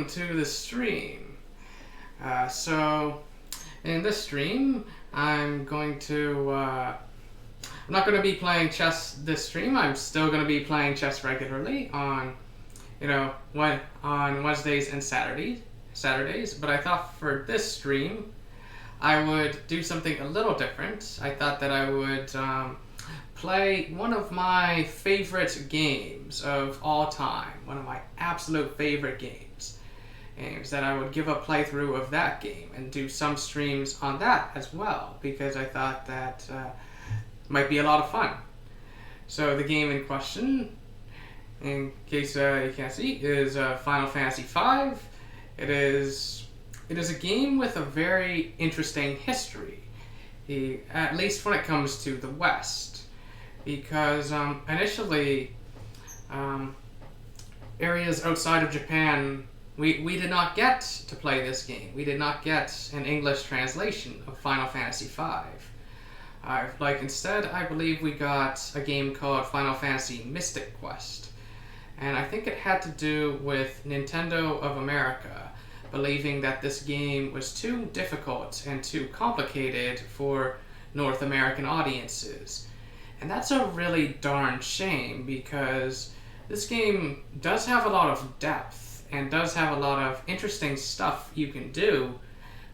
welcome to the stream. So, in this stream, I'm not going to be playing chess this stream. I'm still going to be playing chess regularly on Wednesdays and Saturdays. But I thought for this stream, I would do something a little different. I thought that I would play one of my favorite games of all time, one of my absolute favorite games that I would give a playthrough of that game and do some streams on that as well, because I thought that might be a lot of fun. So the game in question, in case you can't see, is Final Fantasy V. It is a game with a very interesting history, at least when it comes to the West. Because initially, areas outside of Japan, we did not get to play this game. We did not get an English translation of Final Fantasy V. Instead, I believe we got a game called Final Fantasy Mystic Quest. And I think it had to do with Nintendo of America believing that this game was too difficult and too complicated for North American audiences. And that's a really darn shame, because this game does have a lot of depth and does have a lot of interesting stuff you can do,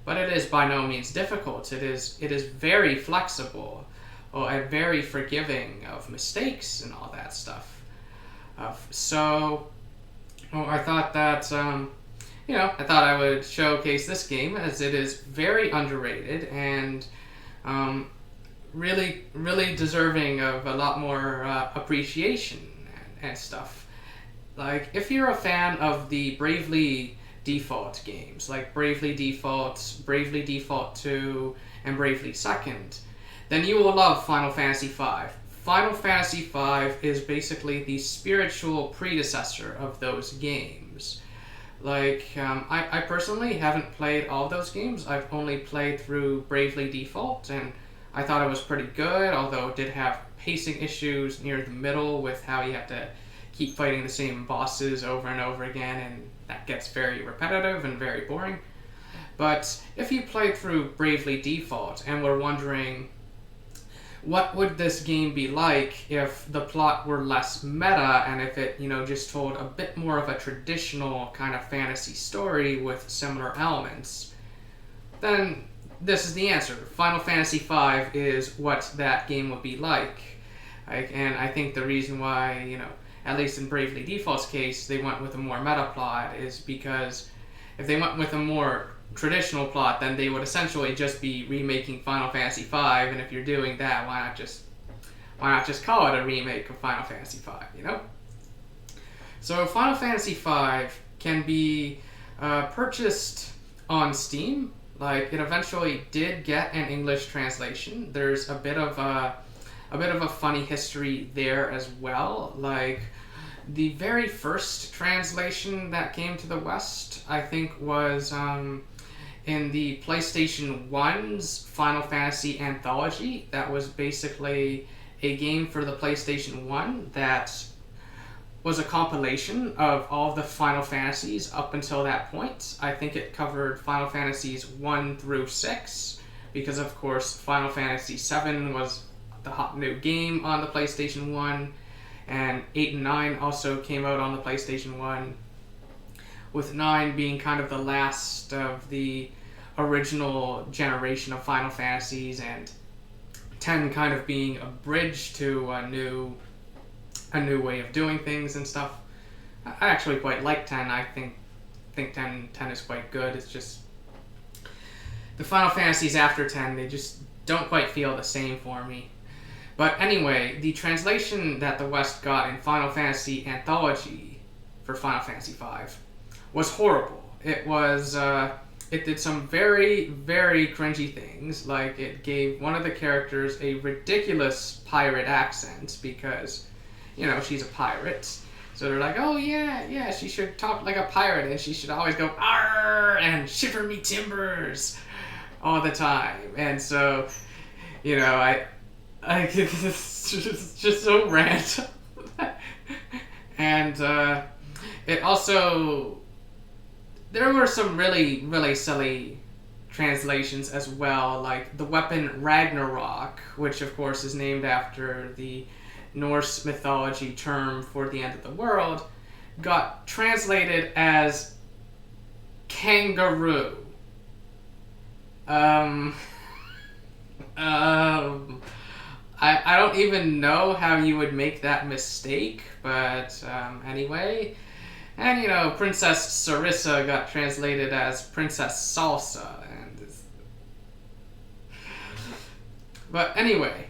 but it is by no means difficult. It is very flexible and very forgiving of mistakes and all that stuff. I thought that I thought I would showcase this game, as it is very underrated and really deserving of a lot more appreciation and stuff. Like, if you're a fan of the Bravely Default games, like Bravely Default, Bravely Default 2, and Bravely Second, then you will love Final Fantasy V. Final Fantasy V is basically the spiritual predecessor of those games. I personally haven't played all of those games. I've only played through Bravely Default, and I thought it was pretty good, although it did have pacing issues near the middle with how you have to keep fighting the same bosses over and over again, and that gets very repetitive and very boring. But if you played through Bravely Default and were wondering, what would this game be like if the plot were less meta and if it, just told a bit more of a traditional kind of fantasy story with similar elements, then this is the answer. Final Fantasy V is what that game would be like. And I think the reason why, at least in Bravely Default's case, they went with a more meta plot is because if they went with a more traditional plot, then they would essentially just be remaking Final Fantasy V, and if you're doing that, why not just call it a remake of Final Fantasy V, So Final Fantasy V can be purchased on Steam. It eventually did get an English translation. There's a bit of a funny history there as well. The very first translation that came to the West, I think, was in the PlayStation 1's Final Fantasy Anthology. That was basically a game for the PlayStation 1 that was a compilation of all the Final Fantasies up until that point. I think it covered Final Fantasies 1 through 6, because of course Final Fantasy 7 was the hot new game on the PlayStation 1, and 8 and 9 also came out on the PlayStation 1, with 9 being kind of the last of the original generation of Final Fantasies, and 10 kind of being a bridge to a new way of doing things and stuff. I actually quite like 10. I think 10 is quite good. It's just the Final Fantasies after 10, they just don't quite feel the same for me. But anyway, the translation that the West got in Final Fantasy Anthology for Final Fantasy V was horrible. It did some very, very cringy things, like it gave one of the characters a ridiculous pirate accent because, she's a pirate. So they're like, oh yeah, she should talk like a pirate, and she should always go, "Arr!" and "shiver me timbers" all the time. And so, it's just so random. And it also there were some really silly translations as well, like the weapon Ragnarok, which of course is named after the Norse mythology term for the end of the world, got translated as kangaroo. I don't even know how you would make that mistake, but anyway. And, you know, Princess Sarissa got translated as Princess Salsa. But anyway,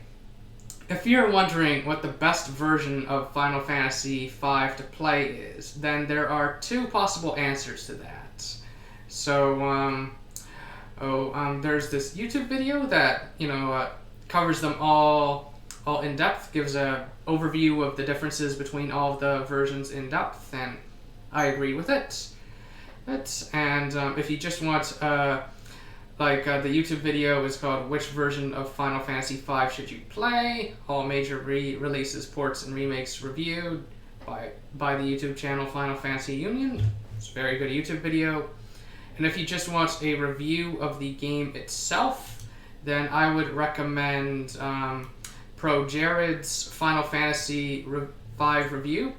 if you're wondering what the best version of Final Fantasy V to play is, then there are two possible answers to that. So, there's this YouTube video that, you know, covers them all in depth, gives a overview of the differences between all of the versions in depth, and I agree with it. And if you just want, the YouTube video is called "Which Version of Final Fantasy V Should You Play?" All major releases, ports, and remakes reviewed by the YouTube channel Final Fantasy Union. It's a very good YouTube video. And if you just want a review of the game itself, then I would recommend Pro Jared's Final Fantasy V review.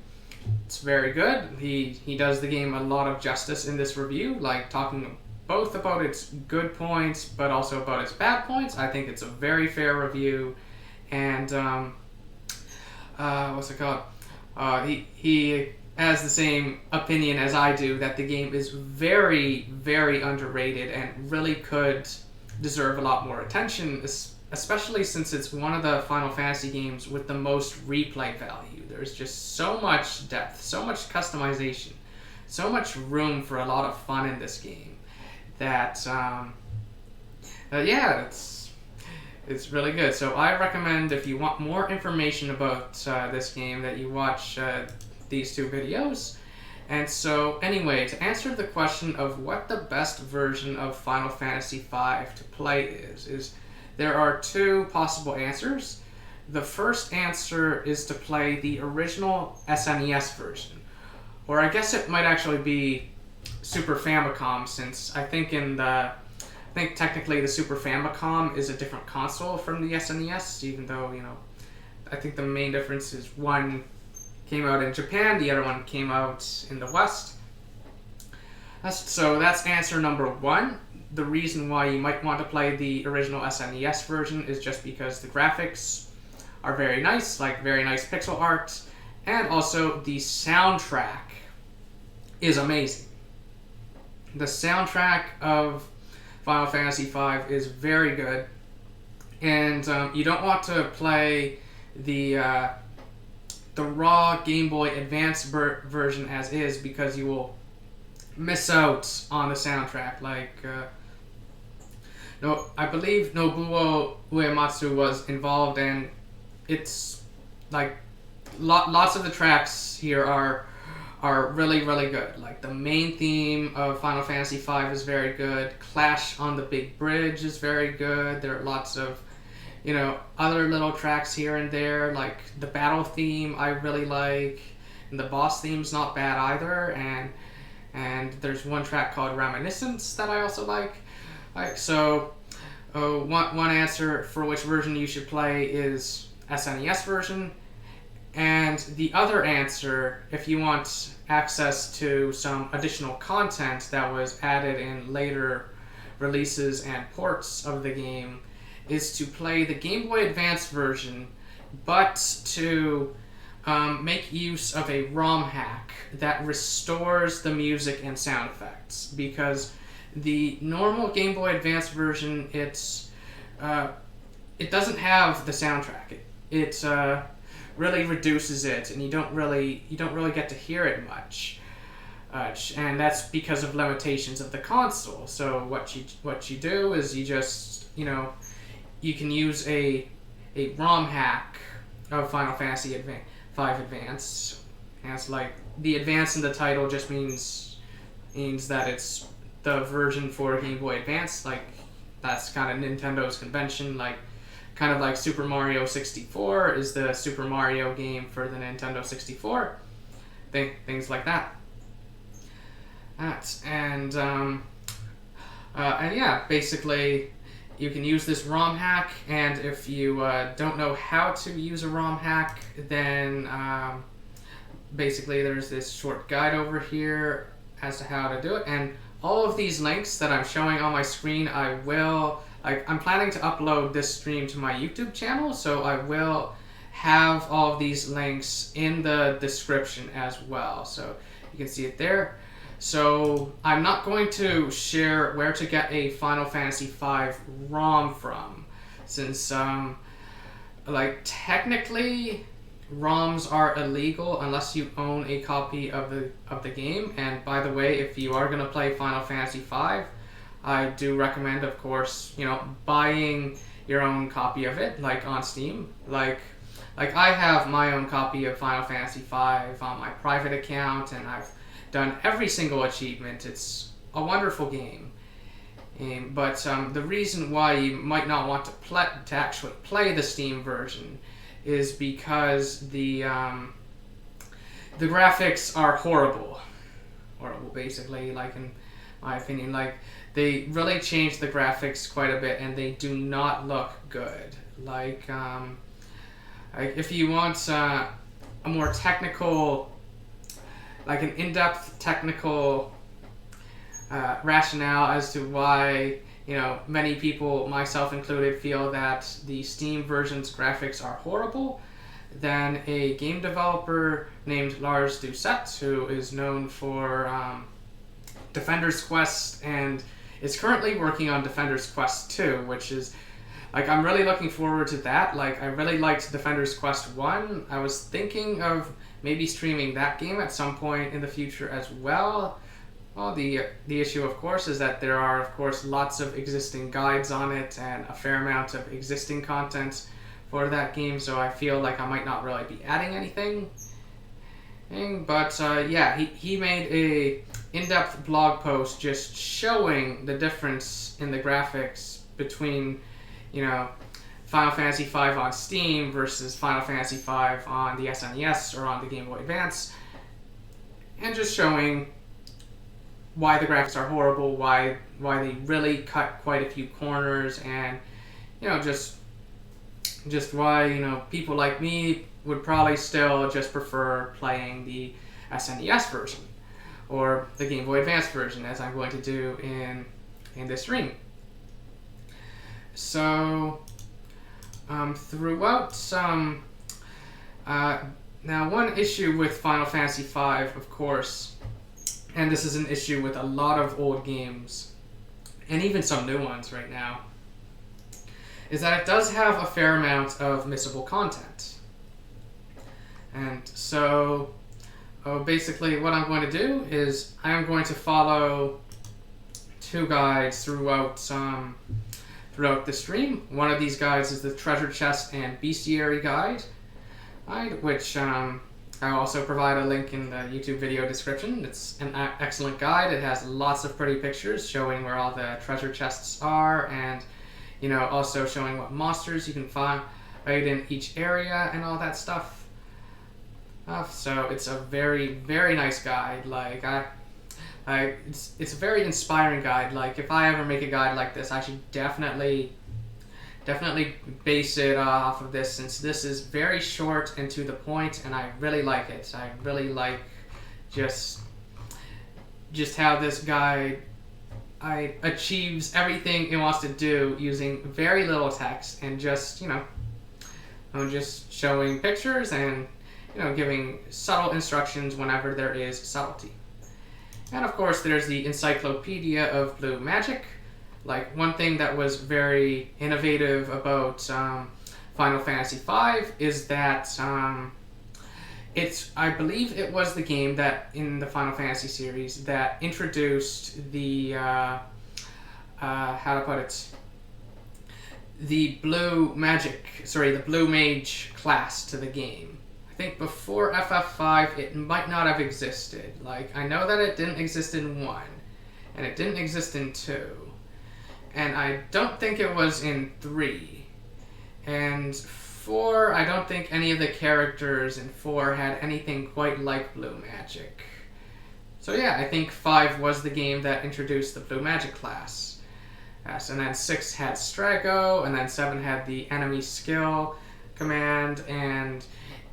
It's very good. He does the game a lot of justice in this review, like talking both about its good points, but also about its bad points. I think it's a very fair review, and what's it called? He has the same opinion as I do, that the game is very, very underrated and really could deserve a lot more attention, especially since it's one of the Final Fantasy games with the most replay value. There's just so much depth, so much customization, so much room for a lot of fun in this game that, yeah, it's really good. So I recommend, if you want more information about this game, that you watch these two videos. And so anyway, to answer the question of what the best version of Final Fantasy V to play is there are two possible answers. The first answer is to play the original SNES version, or I guess it might actually be Super Famicom, since I think technically the Super Famicom is a different console from the SNES, even though, you know, I think the main difference is one came out in Japan, the other one came out in the West. So that's answer number one. The reason why you might want to play the original SNES version is just because the graphics are very nice, like very nice pixel art, and also the soundtrack is amazing. The soundtrack of Final Fantasy V is very good, and you don't want to play the raw Game Boy Advance version as is, because you will miss out on the soundtrack. I believe Nobuo Uematsu was involved, and it's like lots of the tracks here are really, really good. Like the main theme of Final Fantasy V is very good. Clash on the Big Bridge is very good. There are lots of, you know, other little tracks here and there, like the battle theme I really like, and the boss theme's not bad either, and there's one track called Reminiscence that I also like. So one answer for which version you should play is SNES version, and the other answer, if you want access to some additional content that was added in later releases and ports of the game, is to play the Game Boy Advance version, but to make use of a ROM hack that restores the music and sound effects, because the normal Game Boy Advance version, it doesn't have the soundtrack. It really reduces it, and you don't really get to hear it much, and that's because of limitations of the console. So what you do is you just, you know, you can use a ROM hack of Final Fantasy V Advance, and it's like the advance in the title just means that it's the version for Game Boy Advance. Like that's kind of Nintendo's convention, like kind of like Super Mario 64 is the Super Mario game for the Nintendo 64, things like that. And yeah, basically, you can use this ROM hack, and if you don't know how to use a ROM hack, then basically there's this short guide over here as to how to do it. And all of these links that I'm showing on my screen, I'm planning to upload this stream to my YouTube channel, so I will have all of these links in the description as well, so you can see it there. So I'm not going to share where to get a Final Fantasy V ROM from, since technically ROMs are illegal unless you own a copy of the game. And by the way, if you are going to play Final Fantasy V, I do recommend, of course, buying your own copy of it, like on Steam. Like I have my own copy of Final Fantasy V on my private account, and I've done every single achievement. It's a wonderful game. But the reason why you might not want to actually play the Steam version is because the graphics are horrible. Horrible, basically, in my opinion. They really changed the graphics quite a bit, and they do not look good. If you want a more technical, an in-depth technical rationale as to why many people, myself included, feel that the Steam version's graphics are horrible, then a game developer named Lars Doucette, who is known for Defender's Quest and is currently working on Defender's Quest 2, which is I'm really looking forward to that. I really liked Defender's Quest 1. I was thinking of maybe streaming that game at some point in the future as well. Well, the issue, of course, is that there are, of course, lots of existing guides on it and a fair amount of existing content for that game, so I feel like I might not really be adding anything. But yeah, he made a in-depth blog post just showing the difference in the graphics between Final Fantasy V on Steam versus Final Fantasy V on the SNES or on the Game Boy Advance, and just showing why the graphics are horrible, why they really cut quite a few corners, and just why people like me would probably still just prefer playing the SNES version or the Game Boy Advance version, as I'm going to do in this stream. So, throughout now one issue with Final Fantasy V, of course, and this is an issue with a lot of old games, and even some new ones right now, is that it does have a fair amount of missable content. And so, basically what I'm going to do is I am going to follow two guides throughout the stream. One of these guides is the Treasure Chest and Bestiary guide, which I'll also provide a link in the YouTube video description. It's an excellent guide. It has lots of pretty pictures showing where all the treasure chests are, and also showing what monsters you can find in each area and all that stuff. So it's a very, very nice guide. It's a very inspiring guide. If I ever make a guide like this, I should definitely base it off of this, since this is very short and to the point, and I really like it. I really like just how this guide achieves everything it wants to do using very little text and just just showing pictures and giving subtle instructions whenever there is subtlety. And of course, there's the Encyclopedia of Blue Magic. One thing that was very innovative about Final Fantasy V is that I believe it was the game that in the Final Fantasy series that introduced the the Blue Mage class to the game. I think before FF5 it might not have existed. I know that it didn't exist in 1, and it didn't exist in 2, and I don't think it was in 3, and 4, I don't think any of the characters in 4 had anything quite like Blue Magic, So yeah, I think 5 was the game that introduced the blue magic class. Yes, and then 6 had Strago, and then 7 had the enemy skill command, and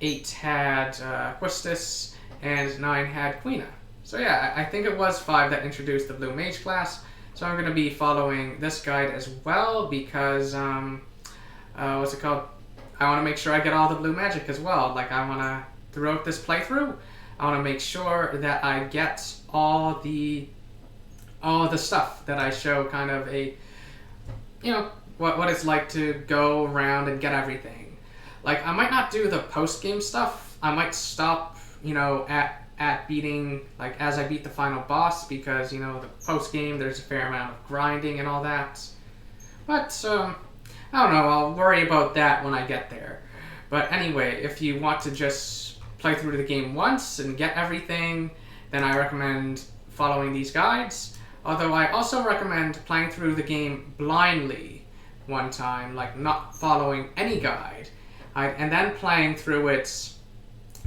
8 had Quistis, and 9 had Quina. So yeah, I think it was 5 that introduced the blue mage class. So I'm going to be following this guide as well because, what's it called? I want to make sure I get all the blue magic as well. Like, I want to, throughout this playthrough, I want to make sure that I get all the stuff that I show kind of a, you know, what it's like to go around and get everything. Like, I might not do the post-game stuff. I might stop, you know, at beating, like, as I beat the final boss, because, you know, the post-game, there's a fair amount of grinding and all that. But, I don't know, I'll worry about that when I get there. But anyway, if you want to just play through the game once and get everything, then I recommend following these guides. Although I also recommend playing through the game blindly one time, like not following any guide, and then playing through it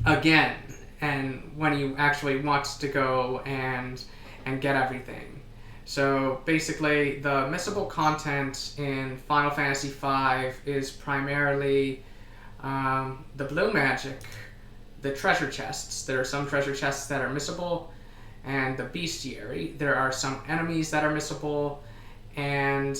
again, and when you actually want to go and get everything. So basically, the Miscible content in Final Fantasy V is primarily the blue magic, the treasure chests. There are some treasure chests that are missable, and the Bestiary. There are some enemies that are missable, and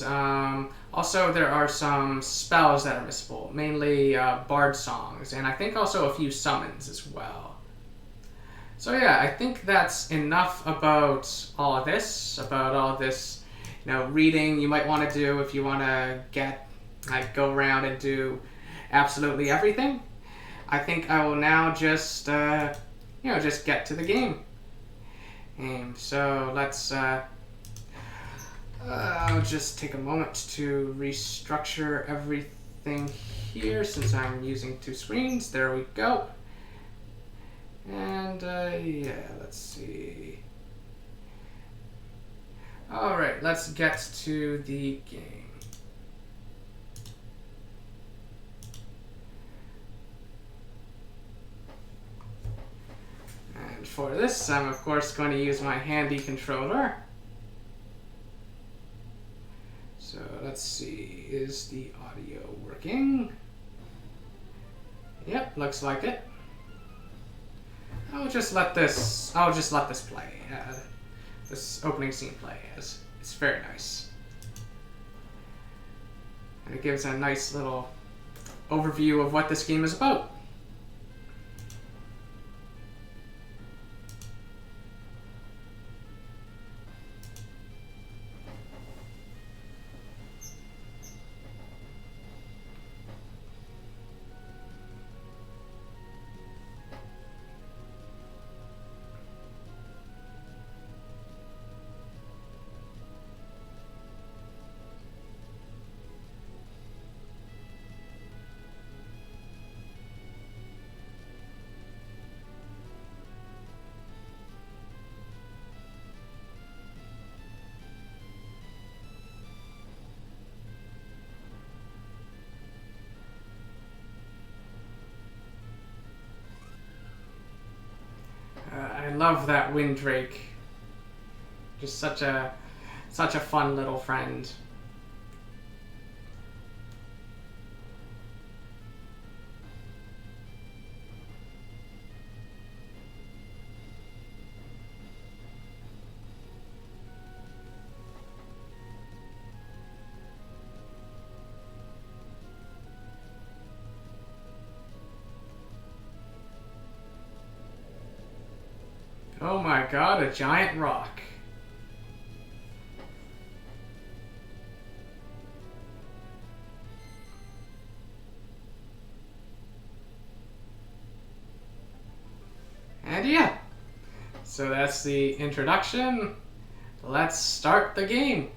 also there are some spells that are missable, mainly bard songs, and I think also a few summons as well. So yeah, I think that's enough about all this, you know, reading you might want to do if you want to go around and do absolutely everything. I think I will now just, you know, just get to the game. So let's, I'll just take a moment to restructure everything here since I'm using 2 screens. There we go. And, yeah, let's see. Alright, let's get to the game. And for this, I'm of course going to use my handy controller. So let's see, is the audio working? Yep, looks like it. I'll just let this play. This opening scene play, as it's very nice. And it gives a nice little overview of what this game is about. I love that Windrake. Just such a fun little friend. Oh my god, a giant rock. And yeah, so that's the introduction. Let's start the game.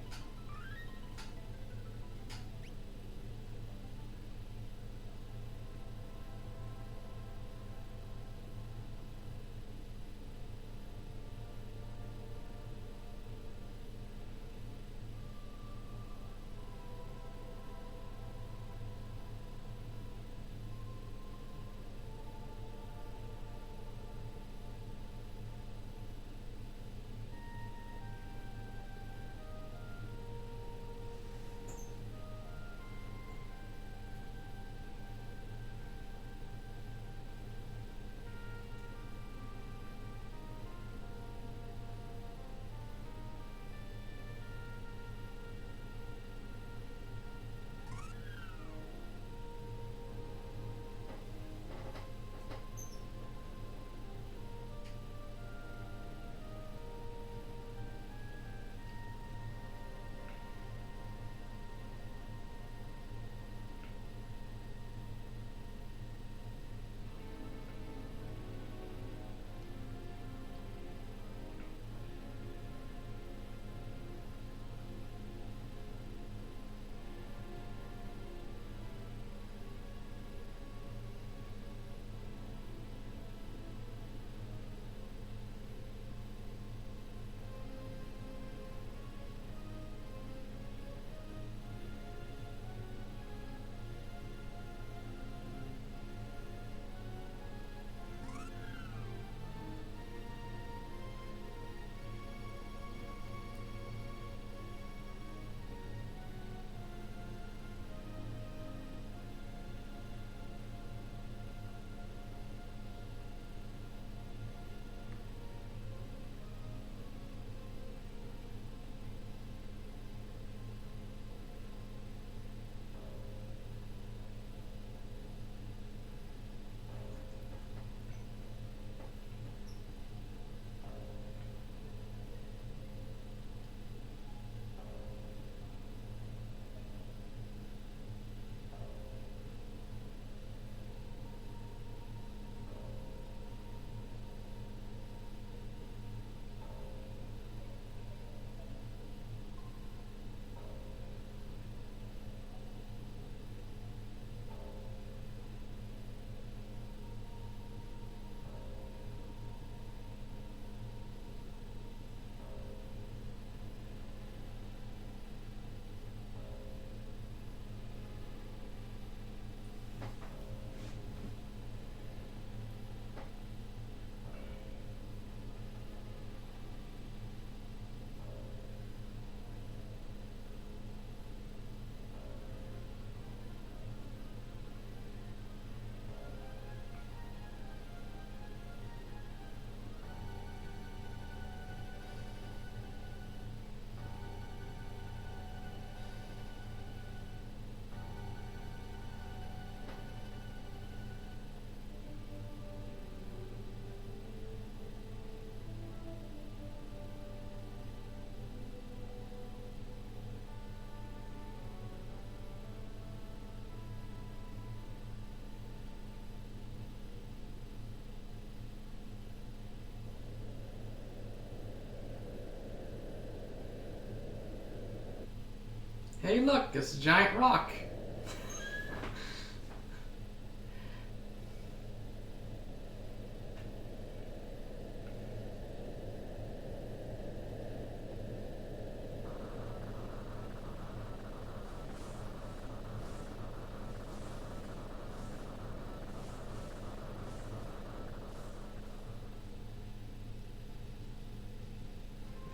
Hey look, it's a giant rock.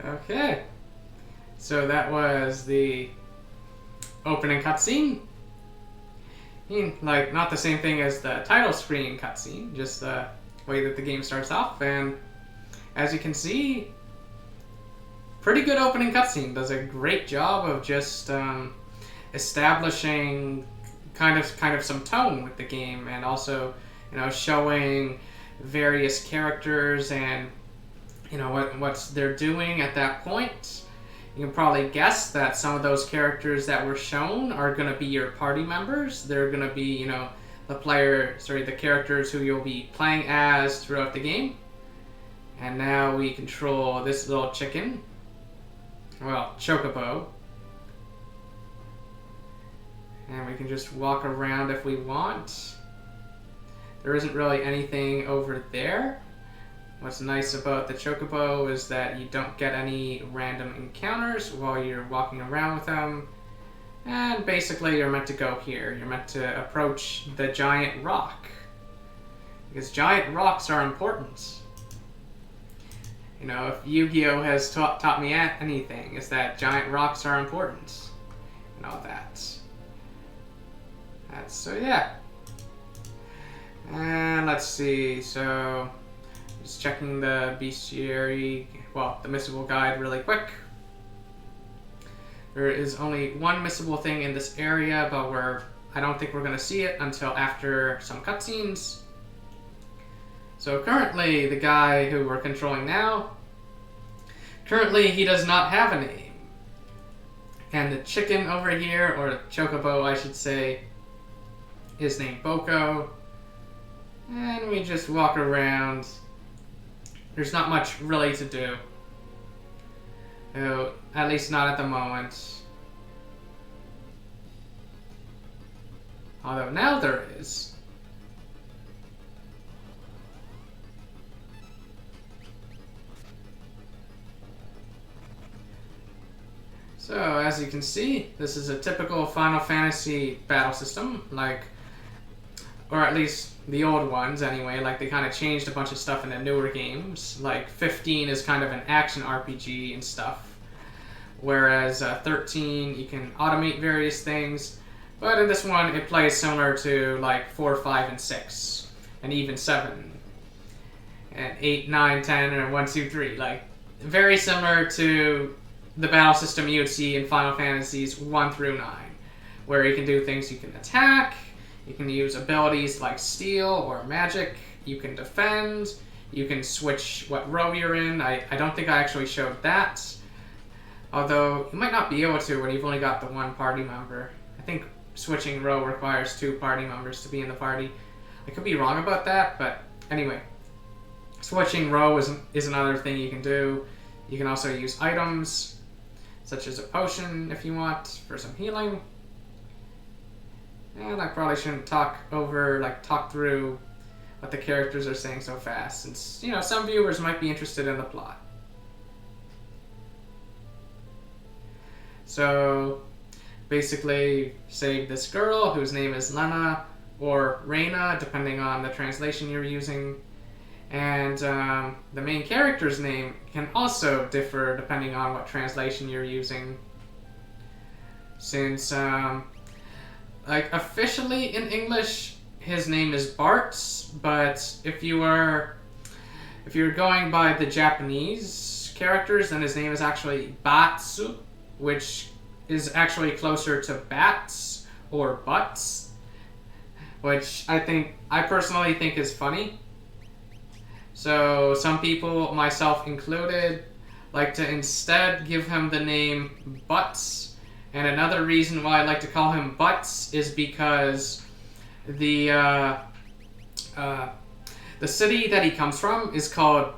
Okay, so that was the opening cutscene. Like, not the same thing as the title screen cutscene, just the way that the game starts off. And as you can see, pretty good opening cutscene. Does a great job of just establishing kind of some tone with the game, and also, you know, showing various characters and, you know, what they're doing at that point. You can probably guess that some of those characters that were shown are going to be your party members. They're going to be, you know, the characters who you'll be playing as throughout the game. And now we control this little chicken. Well, chocobo. And we can just walk around if we want. There isn't really anything over there. What's nice about the chocobo is that you don't get any random encounters while you're walking around with them. And basically you're meant to go here. You're meant to approach the giant rock. Because giant rocks are important. You know, if Yu-Gi-Oh! Has taught me anything, is that giant rocks are important. And all that. So yeah. And let's see, so just checking the Bestiary, well, the Miscible guide really quick. There is only one missable thing in this area, but I don't think we're going to see it until after some cutscenes. So currently, the guy who we're controlling now, currently he does not have a name. And the chicken over here, or the chocobo I should say, is named Boko. And we just walk around. There's not much really to do. At least not at the moment. Although now there is. So, as you can see, this is a typical Final Fantasy battle system, or at least the old ones anyway. Like, they kind of changed a bunch of stuff in the newer games. Like 15 is kind of an action RPG and stuff, whereas 13 you can automate various things. But in this one it plays similar to like 4, 5, and 6, and even 7, and 8, 9, 10, and 1, 2, 3. Like, very similar to the battle system you would see in Final Fantasies 1 through 9, where you can do things. You can attack. You can use abilities like Steel or Magic. You can defend. You can switch what row you're in. I don't think I actually showed that. Although, you might not be able to when you've only got the one party member. I think switching row requires 2 party members to be in the party. I could be wrong about that, but anyway. Switching row is another thing you can do. You can also use items, such as a potion if you want, for some healing. And I probably shouldn't talk through what the characters are saying so fast, since, you know, some viewers might be interested in the plot. So, basically, save this girl, whose name is Lena, or Reina, depending on the translation you're using. And the main character's name can also differ depending on what translation you're using. Since, like, officially in English, his name is Bart, but if you're going by the Japanese characters, then his name is actually Batsu, which is actually closer to bats or butts, which I personally think is funny. So some people, myself included, like to instead give him the name Butts. And another reason why I like to call him Butts is because the city that he comes from is called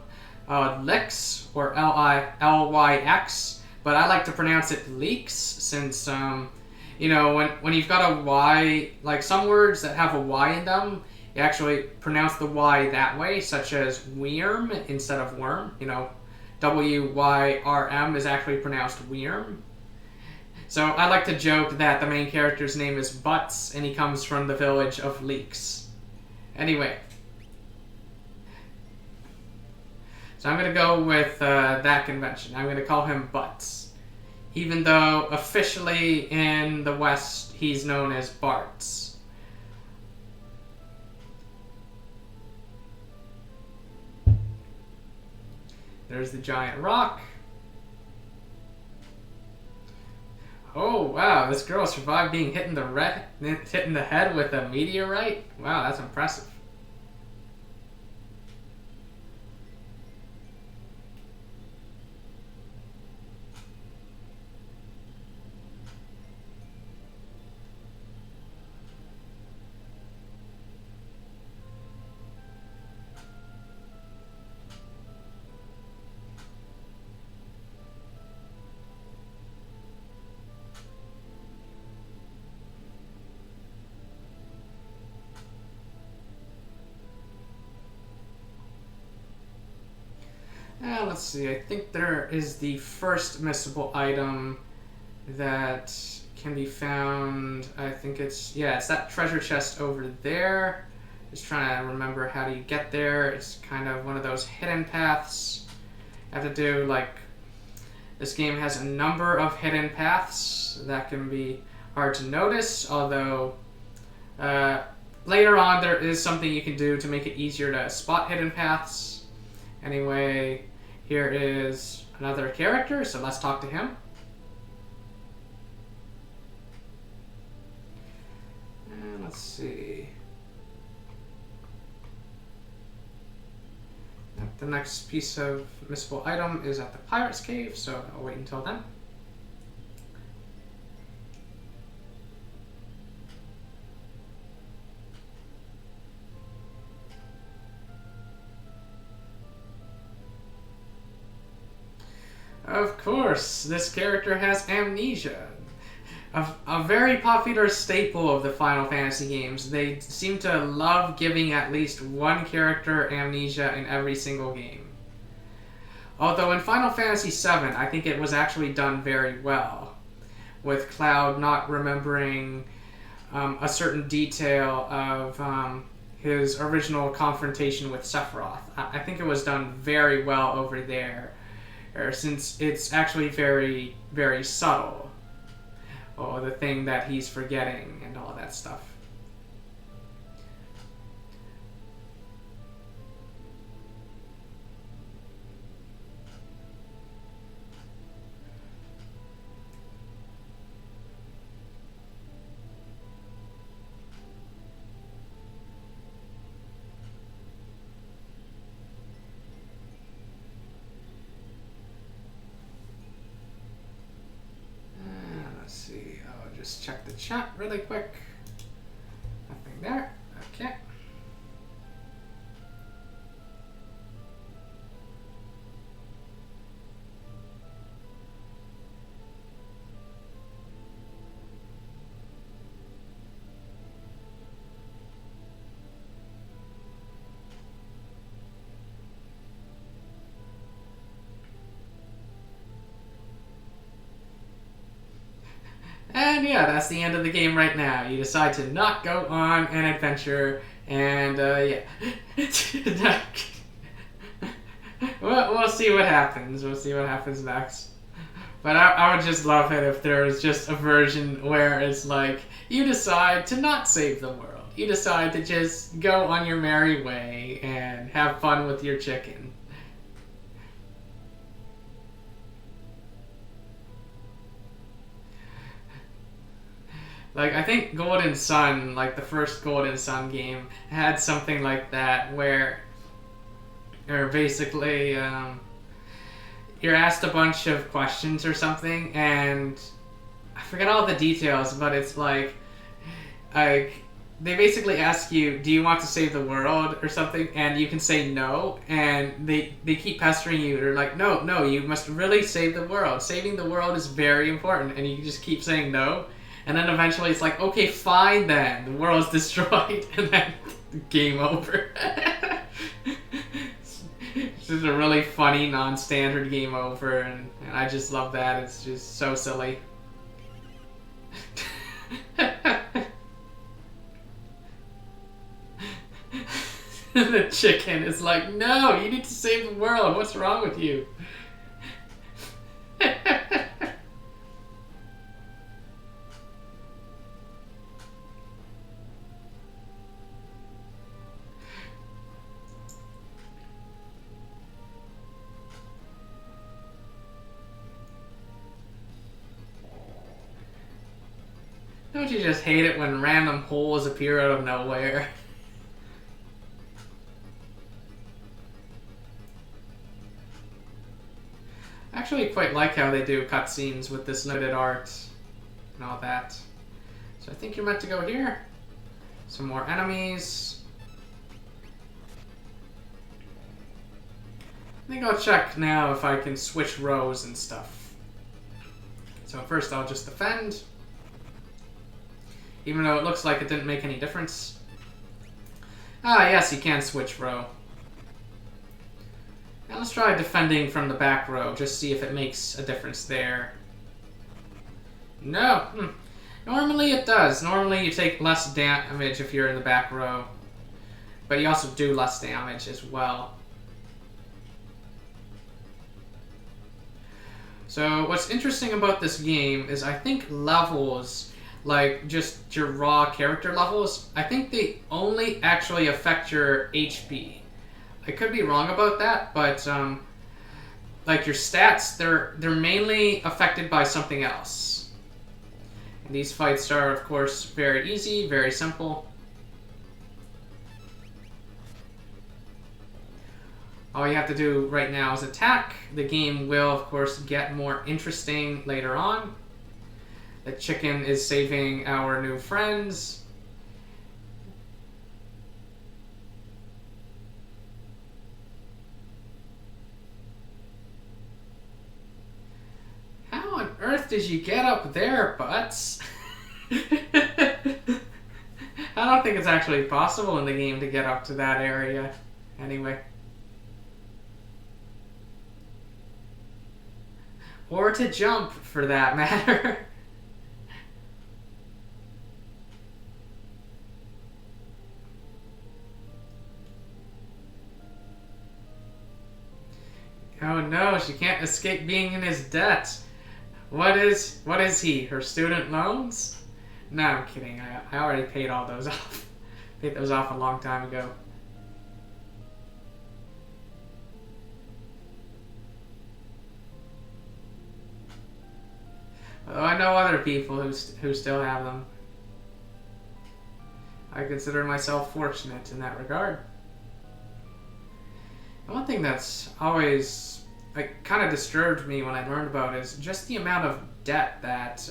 Lix, or Lyx, but I like to pronounce it Leeks, since You know, when you've got a Y, like some words that have a Y in them, you actually pronounce the Y that way, such as Wyrm instead of worm. You know, Wyrm is actually pronounced Wyrm. So I like to joke that the main character's name is Butts, and he comes from the village of Leeks. Anyway. So I'm going to go with that convention. I'm going to call him Butts. Even though officially in the West he's known as Barts. There's the giant rock. Oh wow, this girl survived being hit in the head with a meteorite? Wow, that's impressive. Let's see, I think there is the first miscible item that can be found. I think it's that treasure chest over there. Just trying to remember how do you get there. It's kind of one of those hidden paths. You have to do, like, this game has a number of hidden paths that can be hard to notice, although later on there is something you can do to make it easier to spot hidden paths. Anyway, here is another character, so let's talk to him. And let's see. The next piece of miscible item is at the Pirate's Cave, so I'll wait until then. Of course, this character has amnesia. A very popular staple of the Final Fantasy games. They seem to love giving at least one character amnesia in every single game. Although in Final Fantasy VII, I think it was actually done very well, with Cloud not remembering a certain detail of his original confrontation with Sephiroth. I think it was done very well over there, since it's actually very, very subtle. Oh, the thing that he's forgetting and all that stuff. Just check the chat really quick. Nothing there. Okay. And yeah, that's the end of the game right now. You decide to not go on an adventure, and yeah. We'll see what happens. We'll see what happens next. But I would just love it if there was just a version where it's like, you decide to not save the world. You decide to just go on your merry way and have fun with your chicken. Like, I think Golden Sun, like the first Golden Sun game, had something like that where basically you're asked a bunch of questions or something, and I forget all the details, but it's like they basically ask you, do you want to save the world or something, and you can say no, and they keep pestering you. They're like, no, you must really save the world. Saving the world is very important, and you just keep saying no. And then eventually it's like, okay, fine then, the world's destroyed, and then game over. It's just a really funny, non-standard game over, and I just love that. It's just so silly. The chicken is like, no, you need to save the world. What's wrong with you? Don't you just hate it when random holes appear out of nowhere? I actually quite like how they do cutscenes with this limited art and all that. So I think you're meant to go here. Some more enemies. I think I'll check now if I can switch rows and stuff. So first I'll just defend. Even though it looks like it didn't make any difference. Ah, yes, you can switch row. Now let's try defending from the back row, just see if it makes a difference there. No! Normally it does. Normally you take less damage if you're in the back row. But you also do less damage as well. So what's interesting about this game is I think levels, like just your raw character levels, I think they only actually affect your HP. I could be wrong about that, but like your stats, they're mainly affected by something else. And these fights are, of course, very easy, very simple. All you have to do right now is attack. The game will, of course, get more interesting later on. The chicken is saving our new friends. How on earth did you get up there, Butts? I don't think it's actually possible in the game to get up to that area. Anyway. Or to jump, for that matter. Oh no, she can't escape being in his debt. What is he? Her student loans? No, I'm kidding. I already paid all those off. Paid those off a long time ago. Although I know other people who still have them. I consider myself fortunate in that regard. And one thing that's always kind of disturbed me when I learned about it is just the amount of debt that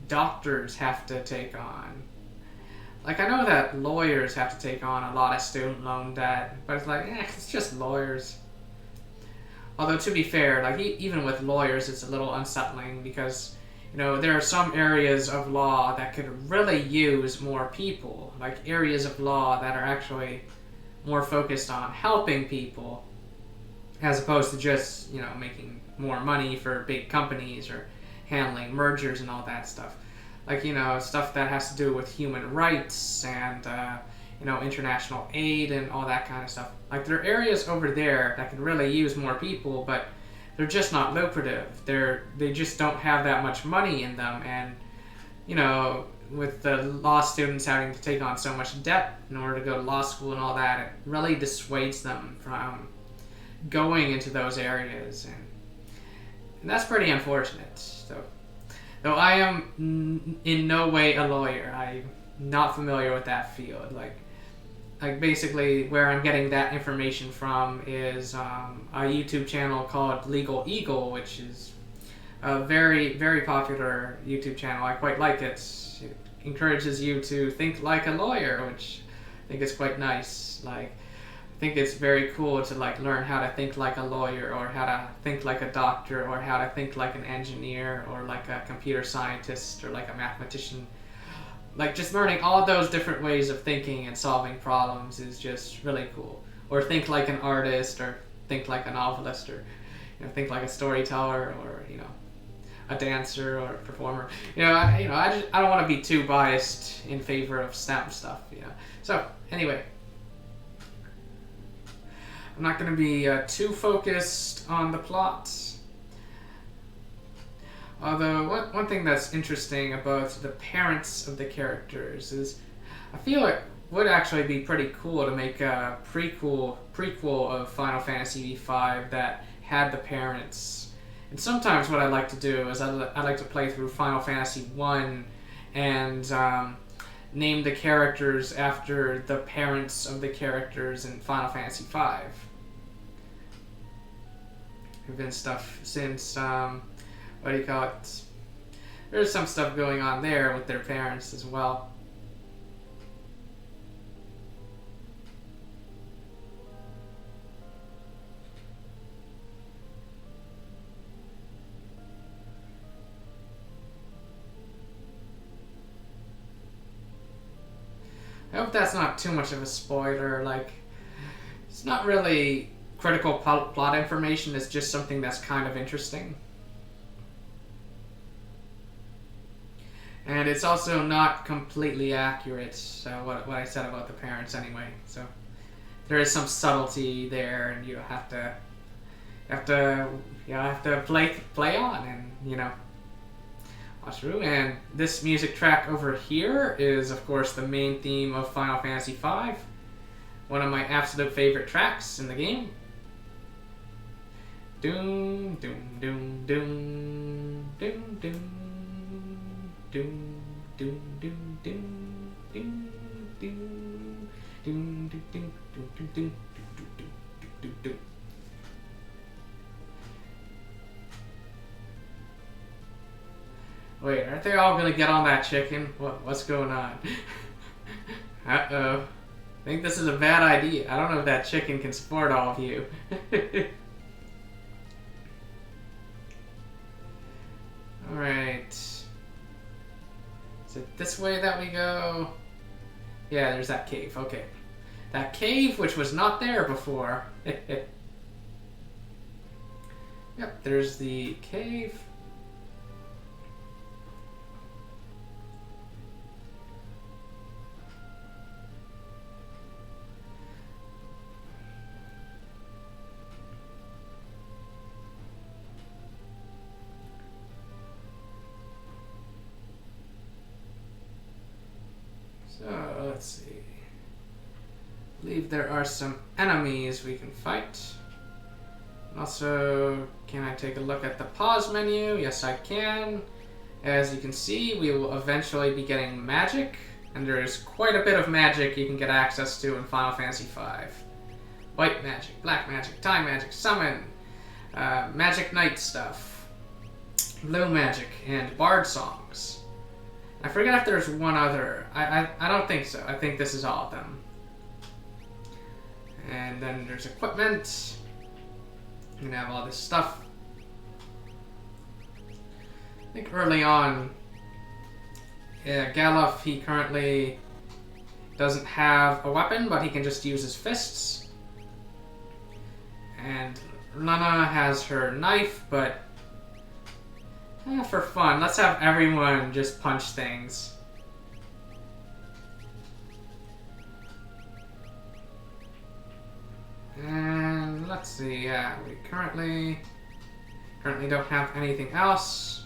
doctors have to take on. Like, I know that lawyers have to take on a lot of student loan debt, but it's like, it's just lawyers. Although, to be fair, like, even with lawyers, it's a little unsettling because, you know, there are some areas of law that could really use more people. Like, areas of law that are actually more focused on helping people as opposed to just, you know, making more money for big companies or handling mergers and all that stuff. Like, you know, stuff that has to do with human rights and, you know, international aid and all that kind of stuff. Like, there are areas over there that can really use more people, but they're just not lucrative. They just don't have that much money in them, and, you know, with the law students having to take on so much debt in order to go to law school and all that, it really dissuades them from going into those areas, and that's pretty unfortunate. So, though I am in no way a lawyer, I'm not familiar with that field. Like basically where I'm getting that information from is a YouTube channel called Legal Eagle, which is a very, very popular YouTube channel. I quite like it. It encourages you to think like a lawyer, which I think is quite nice. Like, think it's very cool to like learn how to think like a lawyer, or how to think like a doctor, or how to think like an engineer, or like a computer scientist, or like a mathematician. Like just learning all those different ways of thinking and solving problems is just really cool. Or think like an artist, or think like a novelist, or think like a storyteller, or a dancer or a performer. I don't want to be too biased in favor of STEM stuff. So anyway, I'm not going to be too focused on the plot. Although one thing that's interesting about the parents of the characters is, I feel it would actually be pretty cool to make a prequel of Final Fantasy V that had the parents. And sometimes what I like to do is I like to play through Final Fantasy 1 and name the characters after the parents of the characters in Final Fantasy V. There's been stuff since, there's some stuff going on there with their parents as well. I hope that's not too much of a spoiler. Like, it's not really critical plot information. It's just something that's kind of interesting. And it's also not completely accurate, so what I said about the parents anyway. So there is some subtlety there, and you have to play on and watch through. And this music track over here is, of course, the main theme of Final Fantasy V. One of my absolute favorite tracks in the game. Doom, doom, doom, doom, doom, doom. Doom, doom, doom, doom, doom, doom, doom, doom, doom, doom, doom, doom, doom, doom. Wait, aren't they all gonna get on that chicken? What's going on? Uh-oh. I think this is a bad idea. I don't know if that chicken can support all of you. Alright. Is it this way that we go? Yeah, there's that cave. Okay. That cave, which was not there before. Yep, there's the cave. So, let's see. I believe there are some enemies we can fight. Also, can I take a look at the pause menu? Yes, I can. As you can see, we will eventually be getting magic, and there is quite a bit of magic you can get access to in Final Fantasy V. White magic, black magic, time magic, summon, magic night stuff, blue magic, and bard songs. I forget if there's one other. I don't think so. I think this is all of them. And then there's equipment. You can have all this stuff. I think early on, Galuf, he currently doesn't have a weapon, but he can just use his fists. And Lana has her knife, but for fun, let's have everyone just punch things. And let's see, yeah, we currently don't have anything else.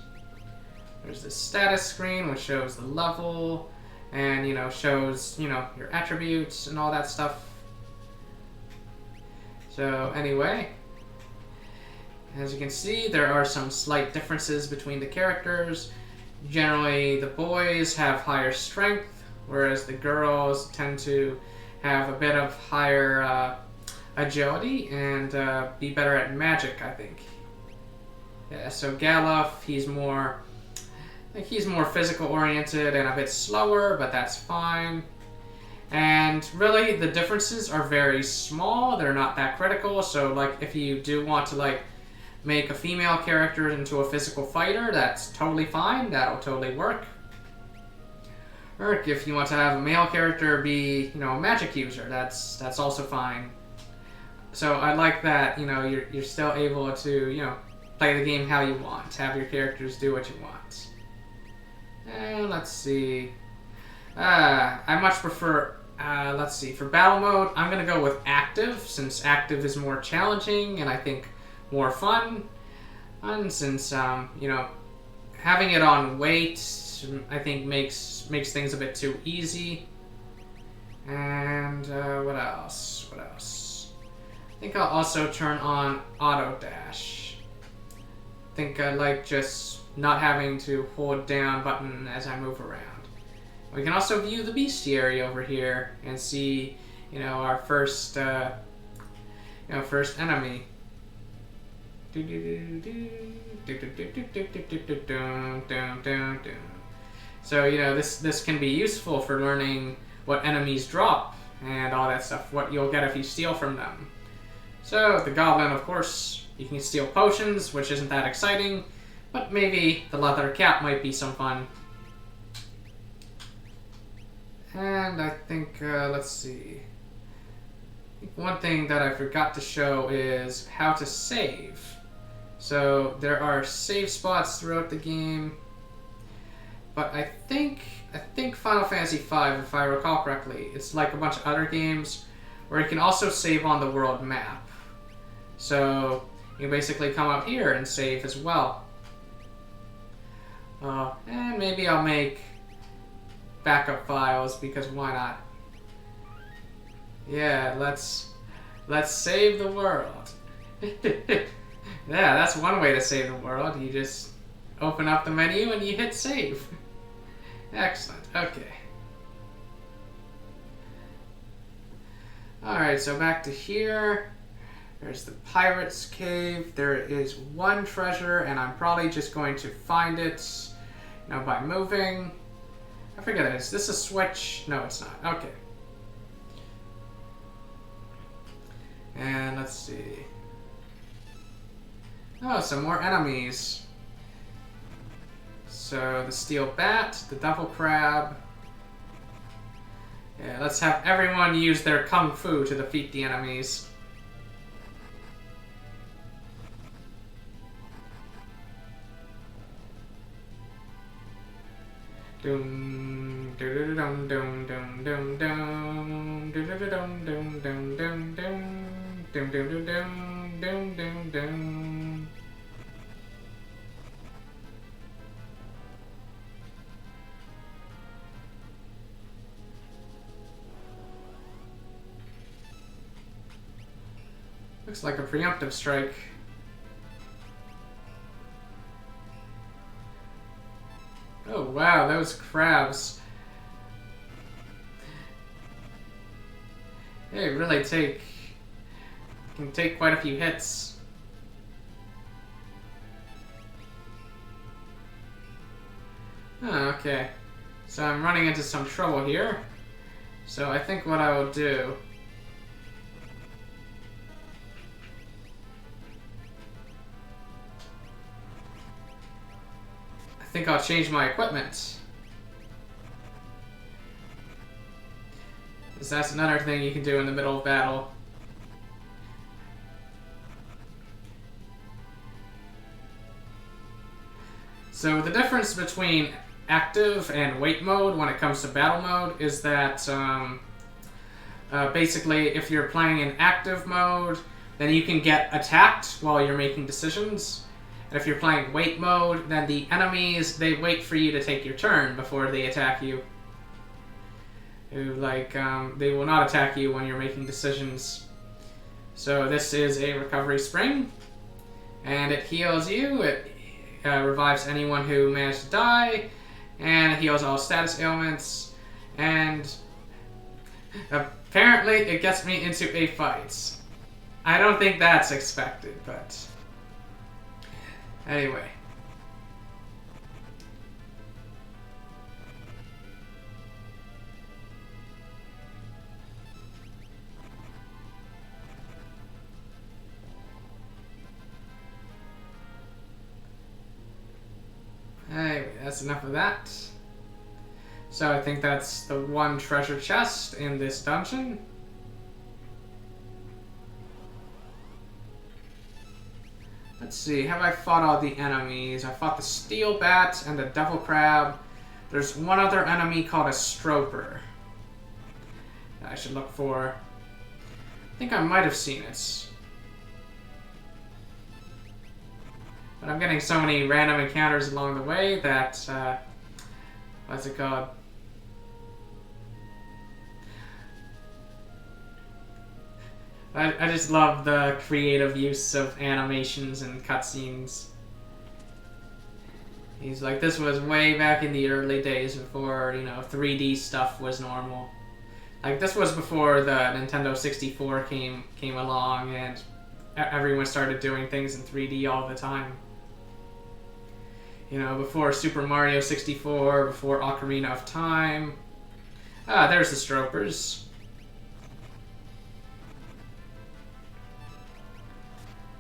There's this status screen which shows the level and shows your attributes and all that stuff. So anyway, as you can see, there are some slight differences between the characters. Generally, the boys have higher strength, whereas the girls tend to have a bit of higher agility and be better at magic, I think. Yeah, so Galuf, he's more physical oriented and a bit slower, but that's fine. And really, the differences are very small. They're not that critical. So, like, if you do want to, like, make a female character into a physical fighter, that's totally fine. That'll totally work. Or if you want to have a male character be, you know, a magic user, that's also fine. So I like that, you know, you're still able to, you know, play the game how you want. Have your characters do what you want. And let's see. I much prefer, let's see, for battle mode, I'm going to go with active, since active is more challenging and I think more fun. And since, you know, having it on wait, I think makes things a bit too easy. And what else? What else? I think I'll also turn on auto dash. I think I like just not having to hold down button as I move around. We can also view the Bestiary over here and see, you know, our first, first enemy. So, you know, this can be useful for learning what enemies drop and all that stuff, what you'll get if you steal from them. So, the Goblin, of course, you can steal potions, which isn't that exciting, but maybe the leather cap might be some fun. And I think, let's see. I think one thing that I forgot to show is how to save. So there are save spots throughout the game, but I think Final Fantasy V, if I recall correctly, it's like a bunch of other games where you can also save on the world map. So you basically come up here and save as well. And maybe I'll make backup files because why not? Yeah, let's save the world. Yeah, that's one way to save the world. You just open up the menu and you hit save. Excellent. Okay. Alright, so back to here. There's the Pirate's Cave. There is one treasure, and I'm probably just going to find it, you know, by moving. I forget, is this a switch? No, it's not. Okay. And let's see. Oh, some more enemies. So, the Steel Bat, the Devil Crab. Yeah, let's have everyone use their Kung Fu to defeat the enemies. Dum dum dum dum dum dum dum dum dum dum dum dum dum dum dum dum dum dum. Looks like a preemptive strike. Oh wow, those crabs. They really can take quite a few hits. Oh, okay. So I'm running into some trouble here. So I think what I will do... I think I'll change my equipment. Because that's another thing you can do in the middle of battle. So the difference between active and wait mode when it comes to battle mode is that basically if you're playing in active mode, then you can get attacked while you're making decisions. And if you're playing wait mode, then the enemies, they wait for you to take your turn before they attack you. They will not attack you when you're making decisions. So this is a recovery spring, and it heals you. It revives anyone who managed to die, and it heals all status ailments, and apparently it gets me into a fight. I don't think that's expected, but... Anyway. that's enough of that. So I think that's the one treasure chest in this dungeon. Let's see, have I fought all the enemies? I fought the steel bat and the devil crab. There's one other enemy called a stroper that I should look for. I think I might have seen it. But I'm getting so many random encounters along the way that, what's it called? I just love the creative use of animations and cutscenes. He's like, this was way back in the early days before, you know, 3D stuff was normal. Like, this was before the Nintendo 64 came along and everyone started doing things in 3D all the time. You know, before Super Mario 64, before Ocarina of Time. Ah, there's the Stropers.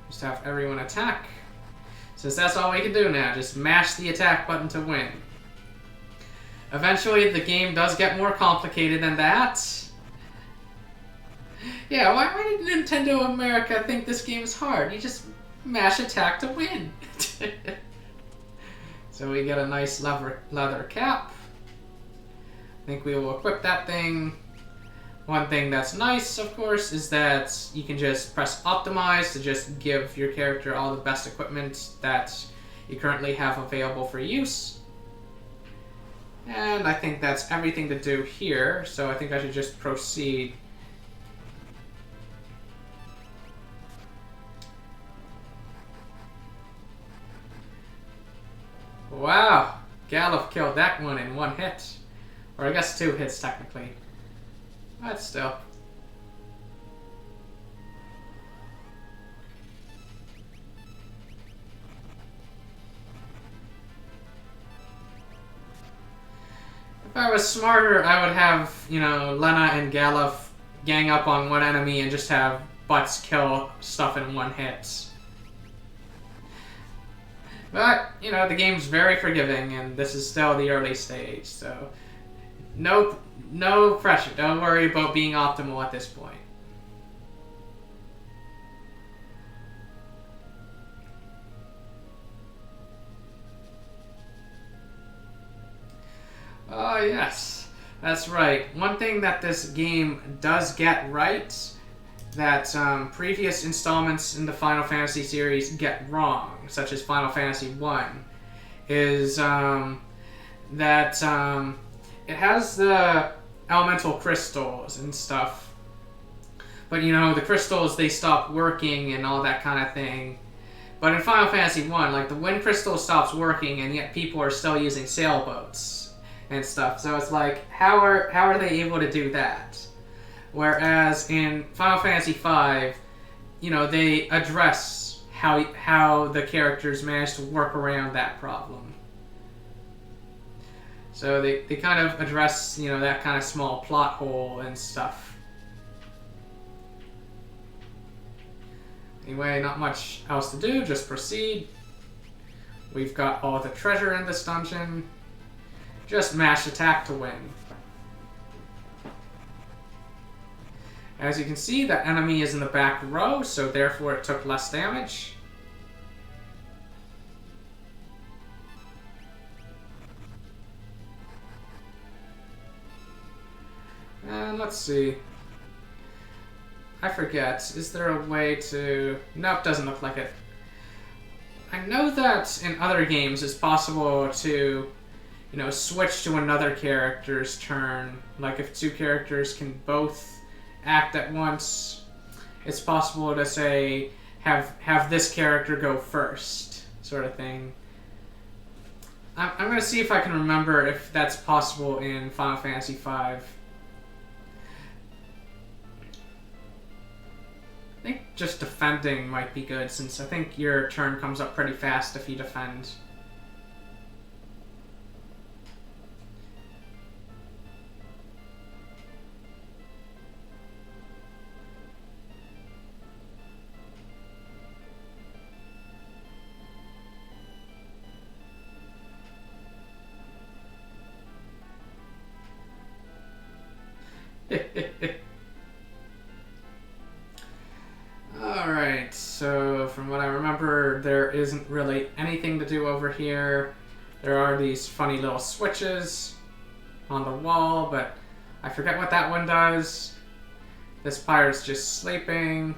Just have everyone attack. Since that's all we can do now, just mash the attack button to win. Eventually, the game does get more complicated than that. Yeah, why did Nintendo America think this game is hard? You just mash attack to win. So we get a nice leather cap. I think we will equip that thing. One thing that's nice, of course, is that you can just press optimize to just give your character all the best equipment that you currently have available for use. And I think that's everything to do here, so I think I should just proceed. Wow, Galuf killed that one in one hit. Or I guess 2 hits, technically. But still. If I was smarter, I would have, you know, Lena and Galuf gang up on one enemy and just have Butts kill stuff in one hit. But, you know, the game's very forgiving, and this is still the early stage, so no pressure. Don't worry about being optimal at this point. Oh, yes. That's right. One thing that this game does get right, that previous installments in the Final Fantasy series get wrong, such as Final Fantasy 1, is that it has the elemental crystals and stuff. But, you know, the crystals, they stop working and all that kind of thing. But in Final Fantasy 1, like, the wind crystal stops working, and yet people are still using sailboats and stuff. So it's like, how are they able to do that? Whereas in Final Fantasy V, you know, they address how the characters manage to work around that problem. So they kind of address, you know, that kind of small plot hole and stuff. Anyway, not much else to do, just proceed. We've got all the treasure in this dungeon. Just mash attack to win. As you can see, that enemy is in the back row, so therefore it took less damage. And let's see. I forget. Is there a way to... Nope, doesn't look like it. I know that in other games it's possible to, you know, switch to another character's turn. Like if 2 characters can both act at once, it's possible to say, have this character go first, sort of thing. I'm going to see if I can remember if that's possible in Final Fantasy V. I think just defending might be good, since I think your turn comes up pretty fast if you defend. Alright, so from what I remember, there isn't really anything to do over here. There are these funny little switches on the wall, but I forget what that one does. This pirate's just sleeping.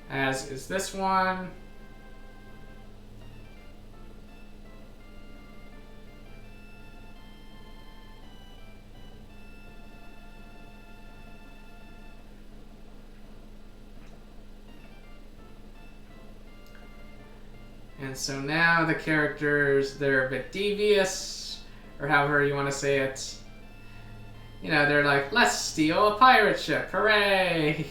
As is this one. And so now the characters, they're a bit devious, or however you want to say it. You know, they're like, let's steal a pirate ship, hooray!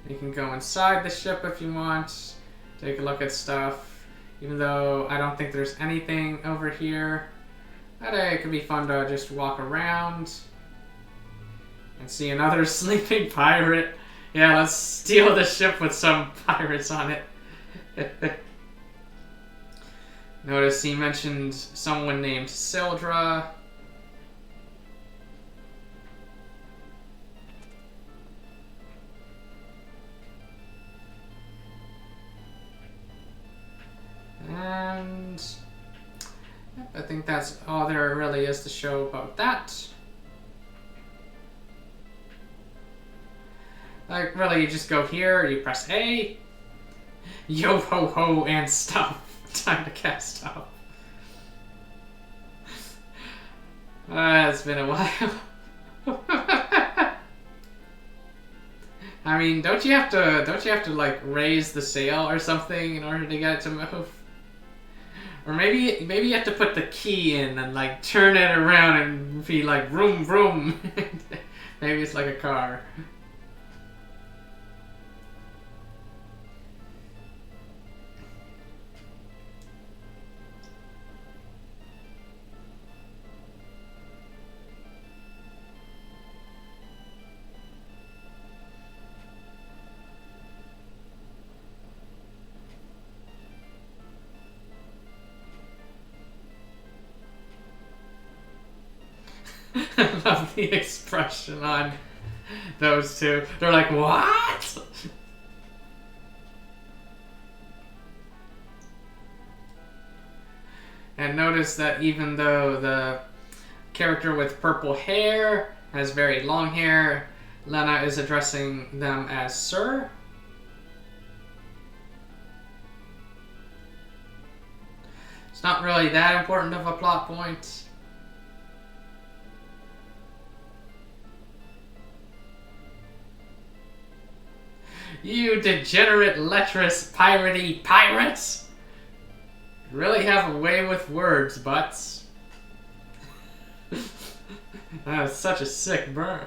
You can go inside the ship if you want, take a look at stuff, even though I don't think there's anything over here. But it could be fun to just walk around and see another sleeping pirate. Yeah, let's steal the ship with some pirates on it. Notice he mentioned someone named Sildra. And yep, I think that's all there really is to show about that. Like, really, you just go here, you press A, yo ho ho, and stop. Time to cast stop. It's been a while. I mean, don't you have to like raise the sail or something in order to get it to move? Or maybe you have to put the key in and like turn it around and be like vroom vroom. Maybe it's like a car. I love the expression on those two. They're like, what? And notice that even though the character with purple hair has very long hair, Lena is addressing them as Sir. It's not really that important of a plot point. You degenerate, lecherous, piratey pirates! You really have a way with words, butts. That was such a sick burn.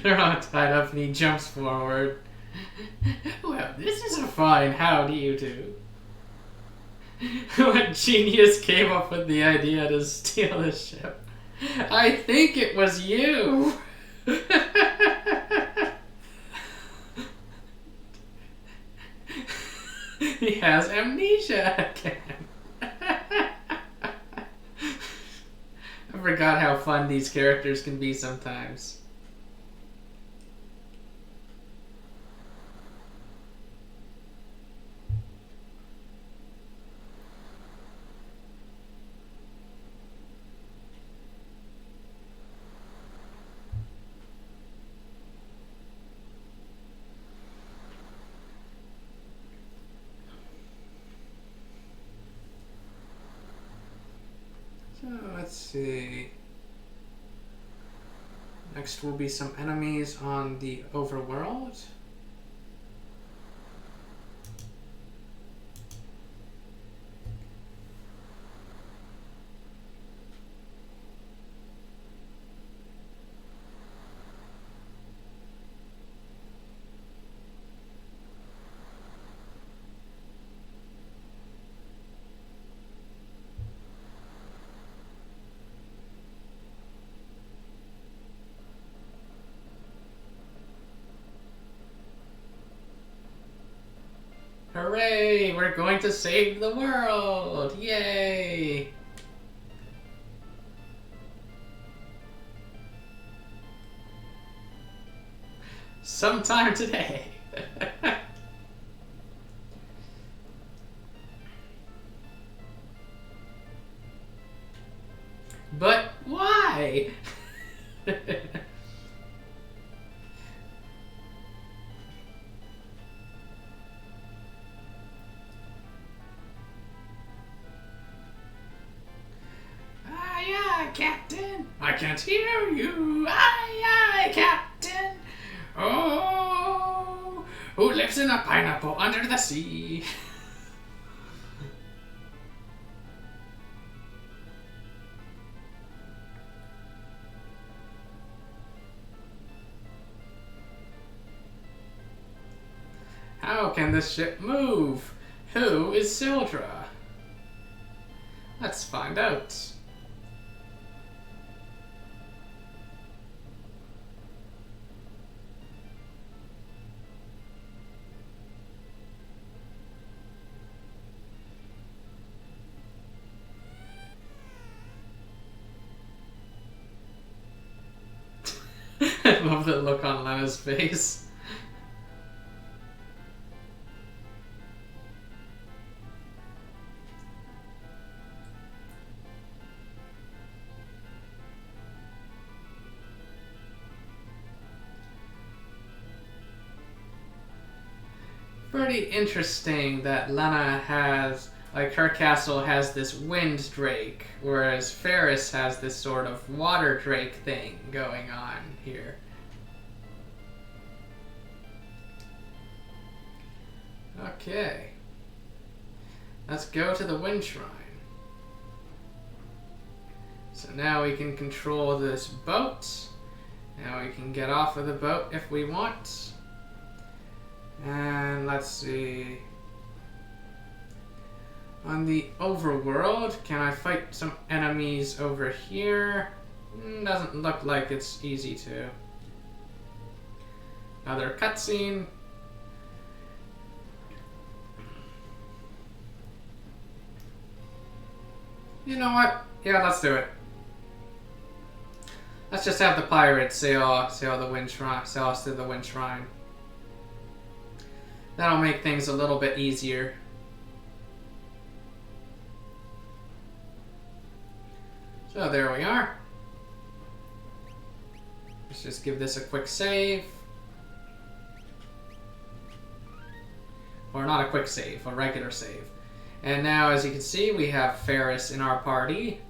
They're all tied up and he jumps forward. Well, this is a fine how do you do. What genius came up with the idea to steal the ship? I think it was you. He has amnesia again. I forgot how fun these characters can be sometimes. So let's see. Next will be some enemies on the overworld. Hooray! We're going to save the world! Yay! Sometime today. But why? Aye, aye, Captain. I can't hear you. Aye, aye, Captain. Oh, who lives in a pineapple under the sea? How can this ship move? Who is Sildra? Let's find out. I love the look on Lena's face. Pretty interesting that Lena has, like, her castle has this wind drake, whereas Ferris has this sort of water drake thing going on here. Okay. Let's go to the wind shrine. So now we can control this boat. Now we can get off of the boat if we want. And let's see. On the overworld, can I fight some enemies over here? Doesn't look like it's easy to. Another cutscene. You know what? Yeah, let's do it. Let's just have the pirates sail the wind shrine, sail us to the wind shrine. That'll make things a little bit easier. So there we are. Let's just give this a quick save. Or not a quick save, a regular save. And now, as you can see, we have Ferris in our party.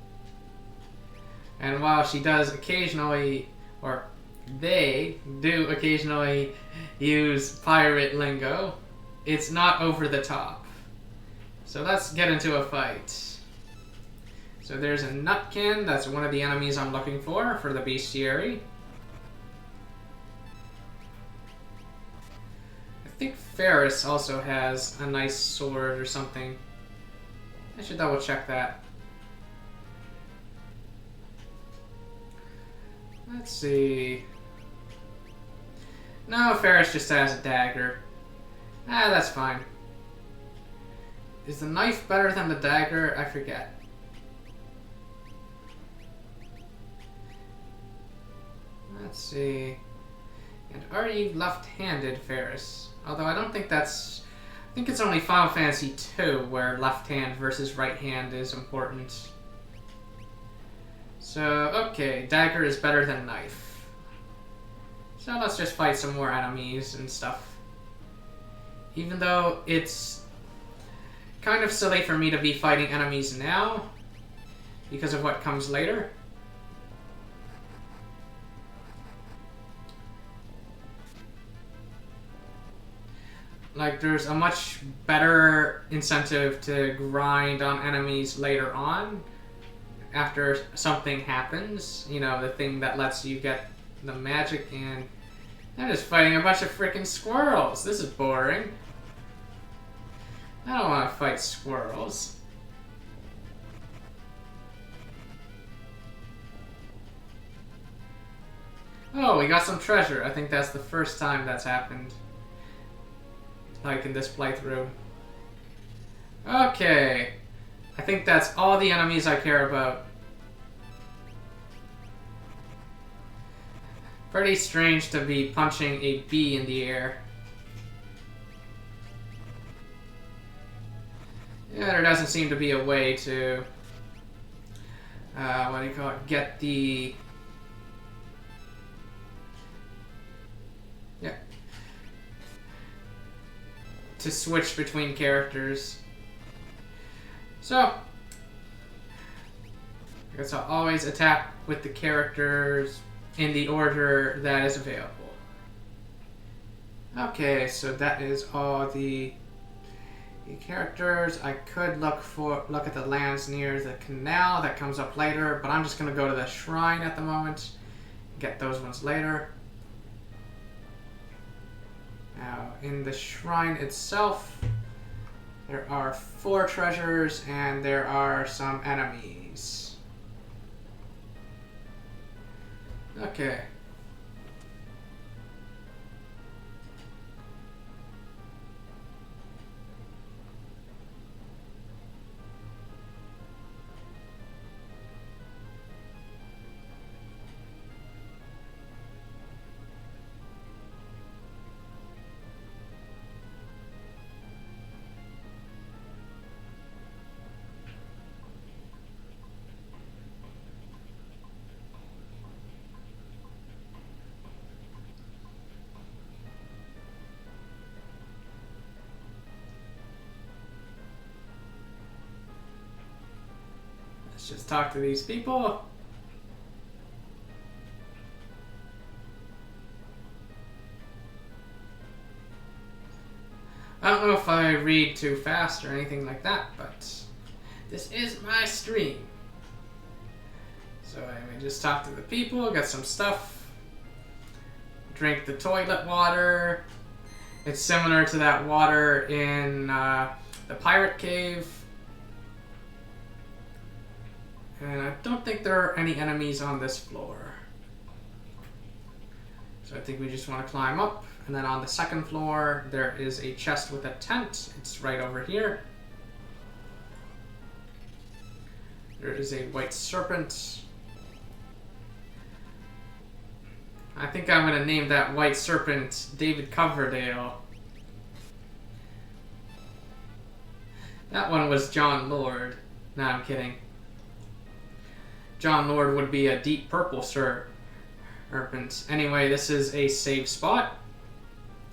And while she does occasionally, or they do occasionally use pirate lingo, it's not over the top. So let's get into a fight. So there's a Nutkin, that's one of the enemies I'm looking for the Bestiary. I think Ferris also has a nice sword or something. I should double check that. Let's see. No, Ferris just has a dagger. Ah, that's fine. Is the knife better than the dagger? I forget. Let's see. And are you left-handed, Ferris? Although I don't think that's... I think it's only Final Fantasy II where left hand versus right hand is important. So, okay, dagger is better than knife. So let's just fight some more enemies and stuff. Even though it's kind of silly for me to be fighting enemies now because of what comes later. Like, there's a much better incentive to grind on enemies later on after something happens. You know, the thing that lets you get the magic, and I'm just fighting a bunch of freaking squirrels. This is boring. I don't want to fight squirrels. Oh, we got some treasure. I think that's the first time that's happened. Like in this playthrough. Okay. I think that's all the enemies I care about. Pretty strange to be punching a bee in the air. Yeah, there doesn't seem to be a way to... what do you call it? Get the... Yeah. To switch between characters. So, I guess I'll always attack with the characters in the order that is available. Okay, so that is all the characters. I could look at the lands near the canal. That comes up later, but I'm just gonna go to the shrine at the moment. Get those ones later. Now, in the shrine itself, there are 4 treasures and there are some enemies. Okay. Let's just talk to these people. I don't know if I read too fast or anything like that, but this is my stream. So anyway, just talk to the people, get some stuff, drink the toilet water. It's similar to that water in the pirate cave. And I don't think there are any enemies on this floor. So I think we just want to climb up. And then on the second floor, there is a chest with a tent. It's right over here. There is a white serpent. I think I'm going to name that white serpent David Coverdale. That one was John Lord. No, I'm kidding. John Lord would be a deep purple serpent. Anyway, this is a save spot.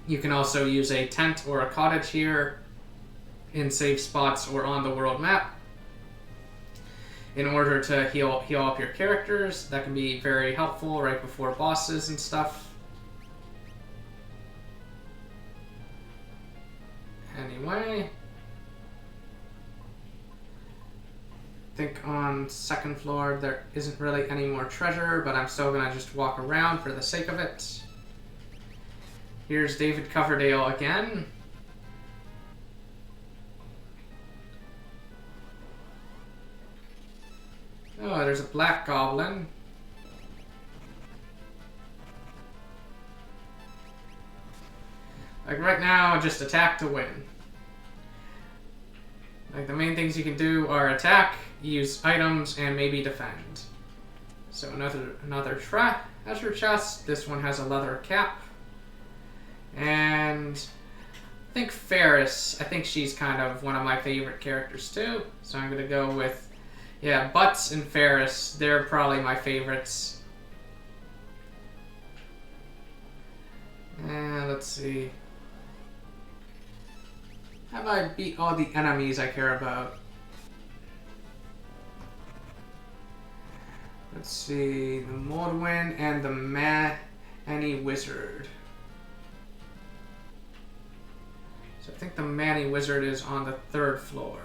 You can also use a tent or a cottage here in save spots or on the world map in order to heal up your characters. That can be very helpful right before bosses and stuff. Anyway, I think on second floor there isn't really any more treasure, but I'm still gonna just walk around for the sake of it. Here's David Coverdale again. Oh, there's a black goblin. Like right now, just attack to win. Like the main things you can do are attack, use items, and maybe defend. So another treasure chest. This one has a leather cap. And I think Ferris, I think she's kind of one of my favorite characters too. So I'm going to go with, yeah, Butts and Ferris. They're probably my favorites. And let's see. Have I beat all the enemies I care about? Let's see. The Moldwyn and the Manny Wizard. So I think the Manny Wizard is on the 3rd floor.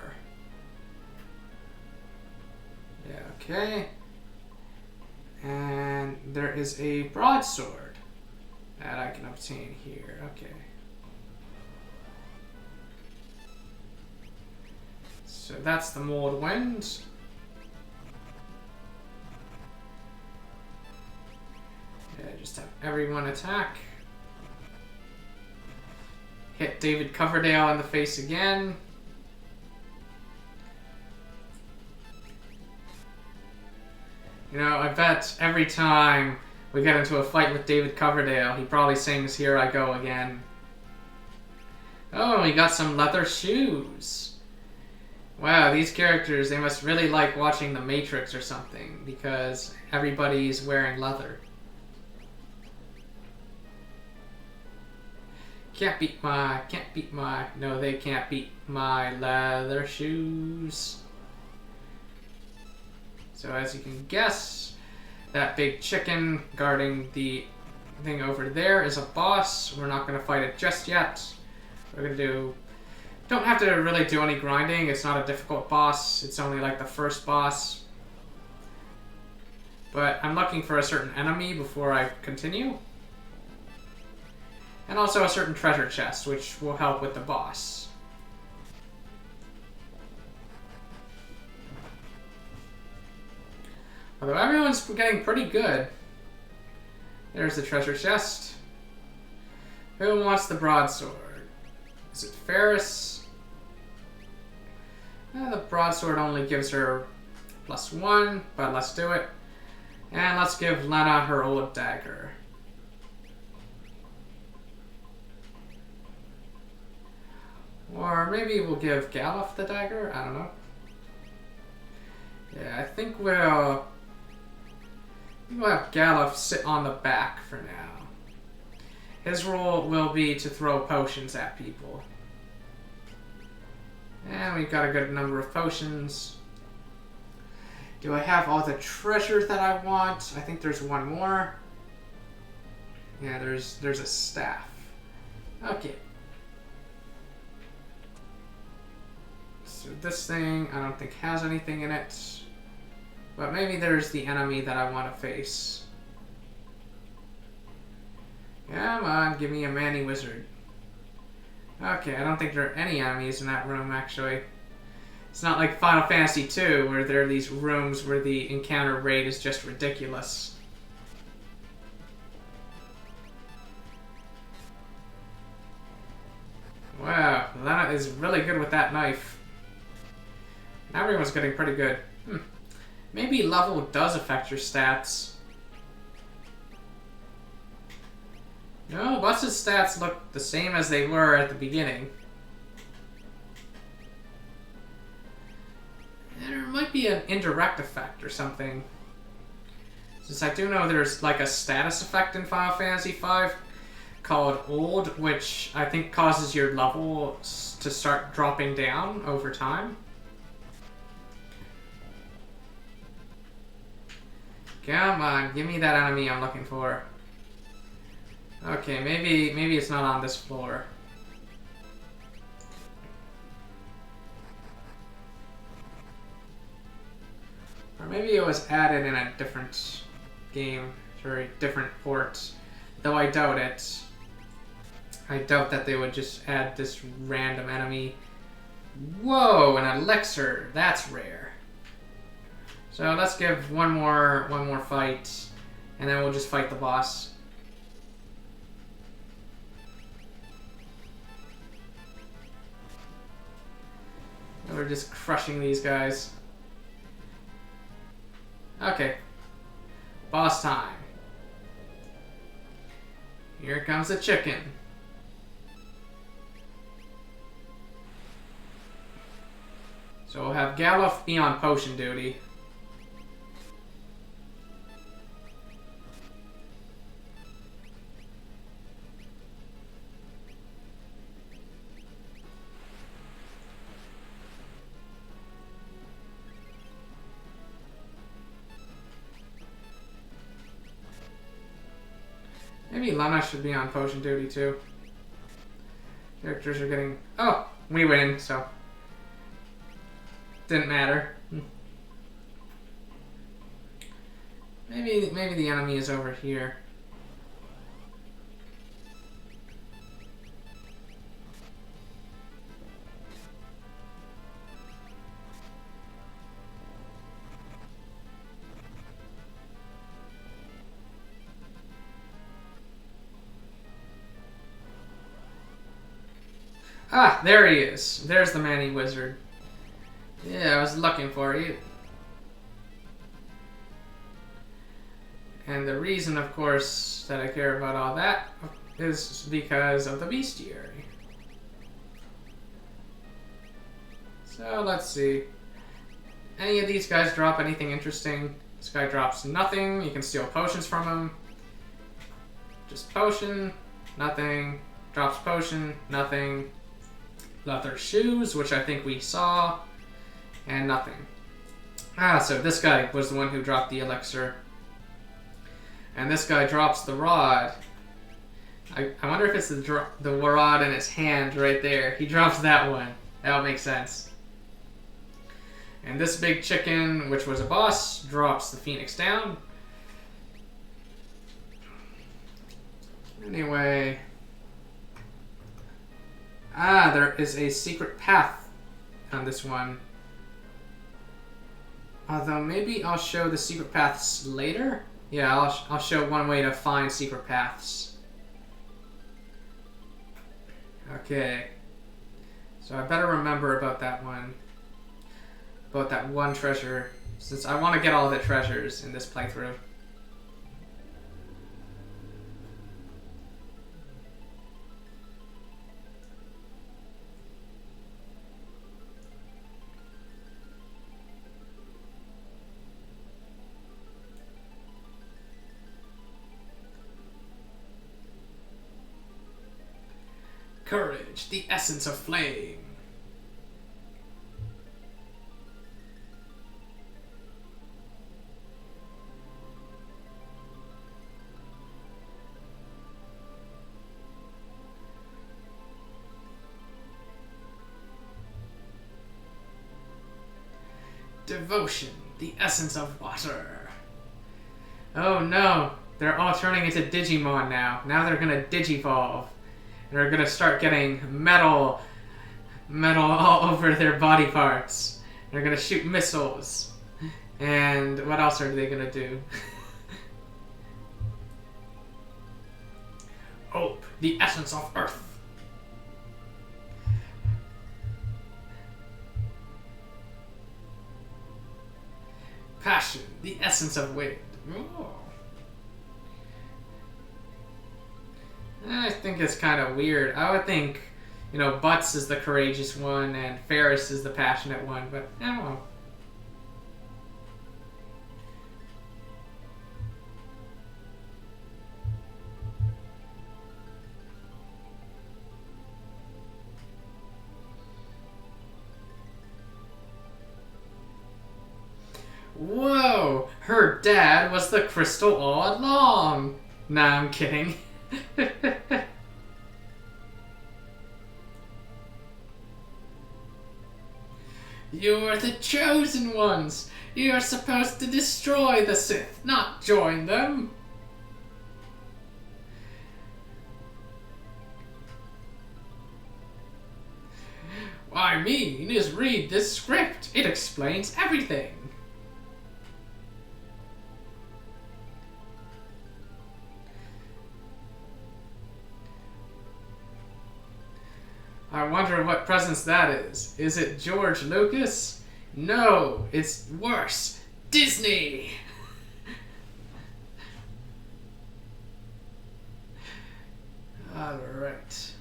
Yeah, okay. And there is a broadsword that I can obtain here. Okay. So that's the Moldwyn. Yeah, just have everyone attack. Hit David Coverdale in the face again. You know, I bet every time we get into a fight with David Coverdale, he probably sings "Here I Go Again." Oh, we got some leather shoes. Wow, these characters, they must really like watching The Matrix or something, because everybody's wearing leather. No, they can't beat my leather shoes. So as you can guess, that big chicken guarding the thing over there is a boss. We're not going to fight it just yet. We're going to don't have to really do any grinding. It's not a difficult boss. It's only like the first boss. But I'm looking for a certain enemy before I continue. And also a certain treasure chest, which will help with the boss. Although everyone's getting pretty good. There's the treasure chest. Who wants the broadsword? Is it Ferris? The broadsword only gives her +1, but let's do it. And let's give Lena her old dagger. Or maybe we'll give Galuf the dagger? I don't know. Yeah, I think we'll have Galuf sit on the back for now. His role will be to throw potions at people. And we've got a good number of potions. Do I have all the treasure that I want? I think there's one more. Yeah, there's a staff. Okay. So this thing, I don't think has anything in it. But maybe there's the enemy that I want to face. Come on, give me a Manny Wizard. Okay, I don't think there are any enemies in that room, actually. It's not like Final Fantasy II, where there are these rooms where the encounter rate is just ridiculous. Wow, Lena is really good with that knife. Everyone's getting pretty good. Maybe level does affect your stats. No, Bus's stats look the same as they were at the beginning. There might be an indirect effect or something. Since I do know there's like a status effect in Final Fantasy V called Old, which I think causes your level to start dropping down over time. Come on, give me that enemy I'm looking for. Okay, maybe it's not on this floor. Or maybe it was added in a different game, or a different port. Though I doubt it. I doubt that they would just add this random enemy. Whoa, an elixir. That's rare. So let's give one more fight, and then we'll just fight the boss. We're just crushing these guys. Okay. Boss time. Here comes the chicken. So we'll have Galuf be on potion duty. Maybe Lena should be on potion duty too. Characters are getting... Oh! We win, so... Didn't matter. Maybe the enemy is over here. Ah, there he is. There's the Manny Wizard. Yeah, I was looking for you. And the reason, of course, that I care about all that is because of the Bestiary. So let's see. Any of these guys drop anything interesting? This guy drops nothing. You can steal potions from him. Just potion, nothing. Drops potion, nothing. Leather shoes, which I think we saw, and nothing. Ah, so this guy was the one who dropped the elixir. And this guy drops the rod. I wonder if it's the rod in his hand right there. He drops that one. That'll make sense. And this big chicken, which was a boss, drops the Phoenix down. Anyway. Ah, there is a secret path on this one. Although maybe I'll show the secret paths later. Yeah, I'll show one way to find secret paths. Okay. So I better remember about that one. About that one treasure, since I want to get all the treasures in this playthrough. Courage, the essence of flame. Devotion, the essence of water. Oh no, they're all turning into Digimon now. Now they're gonna digivolve. And they're gonna start getting metal all over their body parts. They're gonna shoot missiles. And what else are they gonna do? Hope, the essence of earth. Passion, the essence of wind. Oh. I think it's kind of weird. I would think, you know, Butts is the courageous one and Ferris is the passionate one, but I don't know. Whoa! Her dad was the crystal all along! Nah, I'm kidding. You are the chosen ones! You are supposed to destroy the Sith, not join them! What I mean is read this script. It explains everything. I wonder what presence that is. Is it George Lucas? No, it's worse. Disney! Alright.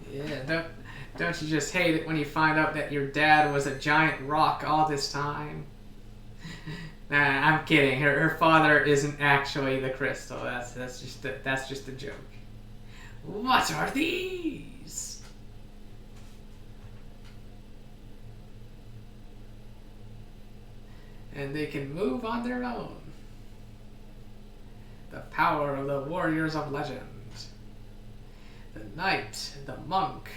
Yeah, don't you just hate it when you find out that your dad was a giant rock all this time? Nah, I'm kidding. Her father isn't actually the crystal. That's just a joke. What are these? And they can move on their own. The power of the warriors of legend. The knight, the monk,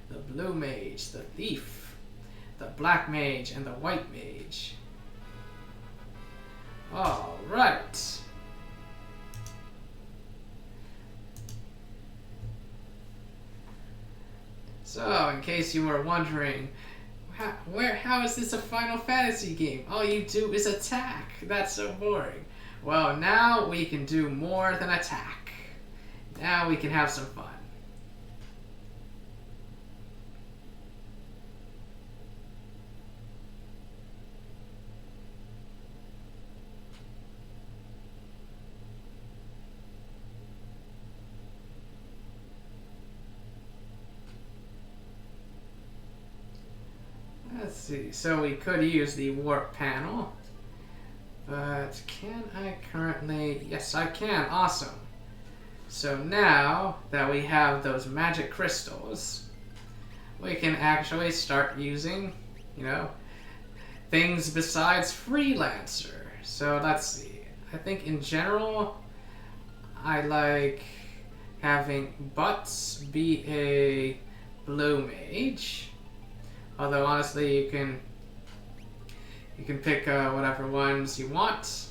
the blue mage, the thief, the black mage, and the white mage. All right. So, in case you were wondering, how is this a Final Fantasy game? All you do is attack. That's so boring. Well, now we can do more than attack. Now we can have some fun. Let's see. So we could use the warp panel. But can I currently... Yes, I can. Awesome. So now that we have those magic crystals, we can actually start using, you know, things besides Freelancer. So let's see. I think in general, I like having Butts be a blue mage. Although honestly, you can pick whatever ones you want.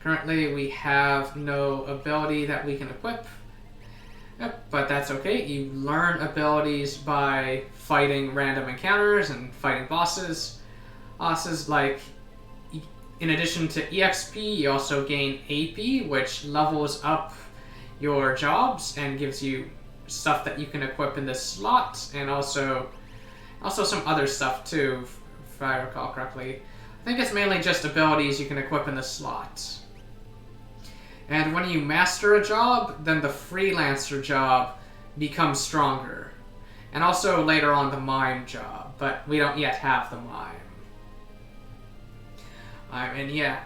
Currently, we have no ability that we can equip. Yep, but that's okay. You learn abilities by fighting random encounters and fighting bosses. Bosses, like, in addition to EXP, you also gain AP, which levels up your jobs and gives you stuff that you can equip in this slot, and also some other stuff too, if I recall correctly. I think it's mainly just abilities you can equip in the slot. And when you master a job, then the Freelancer job becomes stronger. And also later on the Mime job, but we don't yet have the Mime. And yeah,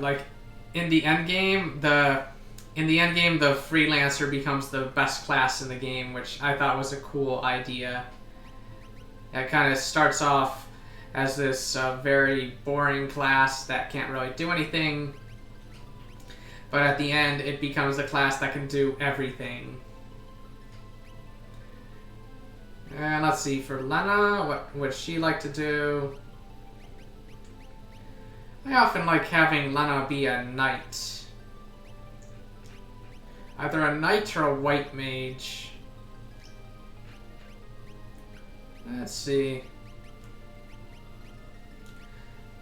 like in the end game, the Freelancer becomes the best class in the game, which I thought was a cool idea. It kind of starts off as this very boring class that can't really do anything, but at the end it becomes a class that can do everything. And let's see, for Lena, what would she like to do? I often like having Lena be a knight. Either a knight or a white mage. Let's see.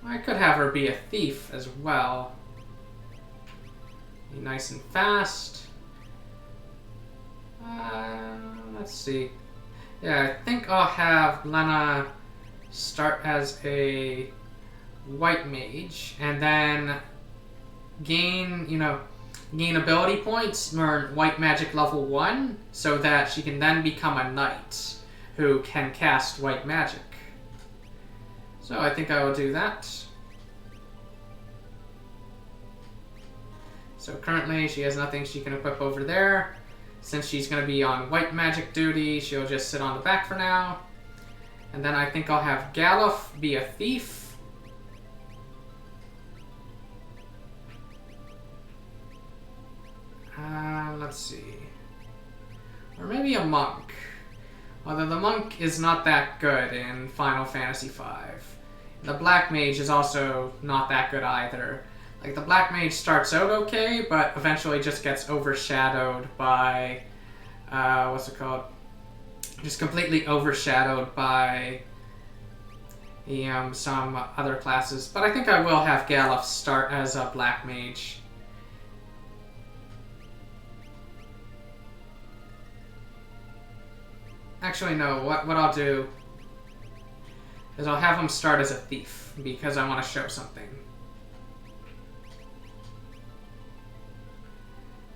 I could have her be a thief as well. Be nice and fast. Let's see. Yeah, I think I'll have Lena start as a white mage, and then gain ability points, learn white magic level 1, so that she can then become a knight who can cast white magic. So I think I will do that. So currently she has nothing she can equip over there. Since she's going to be on white magic duty, she'll just sit on the back for now. And then I think I'll have Galuf be a thief. Let's see. Or maybe a monk. Although the monk is not that good in Final Fantasy V. The black mage is also not that good either. Like, the black mage starts out okay, but eventually just gets overshadowed by, what's it called? Just completely overshadowed by some other classes. But I think I will have Galuf start as a black mage. Actually, no, what I'll do is I'll have him start as a thief, because I want to show something.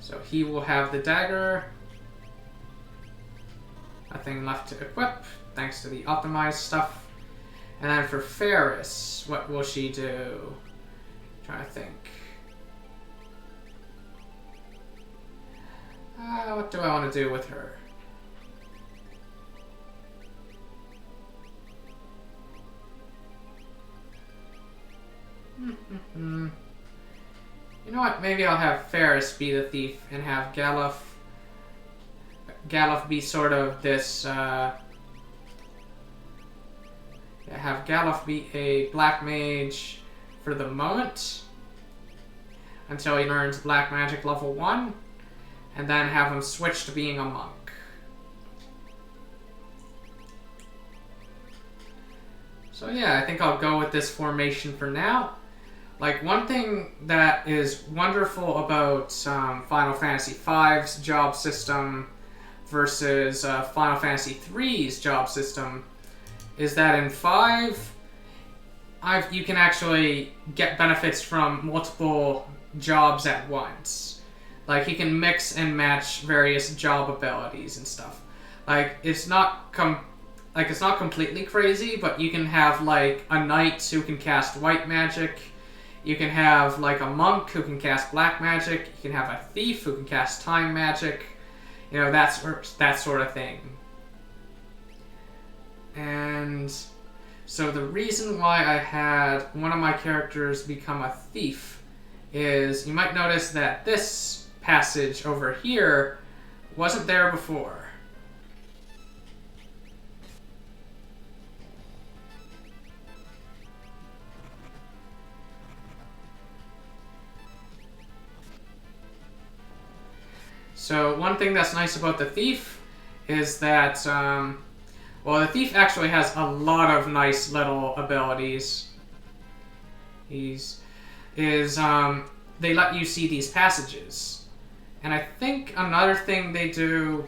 So he will have the dagger. Nothing left to equip, thanks to the optimized stuff. And then for Ferris, what will she do? I'm trying to think. What do I want to do with her? You know what? Maybe I'll have Ferris be the thief and have Galuf be sort of this, have Galuf be a black mage for the moment until he learns black magic level 1, and then have him switch to being a monk. So yeah, I think I'll go with this formation for now. Like, one thing that is wonderful about Final Fantasy V's job system versus Final Fantasy III's job system is that in 5, you can actually get benefits from multiple jobs at once. Like, you can mix and match various job abilities and stuff. Like, it's not like, it's not completely crazy, but you can have, like, a knight who can cast white magic. You can have, like, a monk who can cast black magic. You can have a thief who can cast time magic. You know, that sort of thing. And so the reason why I had one of my characters become a thief is, you might notice that this passage over here wasn't there before. So one thing that's nice about the thief is that, well, the thief actually has a lot of nice little abilities. They let you see these passages. And I think another thing they do,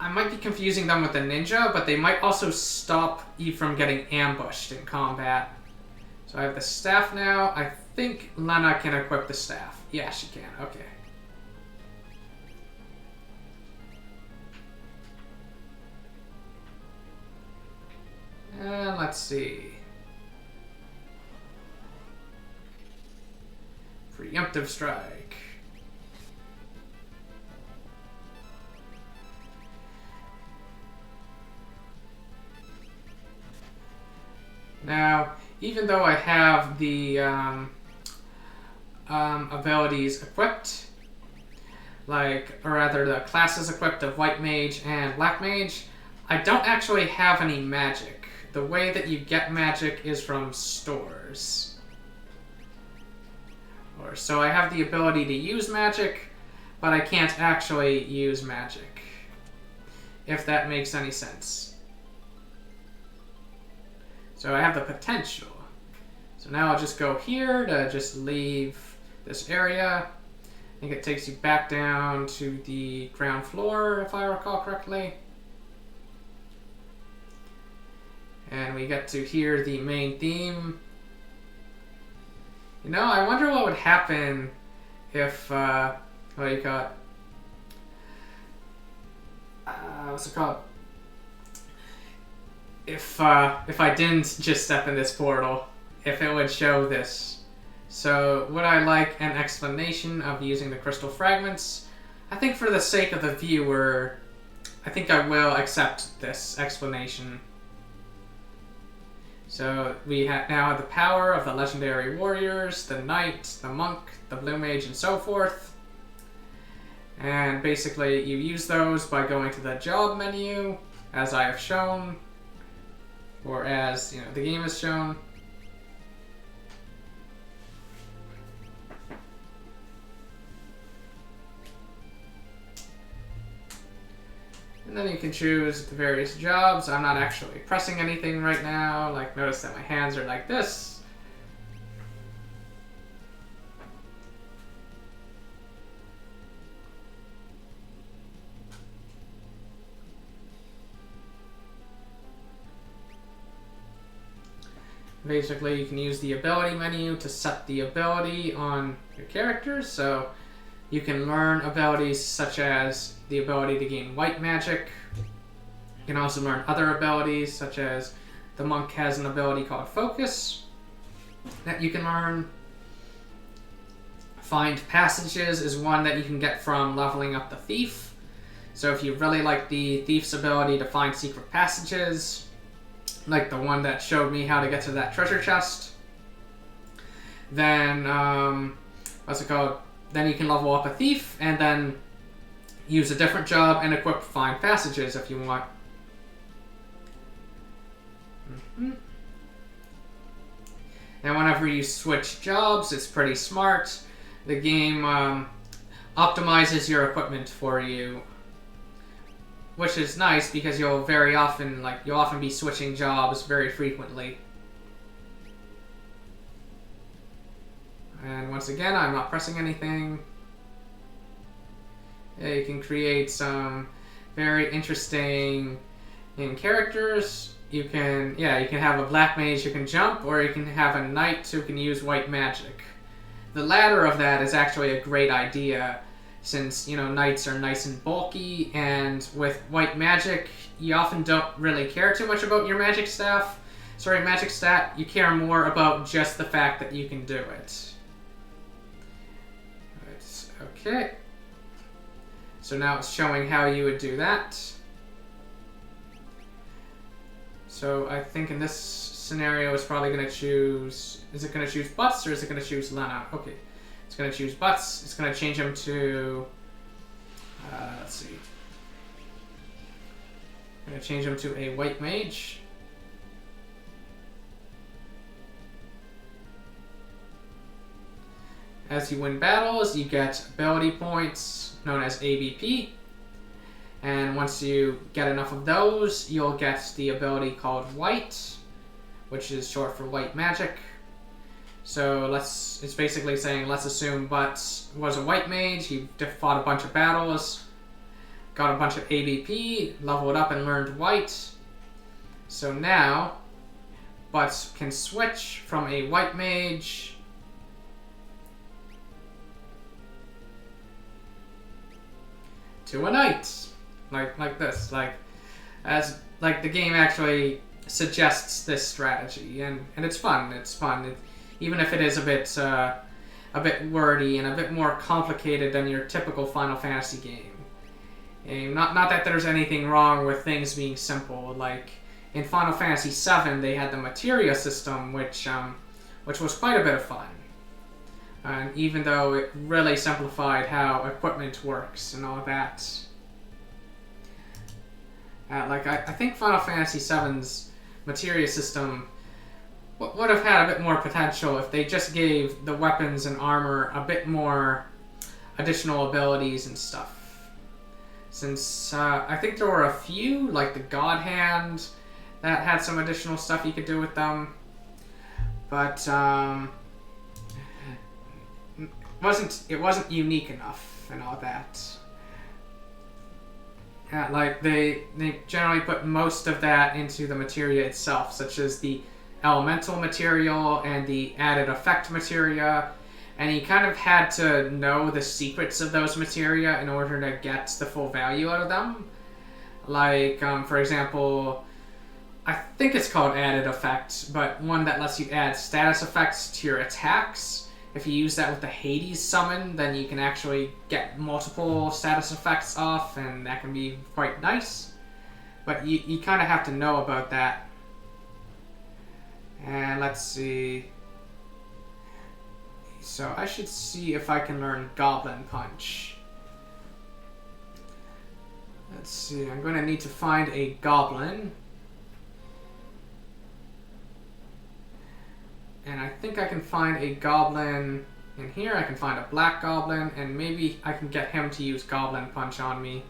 I might be confusing them with the ninja, but they might also stop you from getting ambushed in combat. So I have the staff now. I think Lena can equip the staff. Yeah, she can. Okay. And let's see. Preemptive strike. Now, even though I have the abilities equipped, like, or rather the classes equipped of White Mage and Black Mage, I don't actually have any magic. The way that you get magic is from stores. So I have the ability to use magic, but I can't actually use magic. If that makes any sense. So I have the potential. So now I'll just go here to just leave this area. I think it takes you back down to the ground floor, if I recall correctly. And we get to hear the main theme. You know, I wonder what would happen if, what do you call it? What's it called? If I didn't just step in this portal, if it would show this. So, would I like an explanation of using the crystal fragments? I think for the sake of the viewer, I think I will accept this explanation. So we now have the power of the legendary warriors, the knight, the monk, the blue mage, and so forth. And basically you use those by going to the job menu, as I have shown, or as, you know, the game has shown. And then you can choose the various jobs. I'm not actually pressing anything right now. Like, notice that my hands are like this. Basically, you can use the ability menu to set the ability on your characters. So you can learn abilities such as the ability to gain white magic. You can also learn other abilities, such as the monk has an ability called Focus that you can learn. Find passages is one that you can get from leveling up the thief. So if you really like the thief's ability to find secret passages, like the one that showed me how to get to that treasure chest, then, what's it called? Then you can level up a thief, and then use a different job and equip find passages if you want. Now whenever you switch jobs, it's pretty smart. The game optimizes your equipment for you, which is nice because you'll often be switching jobs very frequently. And once again, I'm not pressing anything. Yeah, you can create some very interesting characters. You can have a black mage who can jump, or you can have a knight who can use white magic. The latter of that is actually a great idea, since, you know, knights are nice and bulky, and with white magic, you often don't really care too much about your magic staff. Sorry, magic stat, you care more about just the fact that you can do it. Right, okay. So now it's showing how you would do that. So I think in this scenario it's probably going to choose... Is it going to choose Butts or is it going to choose Lena? Okay. It's going to choose Butts. It's going to change him to... let's see. I'm going to change him to a white mage. As you win battles, you get ability points known as ABP. And once you get enough of those, you'll get the ability called White, which is short for white magic. So it's basically saying, let's assume Butts was a white mage, he fought a bunch of battles, got a bunch of ABP, leveled up and learned white. So now, Butts can switch from a white mage to a knight. Like this. Like the game actually suggests this strategy, and it's fun. It's fun. Even if it is a bit wordy and a bit more complicated than your typical Final Fantasy game. And not that there's anything wrong with things being simple. Like in Final Fantasy VII, they had the materia system, which was quite a bit of fun. And even though it really simplified how equipment works and all of that. I think Final Fantasy VII's materia system would have had a bit more potential if they just gave the weapons and armor a bit more additional abilities and stuff. Since I think there were a few, like the God Hand, that had some additional stuff you could do with them. But it wasn't unique enough and all that. Like they generally put most of that into the materia itself, such as the elemental material and the added effect materia, and you kind of had to know the secrets of those materia in order to get the full value out of them. Like, for example, I think it's called added effect, but one that lets you add status effects to your attacks. If you use that with the Hades summon, then you can actually get multiple status effects off, and that can be quite nice. But you kind of have to know about that. And let's see. So I should see if I can learn Goblin Punch. Let's see, I'm going to need to find a goblin. And I think I can find a goblin in here. I can find a black goblin, and maybe I can get him to use Goblin Punch on me.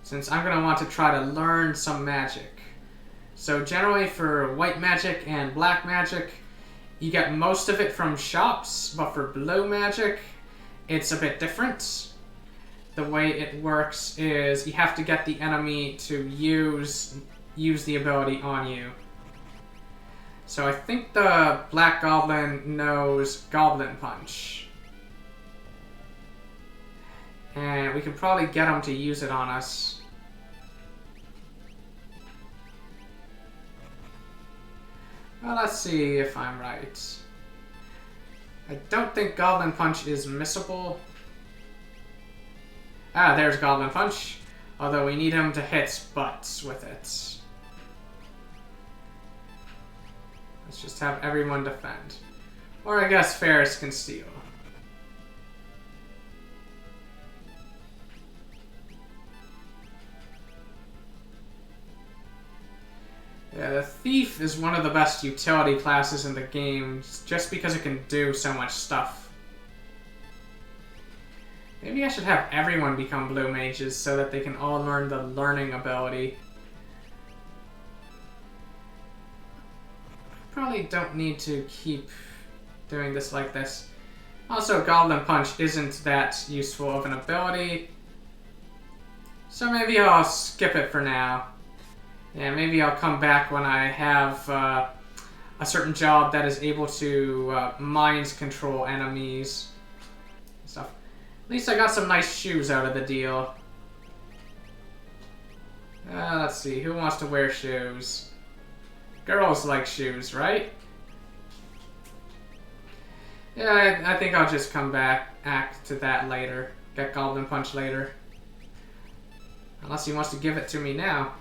Since I'm going to want to try to learn some magic. So generally for white magic and black magic, you get most of it from shops, but for blue magic, it's a bit different. The way it works is you have to get the enemy to use the ability on you. So I think the Black Goblin knows Goblin Punch. And we can probably get him to use it on us. Well, let's see if I'm right. I don't think Goblin Punch is missable. Ah, there's Goblin Punch. Although we need him to hit butts with it. Let's just have everyone defend. Or I guess Ferris can steal. Yeah, the Thief is one of the best utility classes in the game, just because it can do so much stuff. Maybe I should have everyone become blue mages so that they can all learn the learning ability. Probably don't need to keep doing this like this. Also, Goblin Punch isn't that useful of an ability, so maybe I'll skip it for now. Yeah, maybe I'll come back when I have a certain job that is able to mind control enemies and stuff. At least I got some nice shoes out of the deal. Let's see, who wants to wear shoes? Girls like shoes, right? Yeah, I think I'll just come back to that later. Get Goblin Punch later. Unless he wants to give it to me now.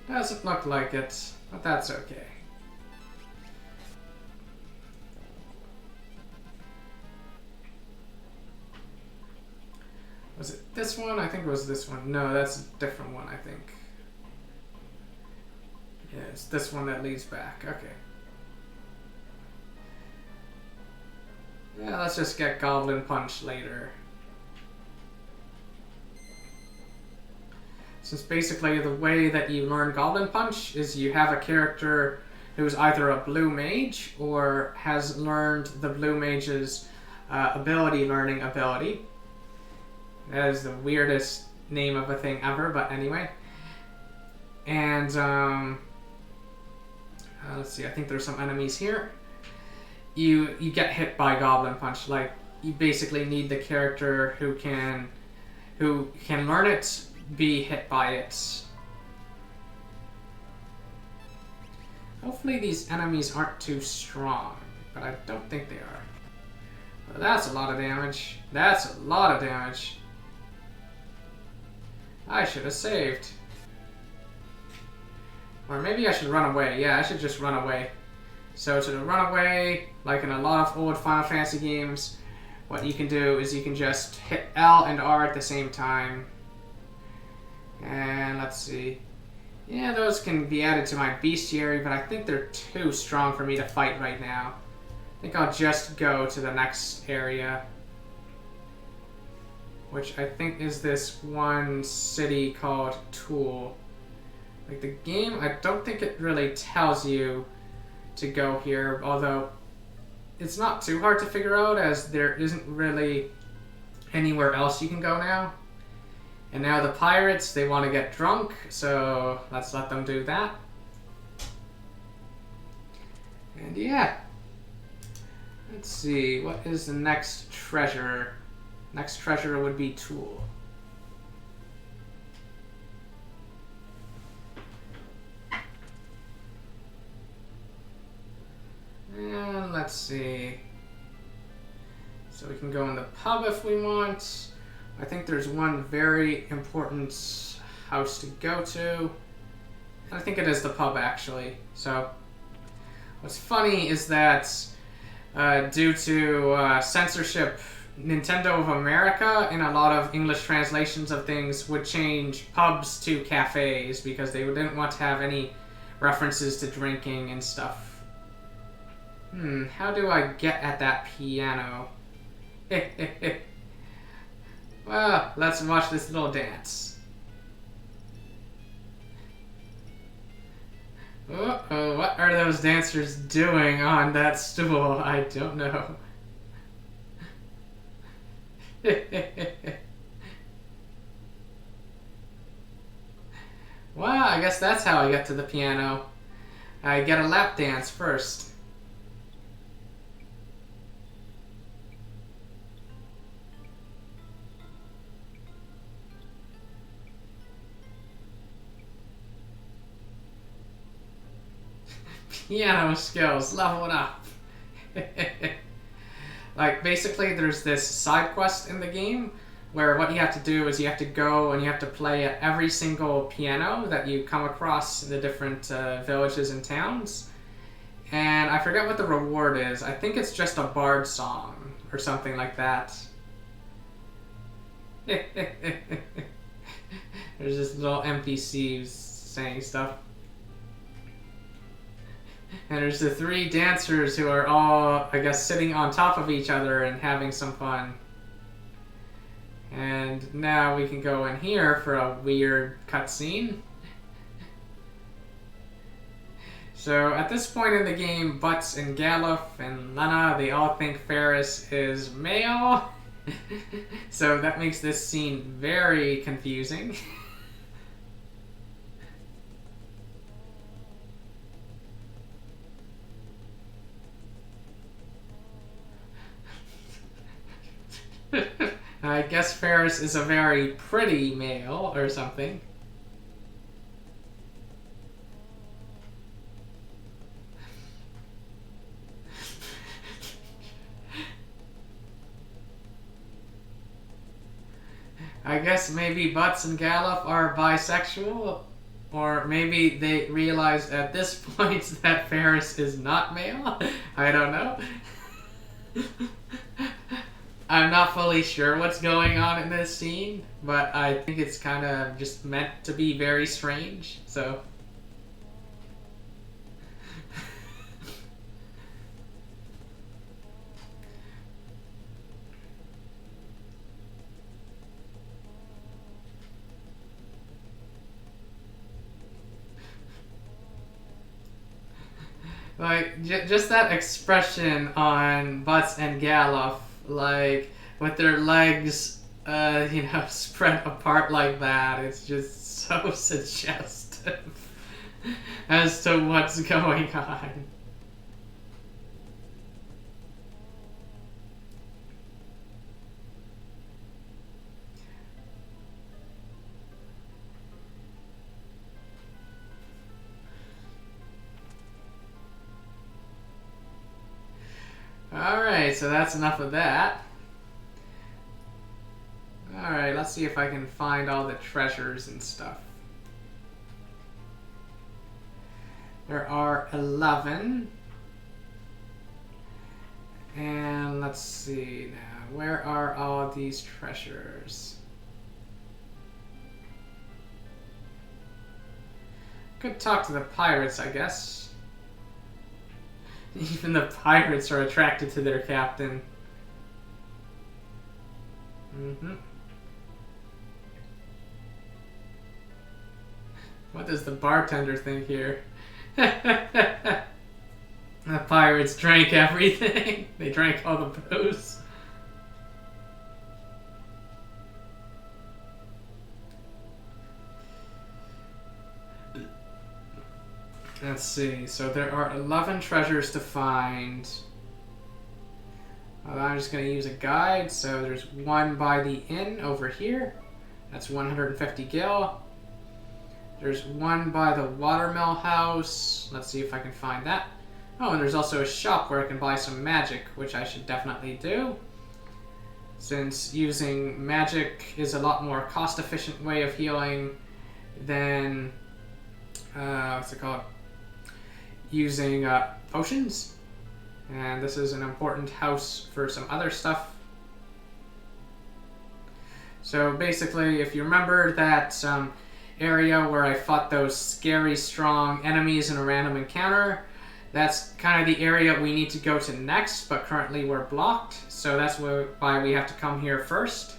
Doesn't look like it, but that's okay. Was it this one? I think it was this one. No, that's a different one, I think. Yeah, it's this one that leads back. Okay. Yeah, let's just get Goblin Punch later. Since basically the way that you learn Goblin Punch is you have a character who's either a blue mage or has learned the blue mage's ability learning ability. That is the weirdest name of a thing ever, but anyway. And, let's see, I think there's some enemies here. You get hit by Goblin Punch. Like, you basically need the character who can learn it, be hit by it. Hopefully these enemies aren't too strong, but I don't think they are. But that's a lot of damage. That's a lot of damage. I should have saved. Or maybe I should run away. Yeah, I should just run away. So to run away, like in a lot of old Final Fantasy games, what you can do is you can just hit L and R at the same time. And let's see. Yeah, those can be added to my Bestiary, but I think they're too strong for me to fight right now. I think I'll just go to the next area, which I think is this one city called Tool. Like the game, I don't think it really tells you to go here, although it's not too hard to figure out as there isn't really anywhere else you can go now. And now the pirates, they want to get drunk, so let's let them do that. And yeah. Let's see, what is the next treasure? Next treasure would be Tool. And let's see. So we can go in the pub if we want. I think there's one very important house to go to. I think it is the pub, actually. So what's funny is that due to censorship, Nintendo of America and a lot of English translations of things would change pubs to cafes because they didn't want to have any references to drinking and stuff. How do I get at that piano? Well, let's watch this little dance. Uh-oh, what are those dancers doing on that stool? I don't know. Well, I guess that's how I get to the piano. I get a lap dance first. Piano skills, level it up. Like, basically, there's this side quest in the game where what you have to do is you have to go and you have to play at every single piano that you come across in the different villages and towns. And I forget what the reward is. I think it's just a bard song or something like that. There's this little NPC saying stuff. And there's the three dancers who are all, I guess, sitting on top of each other and having some fun. And now we can go in here for a weird cutscene. So at this point in the game, Butts and Galuf and Lena, they all think Ferris is male. So that makes this scene very confusing. I guess Ferris is a very pretty male or something. I guess maybe Butts and Gallop are bisexual, or maybe they realized at this point that Ferris is not male. I don't know. I'm not fully sure what's going on in this scene, but I think it's kind of just meant to be very strange, so... Like, just that expression on Butts and Gallop, like, with their legs, spread apart like that, it's just so suggestive as to what's going on. Alright, so that's enough of that. Alright, let's see if I can find all the treasures and stuff. There are 11. And let's see now, where are all these treasures? Could talk to the pirates, I guess. Even the pirates are attracted to their captain. What does the bartender think here? The pirates drank everything. They drank all the booze. Let's see, so there are 11 treasures to find. I'm just going to use a guide. So there's one by the inn over here. That's 150 gil. There's one by the watermill house. Let's see if I can find that. Oh, and there's also a shop where I can buy some magic, which I should definitely do, since using magic is a lot more cost-efficient way of healing than, what's it called? Using potions. And this is an important house for some other stuff. So basically, if you remember that area where I fought those scary strong enemies in a random encounter, that's kind of the area we need to go to next, but currently we're blocked, so that's why we have to come here first.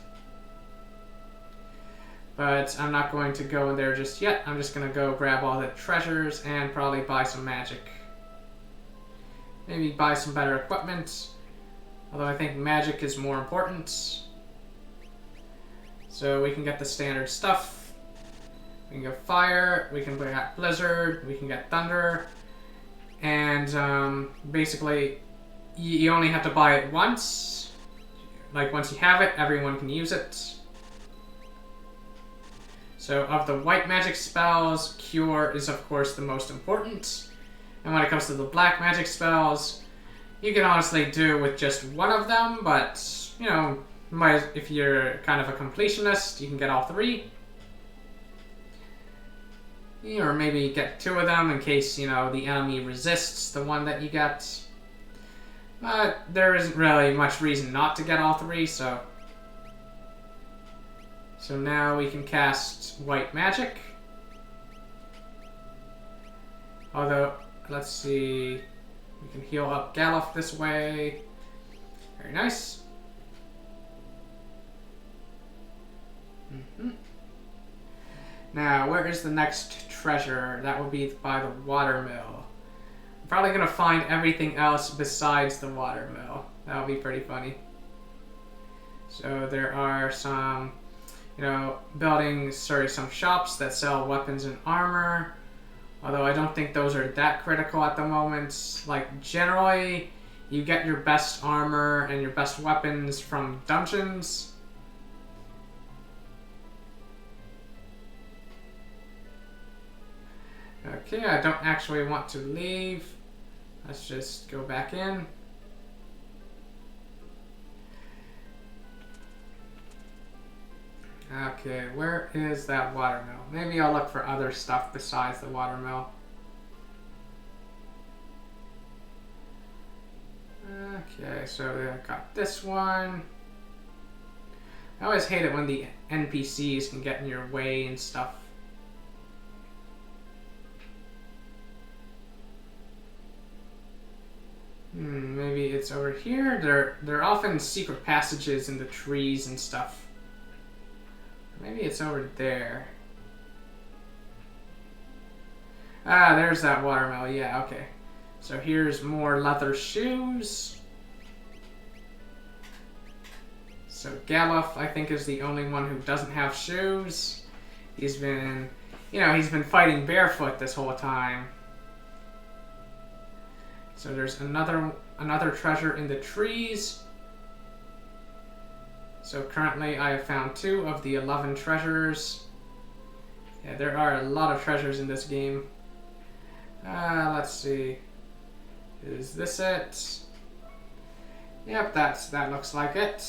But I'm not going to go in there just yet. I'm just going to go grab all the treasures and probably buy some magic. Maybe buy some better equipment, although I think magic is more important. So we can get the standard stuff. We can get fire, we can get blizzard, we can get thunder. And basically, you only have to buy it once. Like, once you have it, everyone can use it. So of the white magic spells, Cure is of course the most important. And when it comes to the black magic spells, you can honestly do with just one of them, but, you know, if you're kind of a completionist, you can get all three. Or maybe get two of them in case, you know, the enemy resists the one that you get. But there isn't really much reason not to get all three, so... So now we can cast white magic. Although, let's see... We can heal up Gallop this way. Very nice. Now, where is the next treasure? That would be by the watermill. I'm probably going to find everything else besides the watermill. That would be pretty funny. So there are some, you know, some shops that sell weapons and armor. Although I don't think those are that critical at the moment. Like, generally, you get your best armor and your best weapons from dungeons. Okay, I don't actually want to leave. Let's just go back in. Okay, where is that watermill? Maybe I'll look for other stuff besides the watermill. Okay, so I got this one. I always hate it when the NPCs can get in your way and stuff. Maybe it's over here. There are often secret passages in the trees and stuff. Maybe it's over there. Ah, there's that watermill. Yeah, okay. So here's more leather shoes. So Galuf, I think, is the only one who doesn't have shoes. He's been, he's been fighting barefoot this whole time. So there's another treasure in the trees. So currently I have found 2 of the 11 treasures. Yeah, there are a lot of treasures in this game. Let's see. Is this it? Yep, that looks like it.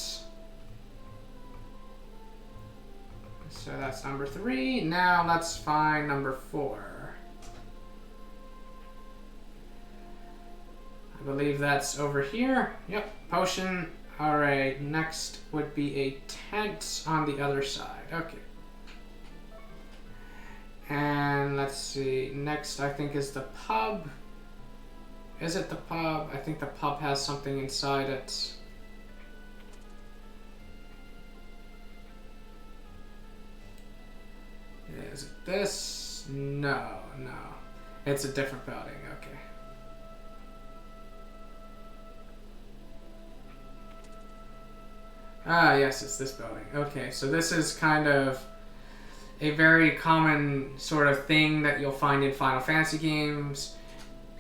So that's number 3. Now let's find number 4. I believe that's over here. Yep, potion. Alright, next would be a tent on the other side. Okay. And let's see. Next, I think, is the pub. Is it the pub? I think the pub has something inside it. Is it this? No. It's a different building. Okay. Ah, yes, it's this building. Okay, so this is kind of a very common sort of thing that you'll find in Final Fantasy games,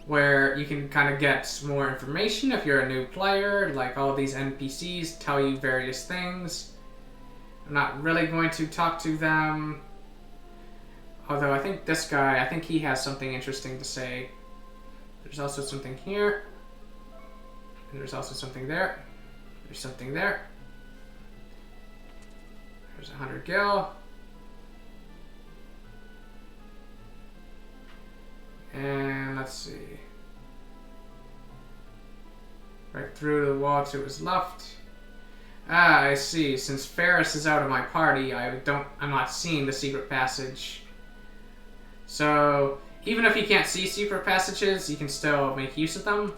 where you can kind of get more information if you're a new player. Like, all these NPCs tell you various things. I'm not really going to talk to them. Although I think this guy, he has something interesting to say. There's also something here. And there's also something there. There's something there. There's 100 gil. And let's see. Right through the wall to his left. Ah, I see. Since Ferris is out of my party, I'm not seeing the secret passage. So, even if you can't see secret passages, you can still make use of them.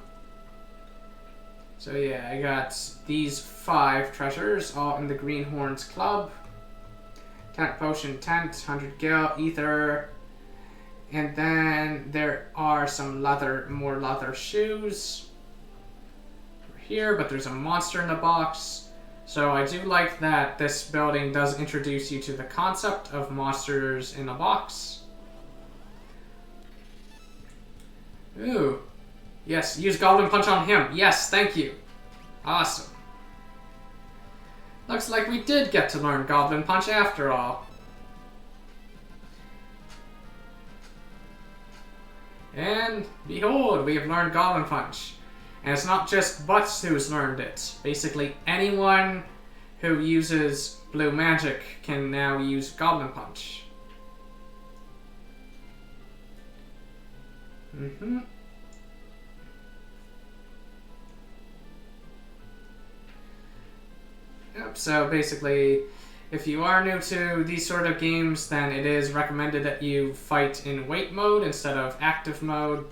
So yeah, I got these 5 treasures, all in the Greenhorns Club. Tent potion, tent, 100 gil, ether. And then there are some more leather shoes. Here, but there's a monster in the box. So I do like that this building does introduce you to the concept of monsters in a box. Ooh. Yes, use Goblin Punch on him. Yes, thank you. Awesome. Looks like we did get to learn Goblin Punch after all. And behold, we have learned Goblin Punch. And it's not just Butts who's learned it. Basically anyone who uses blue magic can now use Goblin Punch. Yep, so basically, if you are new to these sort of games, then it is recommended that you fight in wait mode instead of active mode.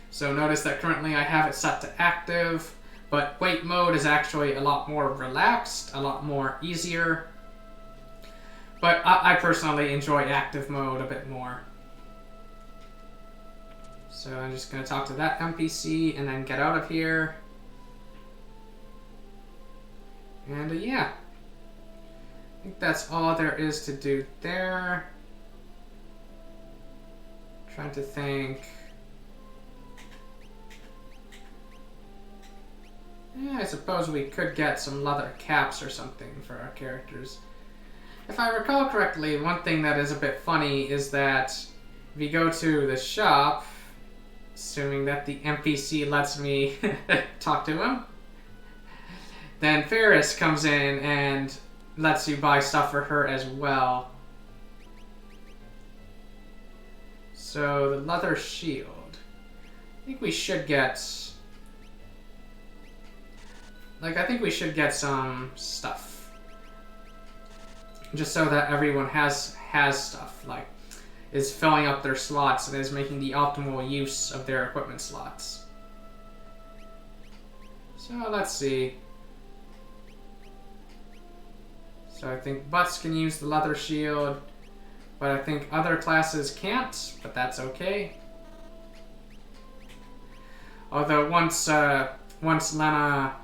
So notice that currently I have it set to active, but wait mode is actually a lot more relaxed, a lot more easier. But I personally enjoy active mode a bit more. So I'm just going to talk to that NPC and then get out of here. And yeah. I think that's all there is to do there. Trying to think. Yeah, I suppose we could get some leather caps or something for our characters. If I recall correctly, one thing that is a bit funny is that we go to the shop, assuming that the NPC lets me talk to him, then Ferris comes in and lets you buy stuff for her as well. So, the leather shield. I think we should get... I think we should get some stuff. Just so that everyone has stuff. Is filling up their slots and is making the optimal use of their equipment slots. So, let's see. So, I think Butts can use the leather shield. But I think other classes can't, but that's okay. Although once Lena,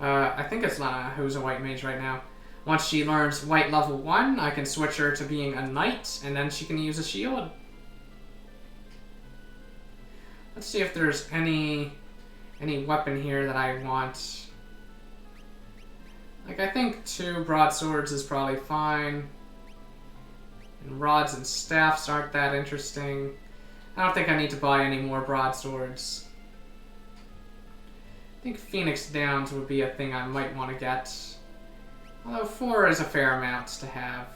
I think it's Lena who's a white mage right now. Once she learns white level 1, I can switch her to being a knight, and then she can use a shield. Let's see if there's any weapon here that I want. I think 2 broadswords is probably fine. And rods and staffs aren't that interesting. I don't think I need to buy any more broadswords. I think Phoenix Downs would be a thing I might want to get. Although 4 is a fair amount to have.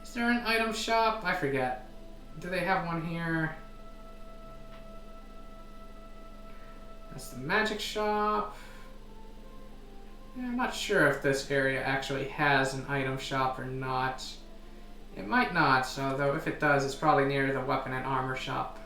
Is there an item shop? I forget. Do they have one here? That's the magic shop. Yeah, I'm not sure if this area actually has an item shop or not. It might not, although if it does, it's probably near the weapon and armor shop.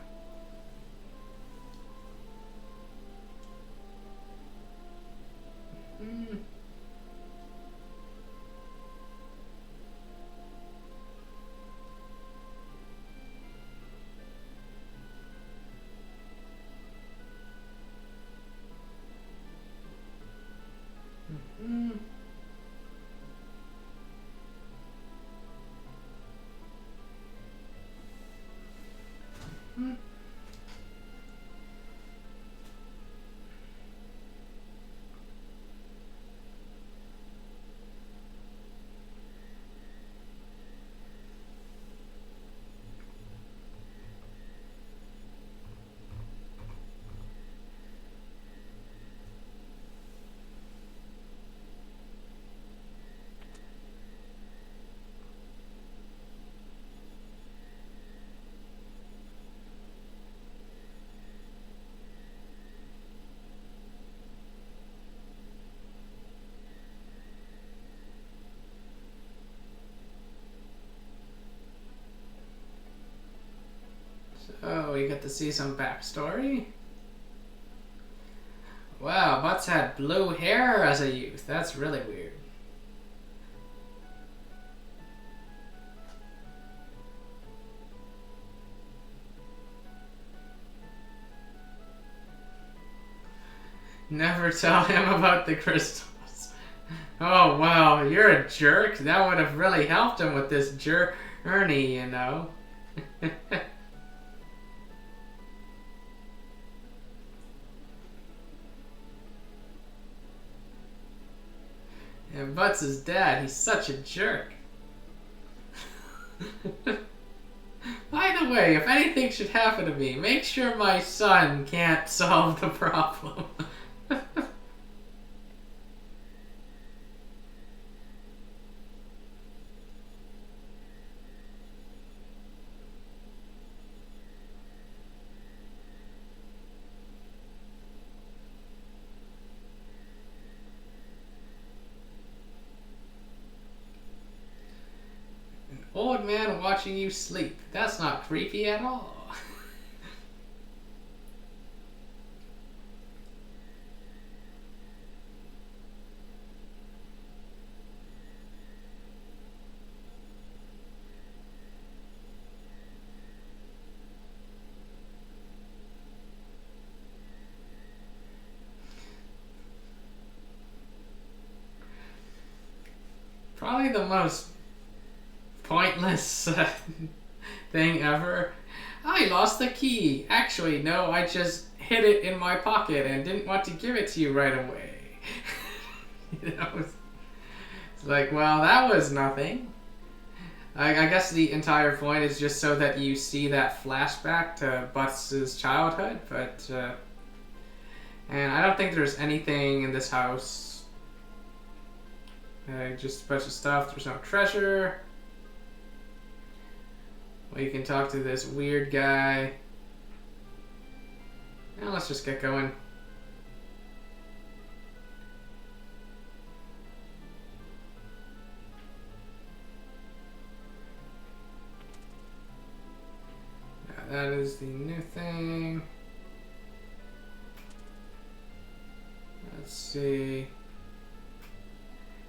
Oh, we get to see some backstory. Wow, Butts had blue hair as a youth. That's really weird. Never tell him about the crystals. Oh, wow, you're a jerk. That would have really helped him with this journey, you know. And Butts' his dad, he's such a jerk. By the way, if anything should happen to me, make sure my son can't solve the problem. Old man watching you sleep. That's not creepy at all. Probably the most pointless thing ever. I lost the key. Actually, no, I just hid it in my pocket and didn't want to give it to you right away. You know, it's like, well, that was nothing. I guess the entire point is just so that you see that flashback to Butts' childhood, but and I don't think there's anything in this house. Just a bunch of stuff. There's no treasure. Well, you can talk to this weird guy. Now let's just get going. That is the new thing. Let's see.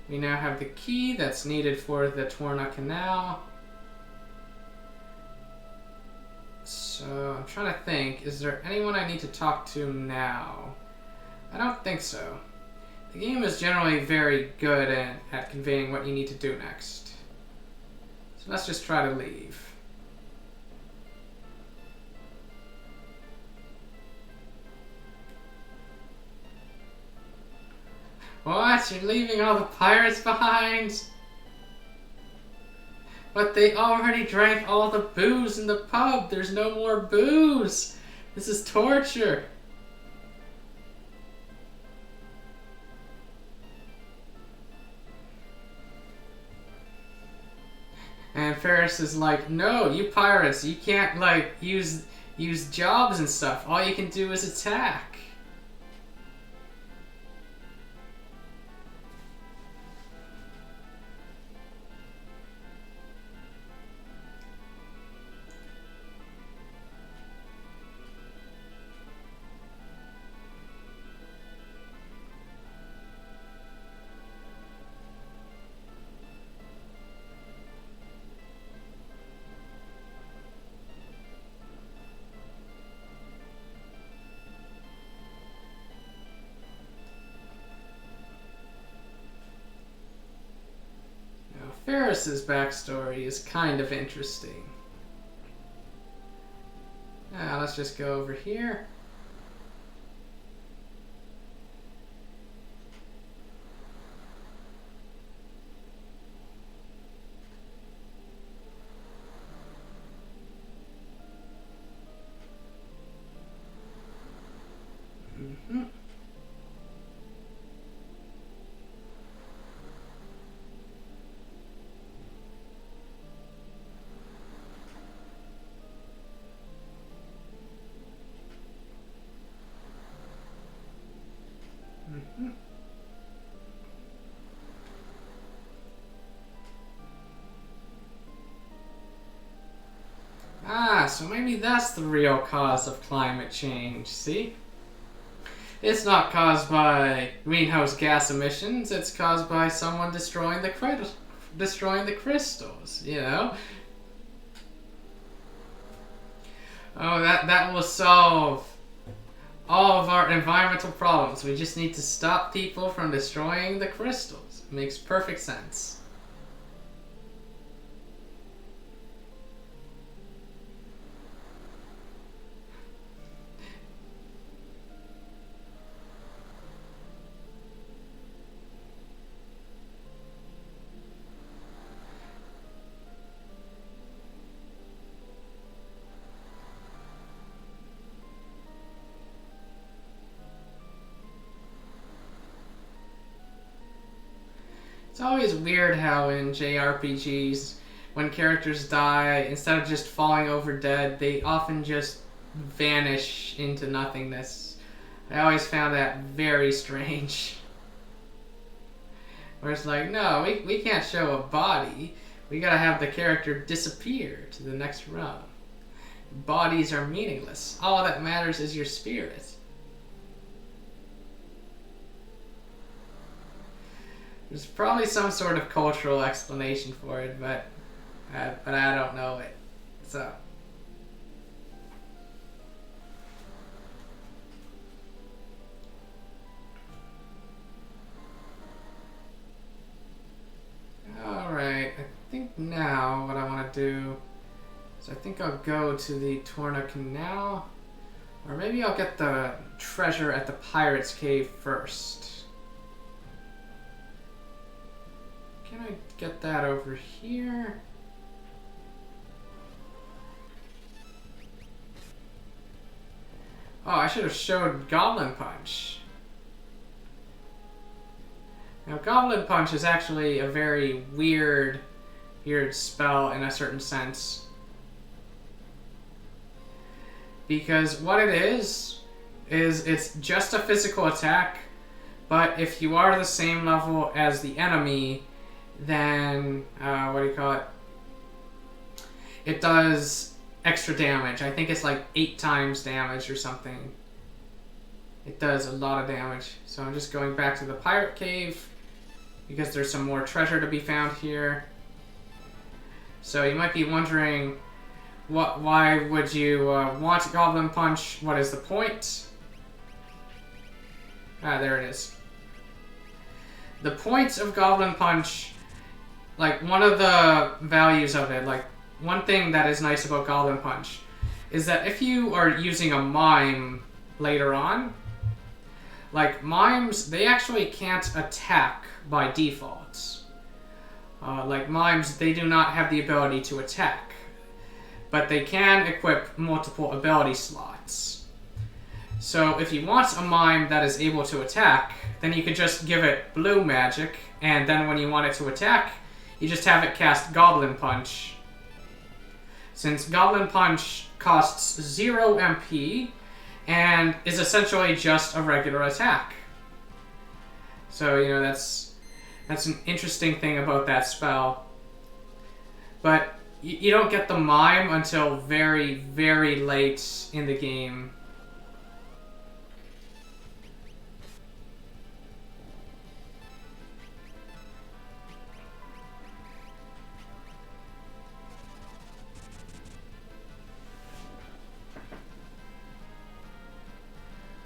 We now have the key that's needed for the Torna Canal. So I'm trying to think, is there anyone I need to talk to now? I don't think so. The game is generally very good at conveying what you need to do next. So let's just try to leave. What? You're leaving all the pirates behind? But they already drank all the booze in the pub. There's no more booze. This is torture. And Ferris is like, no, you pirates, you can't like use jobs and stuff. All you can do is attack. Ferris's backstory is kind of interesting. Now let's just go over here. So maybe that's the real cause of climate change, see? It's not caused by greenhouse gas emissions, it's caused by someone destroying the crystals, you know? Oh, that will solve all of our environmental problems. We just need to stop people from destroying the crystals. It makes perfect sense. It's always weird how in JRPGs, when characters die, instead of just falling over dead, they often just vanish into nothingness. I always found that very strange. Where it's like, no, we can't show a body. We gotta have the character disappear to the next realm. Bodies are meaningless. All that matters is your spirit. There's probably some sort of cultural explanation for it, but I don't know it. So. Alright, I think now what I want to do is I think I'll go to the Torna Canal, or maybe I'll get the treasure at the Pirate's Cave first. Can I get that over here? Oh, I should have showed Goblin Punch. Now, Goblin Punch is actually a very weird spell in a certain sense. Because what it is it's just a physical attack, but if you are the same level as the enemy, then, what do you call it? It does extra damage. I think it's like 8 times damage or something. It does a lot of damage. So I'm just going back to the pirate cave because there's some more treasure to be found here. So you might be wondering, why would you want Goblin Punch? What is the point? Ah, there it is. The point of Goblin Punch, like one of the values of it, like one thing that is nice about Goblin Punch is that if you are using a mime later on, like mimes, they actually can't attack by default. Like mimes, they do not have the ability to attack, but they can equip multiple ability slots. So if you want a mime that is able to attack, then you can just give it blue magic, and then when you want it to attack, you just have it cast Goblin Punch. Since Goblin Punch costs 0 MP and is essentially just a regular attack. So, you know, that's an interesting thing about that spell. But you don't get the mime until very, very late in the game.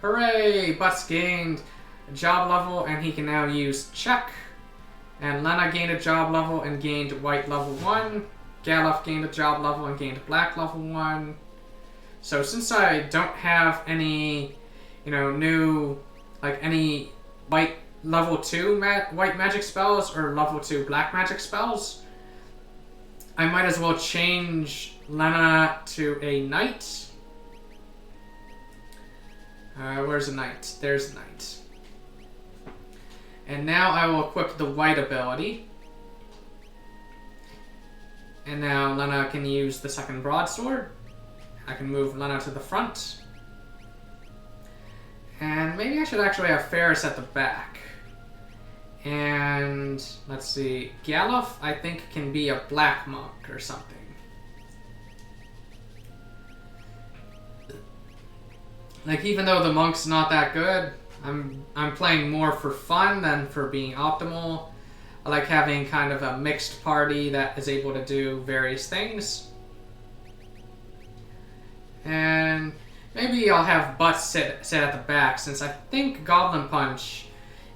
Hooray! Butts gained a job level and he can now use check. And Lena gained a job level and gained white level 1. Galuf gained a job level and gained black level 1. So since I don't have any, you know, new, like any white level 2 white magic spells or level 2 black magic spells, I might as well change Lena to a knight. Where's the knight? There's the knight. And now I will equip the white ability. And now Lena can use the second broadsword. I can move Lena to the front. And maybe I should actually have Ferris at the back. And let's see, Galuf I think can be a black monk or something. Like, even though the monk's not that good, I'm playing more for fun than for being optimal. I like having kind of a mixed party that is able to do various things. And maybe I'll have Butts sit at the back, since I think Goblin Punch,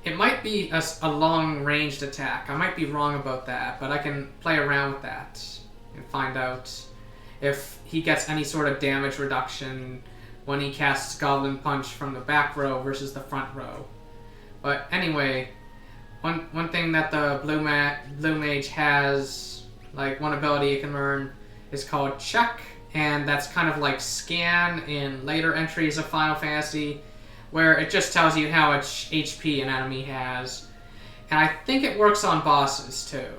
it might be a long-ranged attack. I might be wrong about that, but I can play around with that and find out if he gets any sort of damage reduction when he casts Goblin Punch from the back row versus the front row. But anyway, one thing that the Blue Mage has, like one ability it can learn, is called Check, and that's kind of like Scan in later entries of Final Fantasy, where it just tells you how much HP an enemy has. And I think it works on bosses too.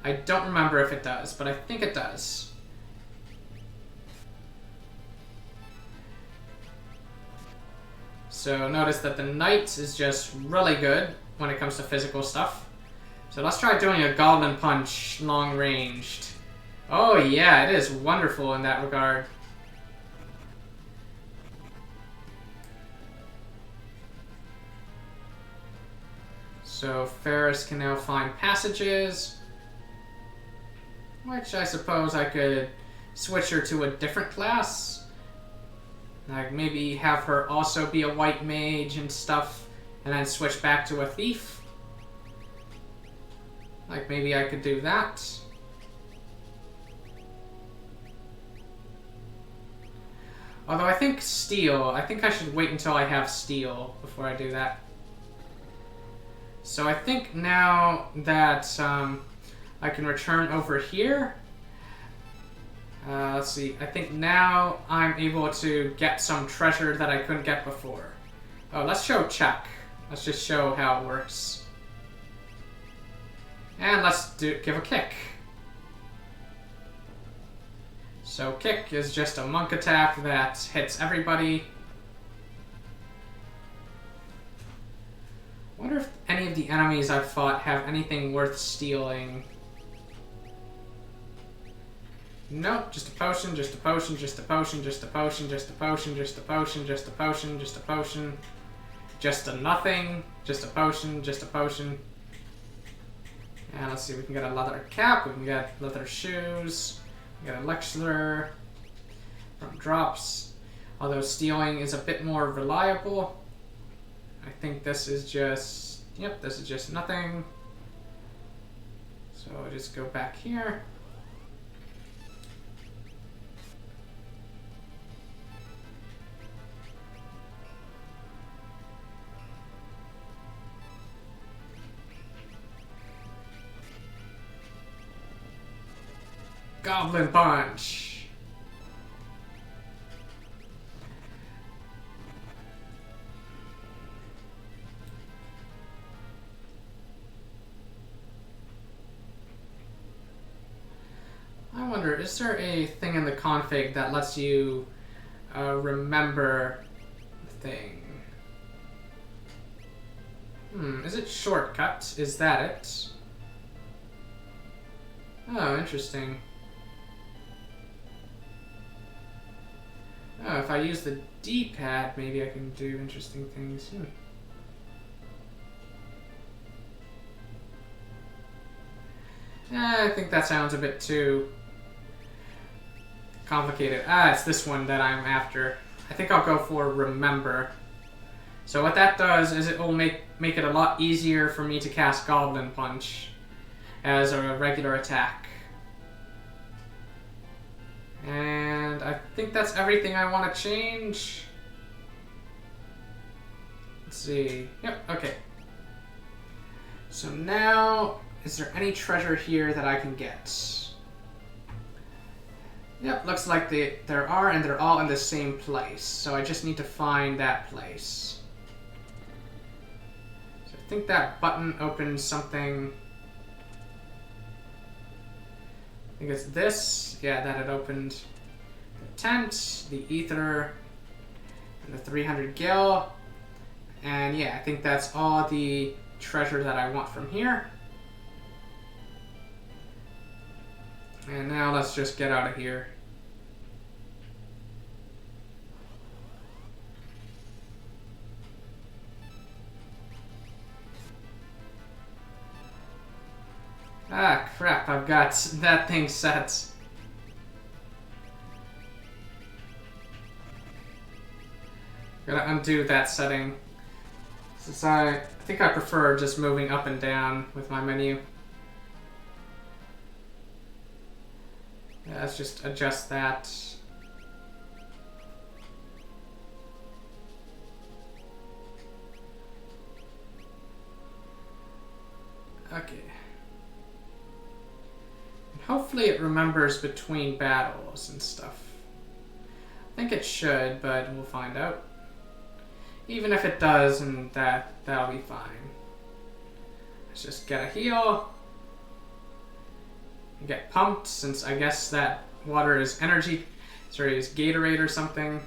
I don't remember if it does, but I think it does. So notice that the knight is just really good when it comes to physical stuff. So let's try doing a Goblin Punch long-ranged. Oh yeah, it is wonderful in that regard. So Ferris can now find passages, which I suppose I could switch her to a different class. Like maybe have her also be a white mage and stuff, and then switch back to a thief. Like maybe I could do that. Although I think steel, I think I should wait until I have steel before I do that. So I think now that I can return over here, Let's see. I think now I'm able to get some treasure that I couldn't get before. Oh, let's show check. Let's just show how it works. And let's give a kick. So kick is just a monk attack that hits everybody. I wonder if any of the enemies I've fought have anything worth stealing. Nope, just a potion, just a potion, just a potion, just a potion, just a potion, just a potion, just a potion, just a potion, just a nothing, just a potion, just a potion. And let's see, we can get a leather cap, we can get leather shoes, we get a lecturer from drops. Although stealing is a bit more reliable. I think this is just, yep, this is just nothing. So I'll just go back here. Goblin Punch! I wonder, is there a thing in the config that lets you remember the thing? Is it shortcut? Is that it? Oh, interesting. Oh, if I use the D-pad, maybe I can do interesting things. I think that sounds a bit too complicated. It's this one that I'm after. I think I'll go for remember. So what that does is it will make it a lot easier for me to cast Goblin Punch as a regular attack. And I think that's everything I want to change. Let's see. Yep, okay. So now, is there any treasure here that I can get? Yep, looks like there are, and they're all in the same place. So I just need to find that place. So I think that button opens something. I think it's this. Yeah, that it opened the tent, the ether, and the 300 gil. And yeah, I think that's all the treasure that I want from here. And now let's just get out of here. Ah, crap, I've got that thing set. Gotta undo that setting. Since I think I prefer just moving up and down with my menu. Yeah, let's just adjust that. Okay. Hopefully it remembers between battles and stuff. I think it should, but we'll find out. Even if it does, and that'll be fine. Let's just get a heal. And get pumped, since I guess that water is energy. Sorry, is Gatorade or something.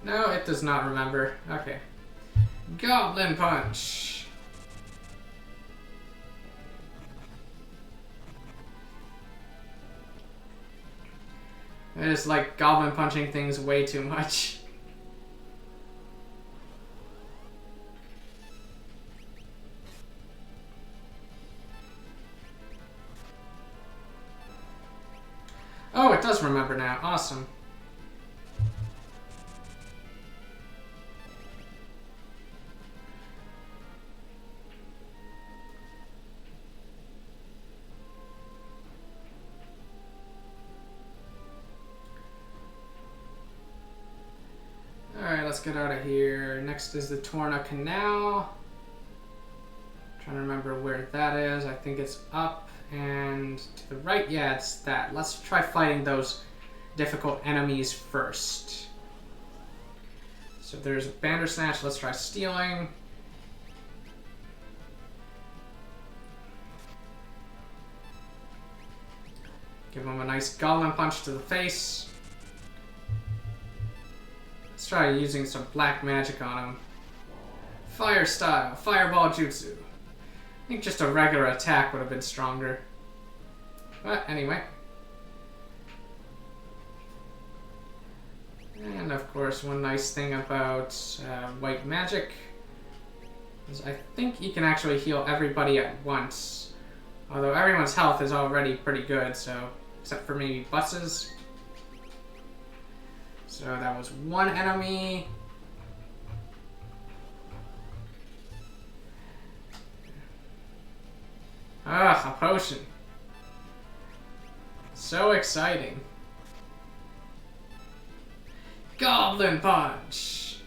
No, it does not remember. Okay. Goblin Punch! I just like Goblin Punching things way too much. Oh, it does remember now. Awesome. Alright, let's get out of here. Next is the Torna Canal. Trying to remember where that is. I think it's up and to the right. Yeah, it's that. Let's try fighting those difficult enemies first. So there's a Bandersnatch. Let's try stealing. Give him a nice Goblin Punch to the face. Let's try using some black magic on him. Fire style, Fireball Jutsu. I think just a regular attack would have been stronger. But anyway. And of course, one nice thing about white magic is I think you can actually heal everybody at once. Although everyone's health is already pretty good, so except for maybe buses. So that was one enemy. Ah, a potion. So exciting. Goblin Punch!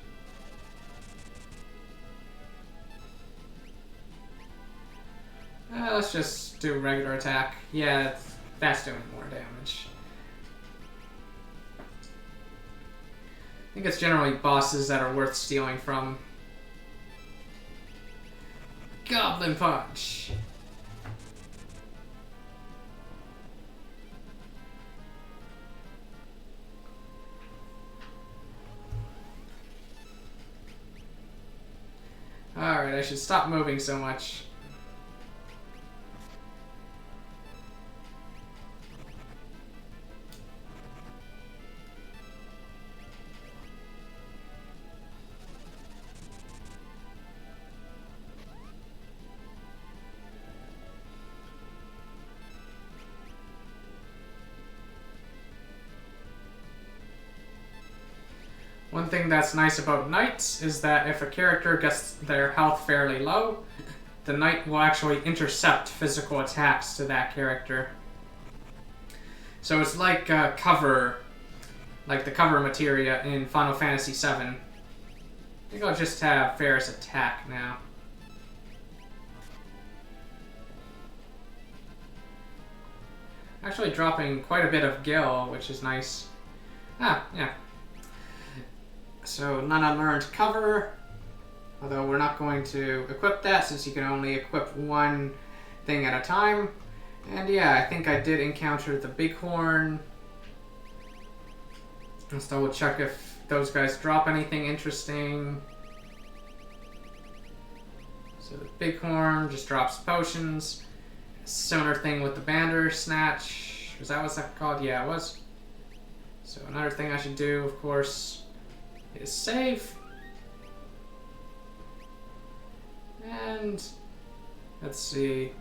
Let's just do regular attack. Yeah, that's doing more damage. I think it's generally bosses that are worth stealing from. Goblin Punch! Alright, I should stop moving so much. One thing that's nice about knights is that if a character gets their health fairly low, the knight will actually intercept physical attacks to that character. So it's like cover, like the cover materia in Final Fantasy VII. I think I'll just have Ferris attack now. Actually dropping quite a bit of gil, which is nice. Ah, yeah. So, none unlearned cover, although we're not going to equip that since you can only equip one thing at a time. And yeah, I think I did encounter the Bighorn. Let's double check if those guys drop anything interesting. So the Bighorn just drops potions. Similar thing with the Bandersnatch. Was that what's that called? Yeah, it was. So another thing I should do, of course, is save. And let's see.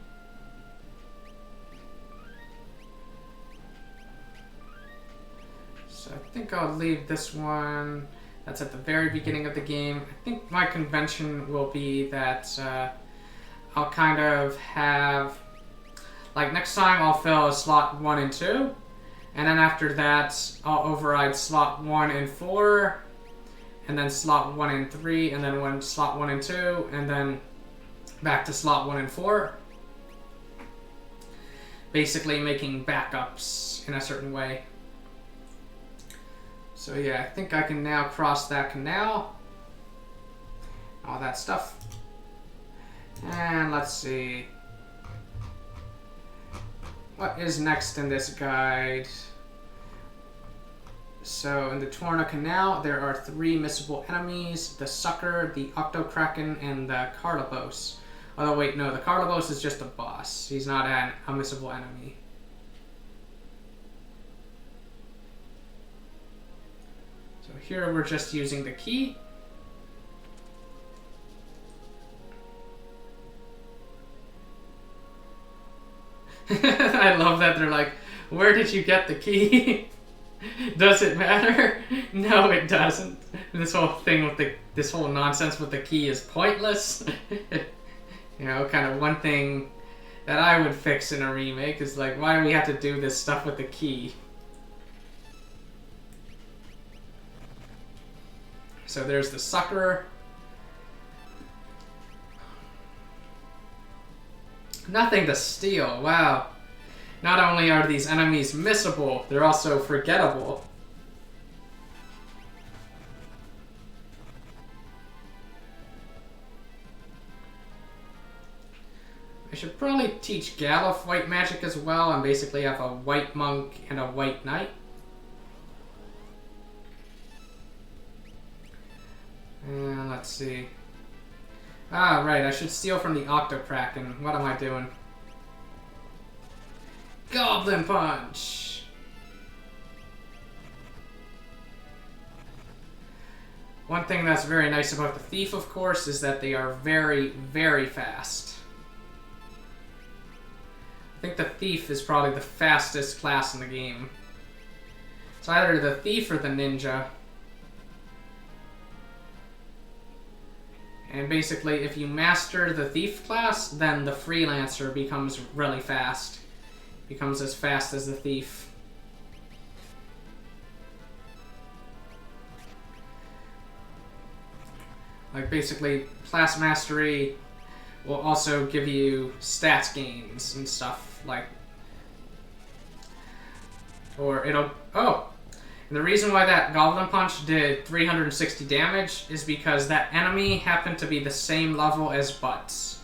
So I think I'll leave this one. That's at the very beginning of the game. I think my convention will be that I'll kind of have, like next time I'll fill slot 1 and 2. And then after that, I'll override slot 1 and 4. And then slot 1 and 3, and then slot 1 and 2, and then back to slot 1 and 4. Basically making backups in a certain way. So yeah, I think I can now cross that canal. All that stuff. And let's see. What is next in this guide? So in the Torna Canal, there are 3 missable enemies: the Sucker, the Octokraken, and the Carlibos. Although wait, no, the Carlibos is just a boss. He's not a missable enemy. So here we're just using the key. I love that they're like, where did you get the key? Does it matter? No, it doesn't. This whole thing with this whole nonsense with the key is pointless. You know, kind of one thing that I would fix in a remake is like, why do we have to do this stuff with the key? So there's the Sucker. Nothing to steal, wow. Not only are these enemies missable, they're also forgettable. I should probably teach Galuf white magic as well and basically have a white monk and a white knight. And let's see. Ah, right, I should steal from the Octokraken. What am I doing? Goblin Punch! One thing that's very nice about the Thief, of course, is that they are very, very fast. I think the Thief is probably the fastest class in the game. It's either the Thief or the Ninja. And basically, if you master the Thief class, then the Freelancer becomes really fast. Becomes as fast as the Thief. Like, basically, class mastery will also give you stats gains and stuff. Like, or it'll, oh! And the reason why that Goblin Punch did 360 damage is because that enemy happened to be the same level as Butts.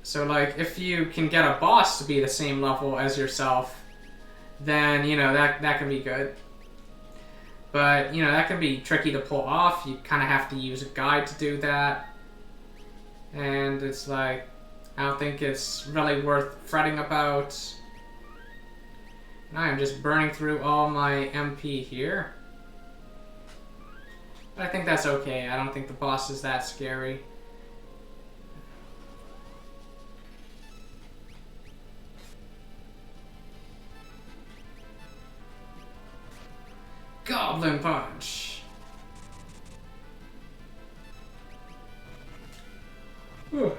So, like, if you can get a boss to be the same level as yourself, then, you know, that can be good. But, you know, that can be tricky to pull off. You kind of have to use a guide to do that. And it's like, I don't think it's really worth fretting about. And I am just burning through all my MP here. But I think that's okay. I don't think the boss is that scary. Goblin Punch! Whew.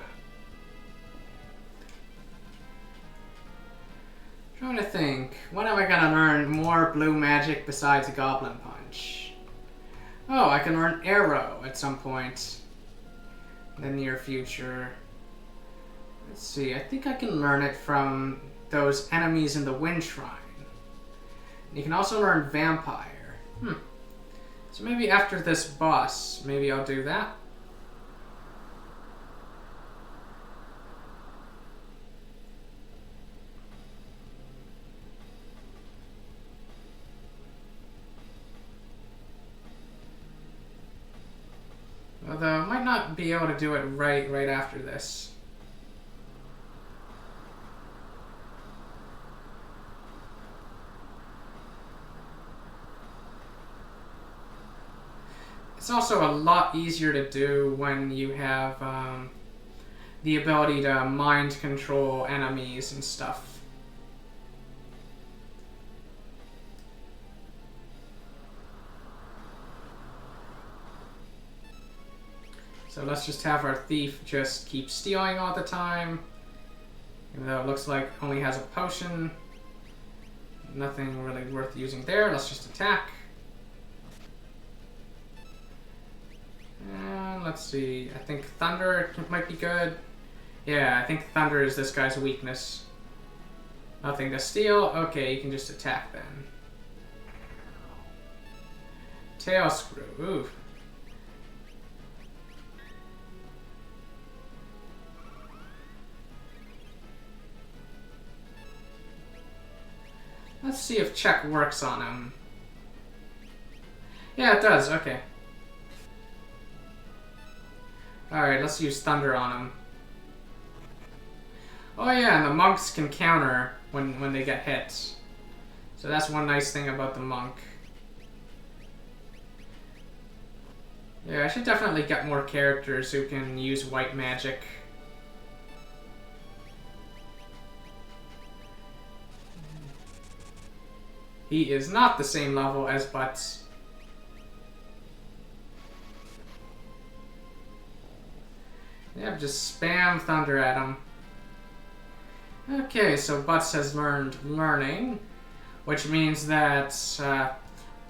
Trying to think, when am I gonna learn more blue magic besides Goblin Punch? Oh, I can learn Arrow at some point in the near future. Let's see, I think I can learn it from those enemies in the Wind Shrine. You can also learn Vampire. So maybe after this boss, maybe I'll do that. Although I might not be able to do it right after this. It's also a lot easier to do when you have the ability to mind control enemies and stuff. So let's just have our thief just keep stealing all the time. Even though it looks like only has a potion. Nothing really worth using there. Let's just attack. And let's see. I think Thunder might be good. Yeah, I think Thunder is this guy's weakness. Nothing to steal. Okay, you can just attack then. Tail Screw. Ooh. Let's see if check works on him. Yeah, it does. Okay. Alright, let's use Thunder on him. Oh yeah, and the monks can counter when they get hit. So that's one nice thing about the monk. Yeah, I should definitely get more characters who can use white magic. He is not the same level as Butts. Yep, just spam Thunder at him. Okay, so Butts has learned Learning, which means that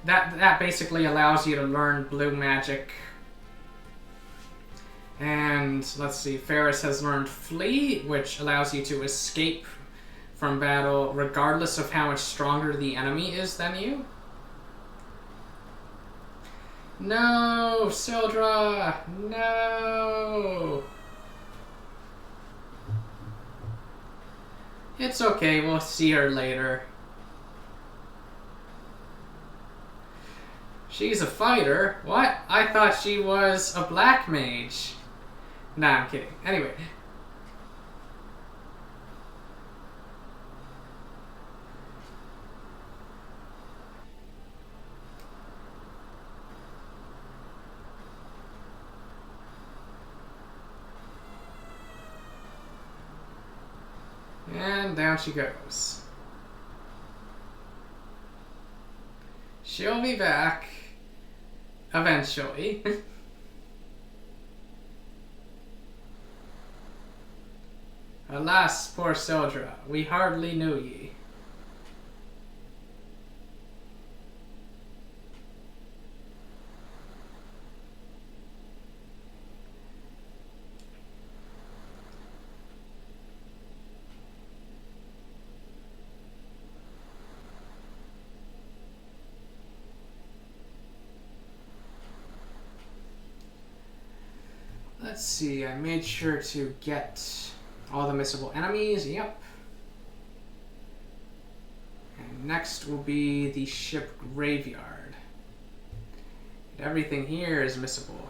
that basically allows you to learn blue magic. And let's see, Ferris has learned Flee, which allows you to escape from battle regardless of how much stronger the enemy is than you. No, Sildra! No! It's okay, we'll see her later. She's a fighter? What? I thought she was a black mage. Nah, I'm kidding. Anyway. And down she goes. She'll be back. Eventually. Alas, poor Sildra, we hardly knew ye. Let's see, I made sure to get all the missable enemies, yep. And next will be the ship graveyard. And everything here is missable.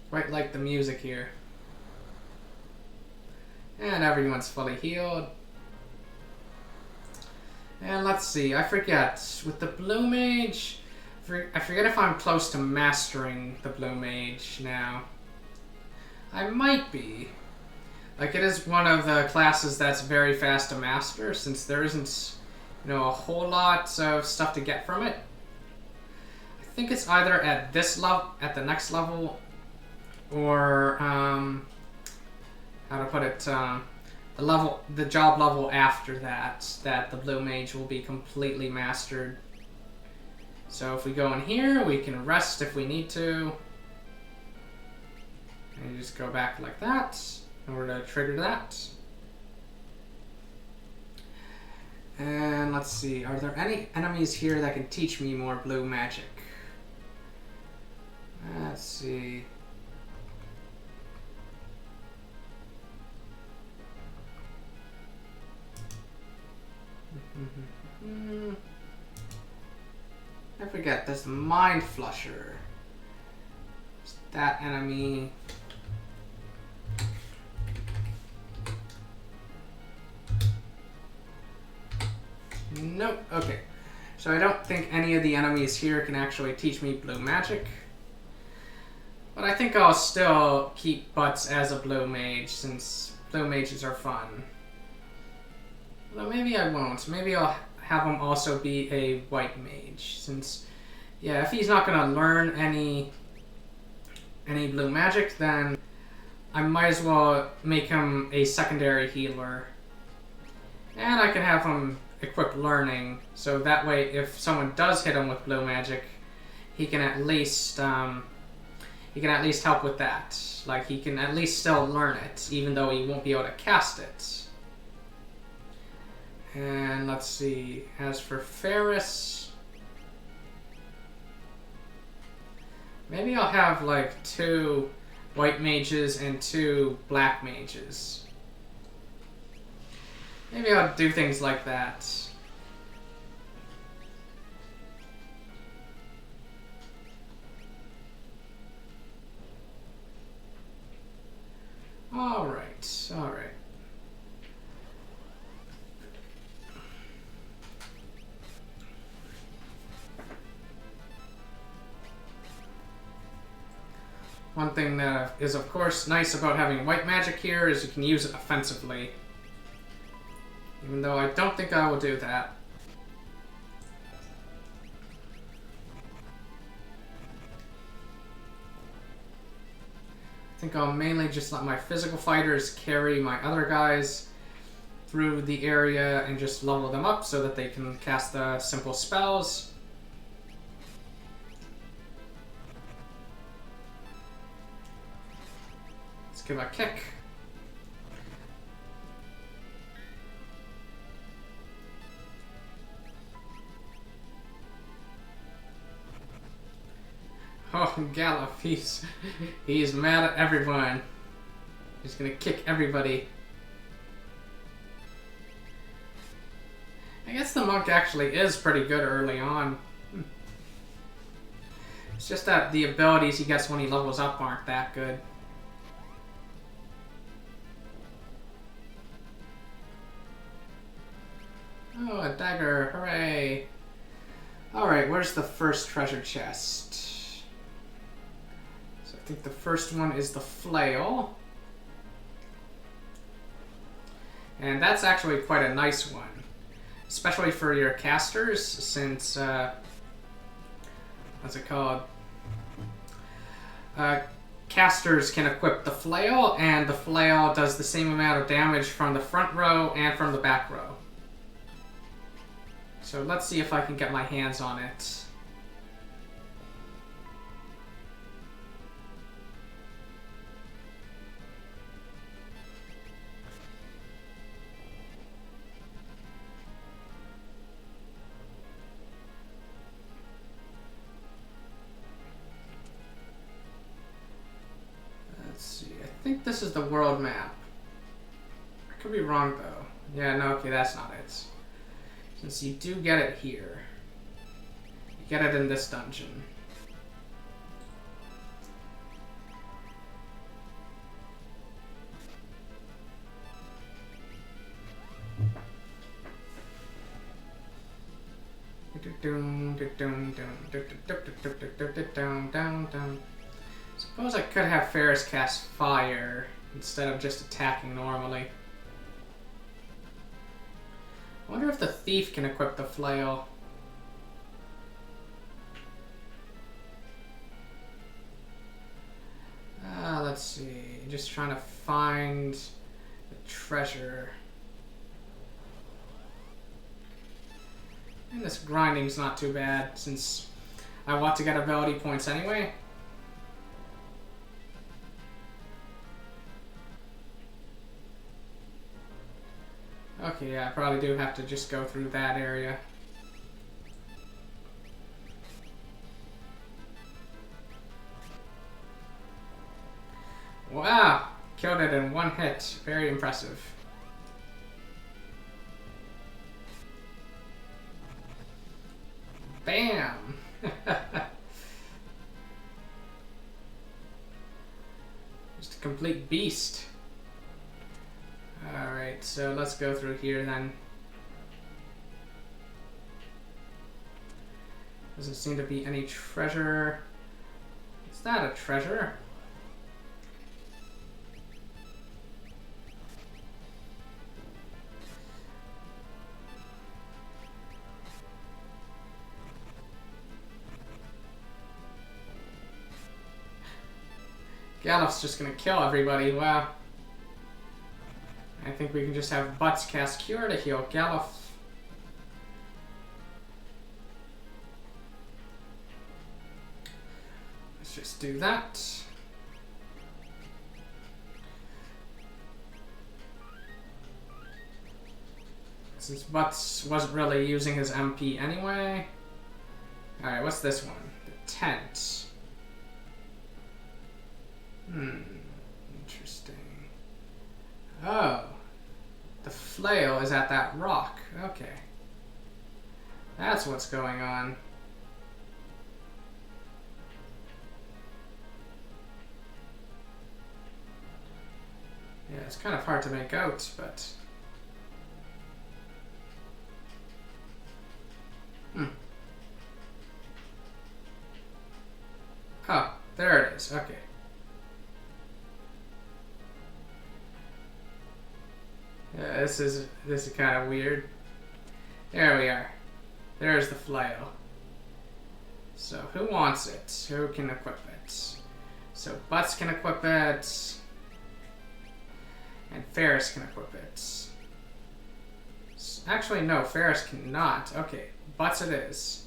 Quite like the music here. And everyone's fully healed. And let's see, I forget. With the Blue Mage, I forget if I'm close to mastering the Blue Mage now. I might be. Like, it is one of the classes that's very fast to master, since there isn't, you know, a whole lot of stuff to get from it. I think it's either at this level, at the next level, or how to put it, the job level after that the Blue Mage will be completely mastered. So if we go in here, we can rest if we need to, and you just go back like that in order to trigger that. And let's see, are there any enemies here that can teach me more blue magic? Let's see. I forget, there's the Mind Flusher. Is that enemy? Nope, okay. So I don't think any of the enemies here can actually teach me blue magic. But I think I'll still keep Butts as a blue mage, since blue mages are fun. Well, maybe I won't. Maybe I'll have him also be a white mage, since, yeah, if he's not gonna learn any blue magic, then I might as well make him a secondary healer. And I can have him equip learning, so that way if someone does hit him with blue magic, he can at least help with that. Like, he can at least still learn it, even though he won't be able to cast it. And let's see, as for Ferris, maybe I'll have like 2 white mages and 2 black mages. Maybe I'll do things like that. Alright, alright. One thing that is, of course, nice about having white magic here is you can use it offensively. Even though I don't think I will do that. I think I'll mainly just let my physical fighters carry my other guys through the area and just level them up so that they can cast the simple spells. Let's give a kick. Oh, Gallop, he's mad at everyone. He's gonna kick everybody. I guess the monk actually is pretty good early on. It's just that the abilities he gets when he levels up aren't that good. Oh, a dagger, hooray! Alright, where's the first treasure chest? So I think the first one is the flail. And that's actually quite a nice one. Especially for your casters, since, what's it called? Casters can equip the flail, and the flail does the same amount of damage from the front row and from the back row. So let's see if I can get my hands on it. Let's see, I think this is the world map. I could be wrong though. Yeah, no, okay, that's not it. Since you do get it here. You get it in this dungeon. Suppose I could have Ferris cast fire instead of just attacking normally. I wonder if the thief can equip the flail. Let's see. Just trying to find the treasure. And this grinding's not too bad since I want to get ability points anyway. Okay, yeah, I probably do have to just go through that area. Wow! Killed it in one hit. Very impressive. Bam! Just a complete beast. Alright, so let's go through here then. Doesn't seem to be any treasure. Is that a treasure? Gallup's just gonna kill everybody, wow. I think we can just have Butts cast Cure to heal Gallup. Let's just do that. Since Butts wasn't really using his MP anyway. Alright, what's this one? The tent. Interesting. Oh. The flail is at that rock. Okay. That's what's going on. Yeah, it's kind of hard to make out, but... Oh, there it is. Okay. Yeah, this is kind of weird. There we are. There's the flail. So who wants it? Who can equip it? So Butts can equip it. And Ferris can equip it. Actually, no, Ferris cannot. Okay, Butts it is.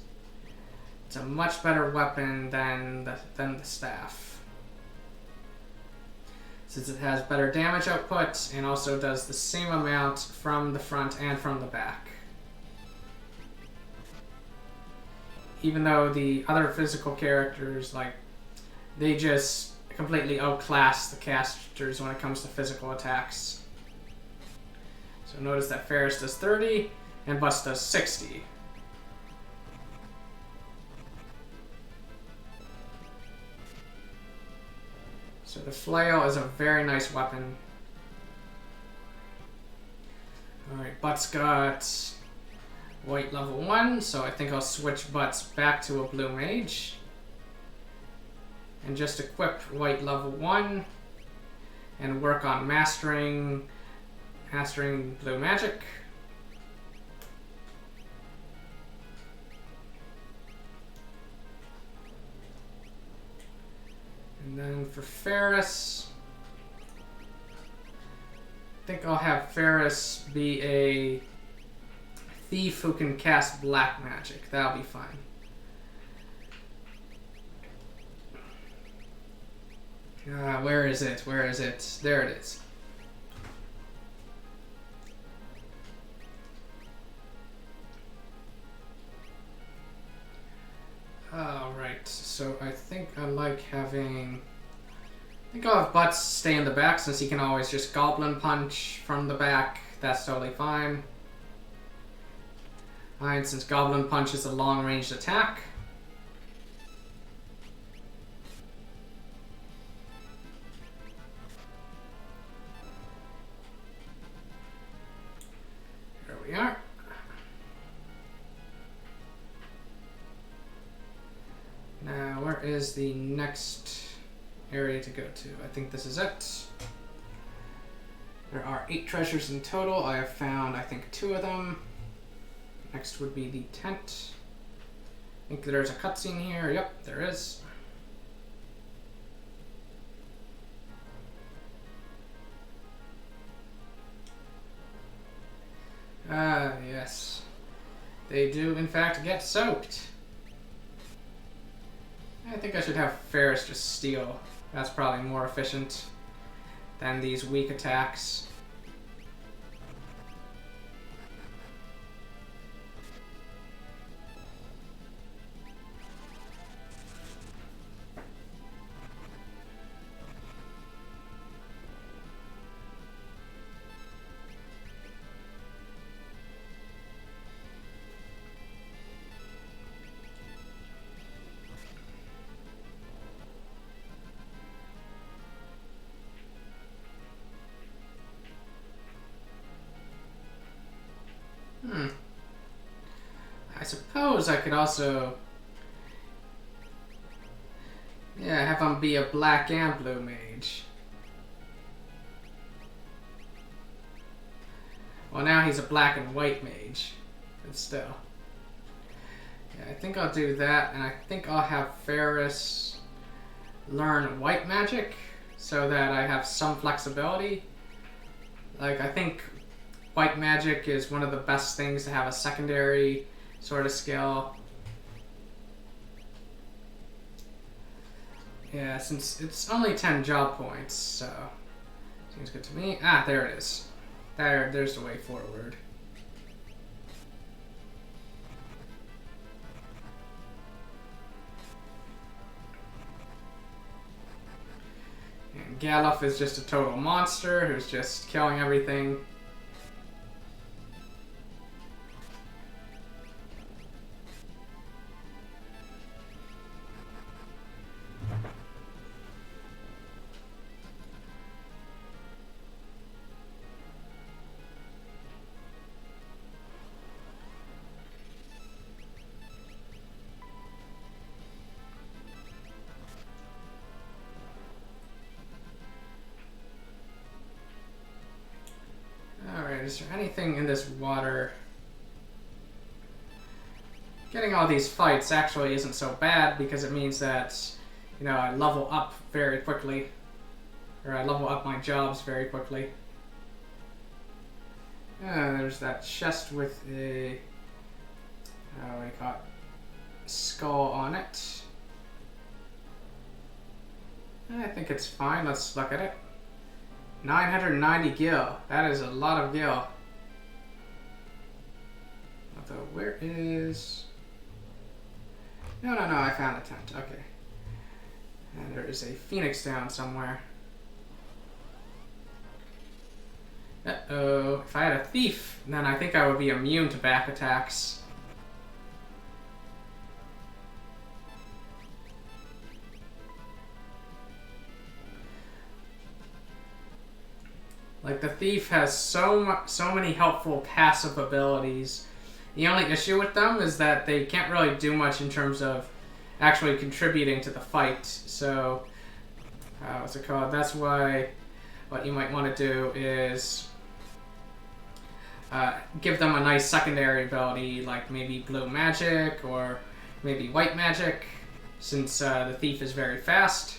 It's a much better weapon than the staff. Since it has better damage output and also does the same amount from the front and from the back. Even though the other physical characters, like, they just completely outclass the casters when it comes to physical attacks. So notice that Ferris does 30 and Butts does 60. So the flail is a very nice weapon. Alright, Butts got white level 1, so I think I'll switch Butts back to a blue mage. And just equip white level 1 and work on mastering blue magic. And then for Ferris, I think I'll have Ferris be a thief who can cast black magic. That'll be fine. Where is it? Where is it? There it is. Alright, so I think I like having... I think I'll have Butts stay in the back since he can always just Goblin Punch from the back. That's totally fine. Alright, since Goblin Punch is a long-ranged attack. There we are. Now, where is the next area to go to? I think this is it. There are 8 treasures in total. I have found, I think, 2 of them. Next would be the tent. I think there's a cutscene here. Yep, there is. Ah, yes. They do, in fact, get soaked. I think I should have Ferris just steal. That's probably more efficient than these weak attacks. I suppose I could also... yeah, have him be a black and blue mage. Well, now he's a black and white mage. But still. Yeah, I think I'll do that, and I think I'll have Ferris learn white magic so that I have some flexibility. Like, I think white magic is one of the best things to have a secondary sort of skill. Yeah, since it's only 10 job points, so seems good to me. Ah, there it is. There's the way forward. And Galuf is just a total monster who's just killing everything. is there anything in this water? Getting all these fights actually isn't so bad because it means that, you know, I level up very quickly. Or I level up my jobs very quickly. There's that chest with a... what do you call it? Skull on it. I think it's fine. Let's look at it. 990 gil. That is a lot of gil. Although, where is... No, I found a tent. Okay. And there is a phoenix down somewhere. Uh-oh. If I had a thief, then I think I would be immune to back attacks. Like, the thief has so many helpful passive abilities. The only issue with them is that they can't really do much in terms of actually contributing to the fight. So, what's it called? That's why what you might want to do is give them a nice secondary ability, like maybe blue magic or maybe white magic, since the thief is very fast.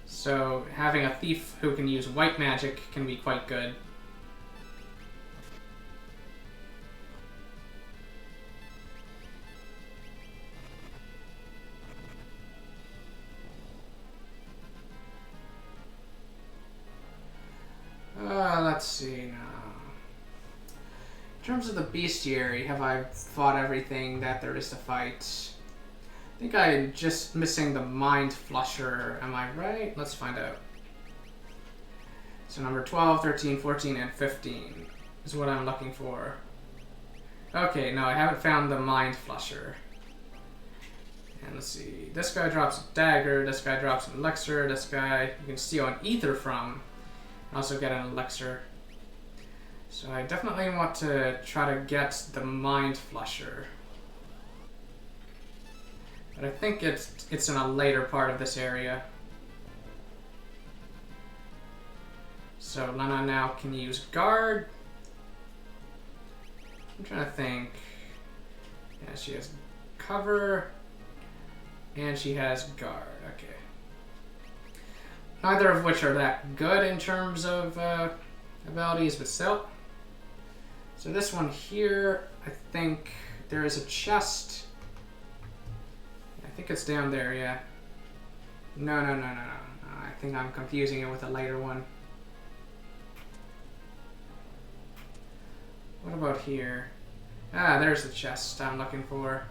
So having a thief who can use white magic can be quite good. Let's see now. In terms of the Bestiary, have I fought everything that there is to fight? I think I'm just missing the Mind Flusher. Am I right? Let's find out. So number 12, 13, 14, and 15 is what I'm looking for. Okay, no, I haven't found the Mind Flusher. And let's see. This guy drops a dagger. This guy drops an elixir. This guy you can steal an ether from. Also get an elixir. So I definitely want to try to get the Mind Flusher. But I think it's in a later part of this area. So Lena now can use guard. I'm trying to think. Yeah, she has cover. And she has guard. Okay. Neither of which are that good in terms of abilities, but still. So this one here, I think there is a chest. I think it's down there, yeah. No. I think I'm confusing it with a later one. What about here? Ah, there's the chest I'm looking for.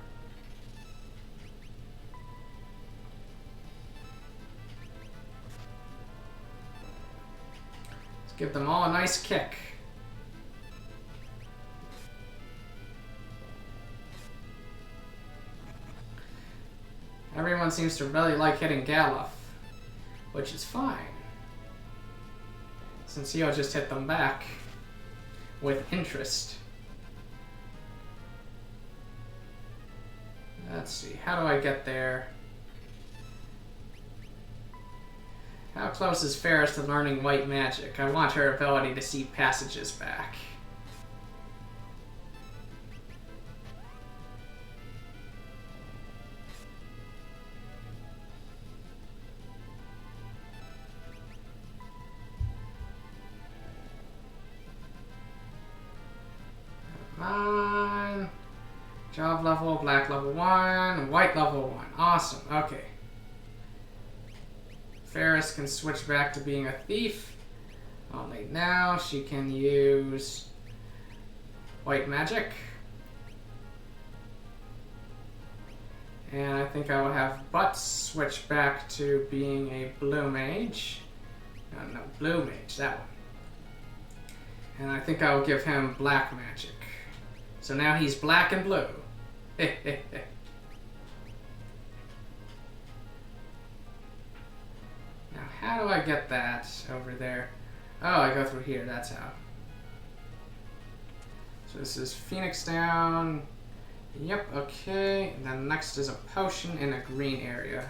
Let's give them all a nice kick. Everyone seems to really like hitting Galuf, which is fine, since he'll just hit them back with interest. Let's see, how do I get there? How close is Ferris to learning white magic? I want her ability to see passages back. Job level, black level 1, white level 1. Awesome, okay. Ferris can switch back to being a thief. Only now she can use white magic. And I think I will have Butts switch back to being a blue mage. No, blue mage, that one. And I think I will give him black magic. So now he's black and blue. Now, how do I get that over there? Oh, I go through here, that's how. So this is Phoenix down. Yep, okay. And then next is a potion in a green area.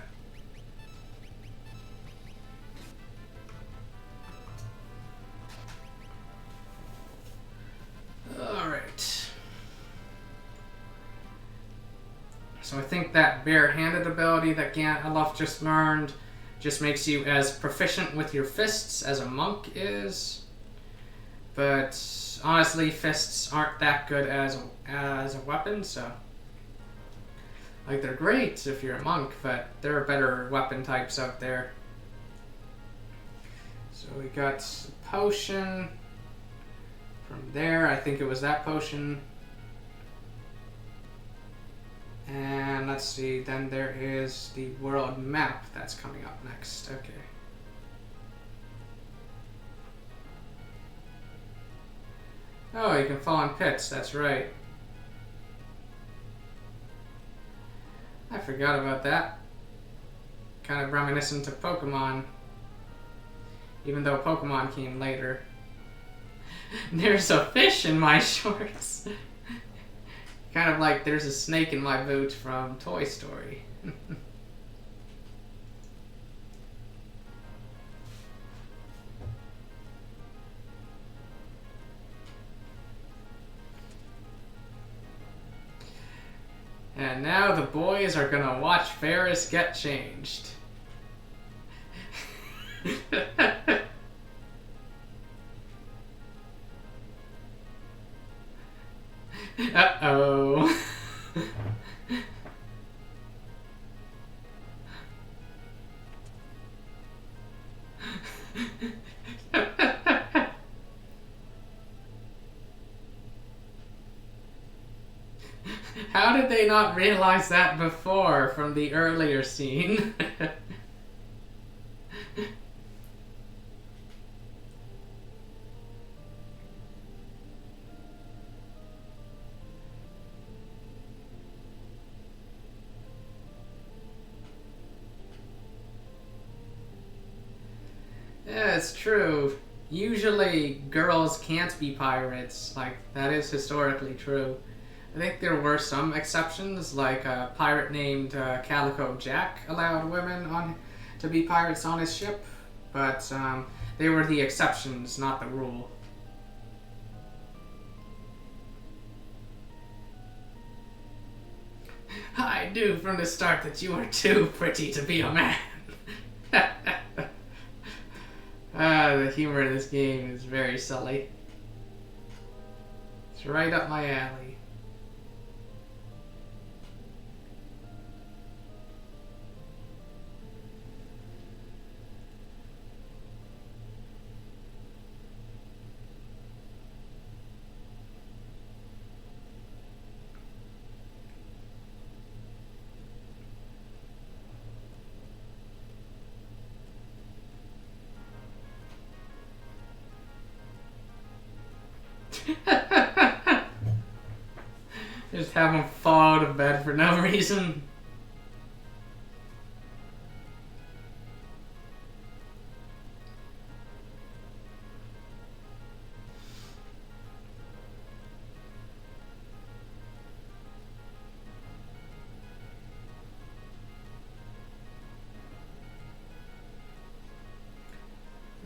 So I think that bare-handed ability that Ganteluf just learned just makes you as proficient with your fists as a monk is. But honestly, fists aren't that good as a weapon, so... Like, they're great if you're a monk, but there are better weapon types out there. So we got a potion. From there, I think it was that potion. And let's see, then there is the world map that's coming up next. Okay. Oh, you can fall in pits, that's right. I forgot about that. Kind of reminiscent of Pokemon. Even though Pokemon came later. There's a fish in my shorts. Kind of like there's a snake in my boot from Toy Story. And now the boys are gonna watch Ferris get changed. Uh-oh. How did they not realize that before from the earlier scene? Yeah, it's true. Usually girls can't be pirates. Like, that is historically true. I think there were some exceptions, like a pirate named Calico Jack allowed women to be pirates on his ship, but they were the exceptions, not the rule. I knew from the start that you were too pretty to be a man. The humor in this game is very silly. It's right up my alley. Just have him fall out of bed for no reason.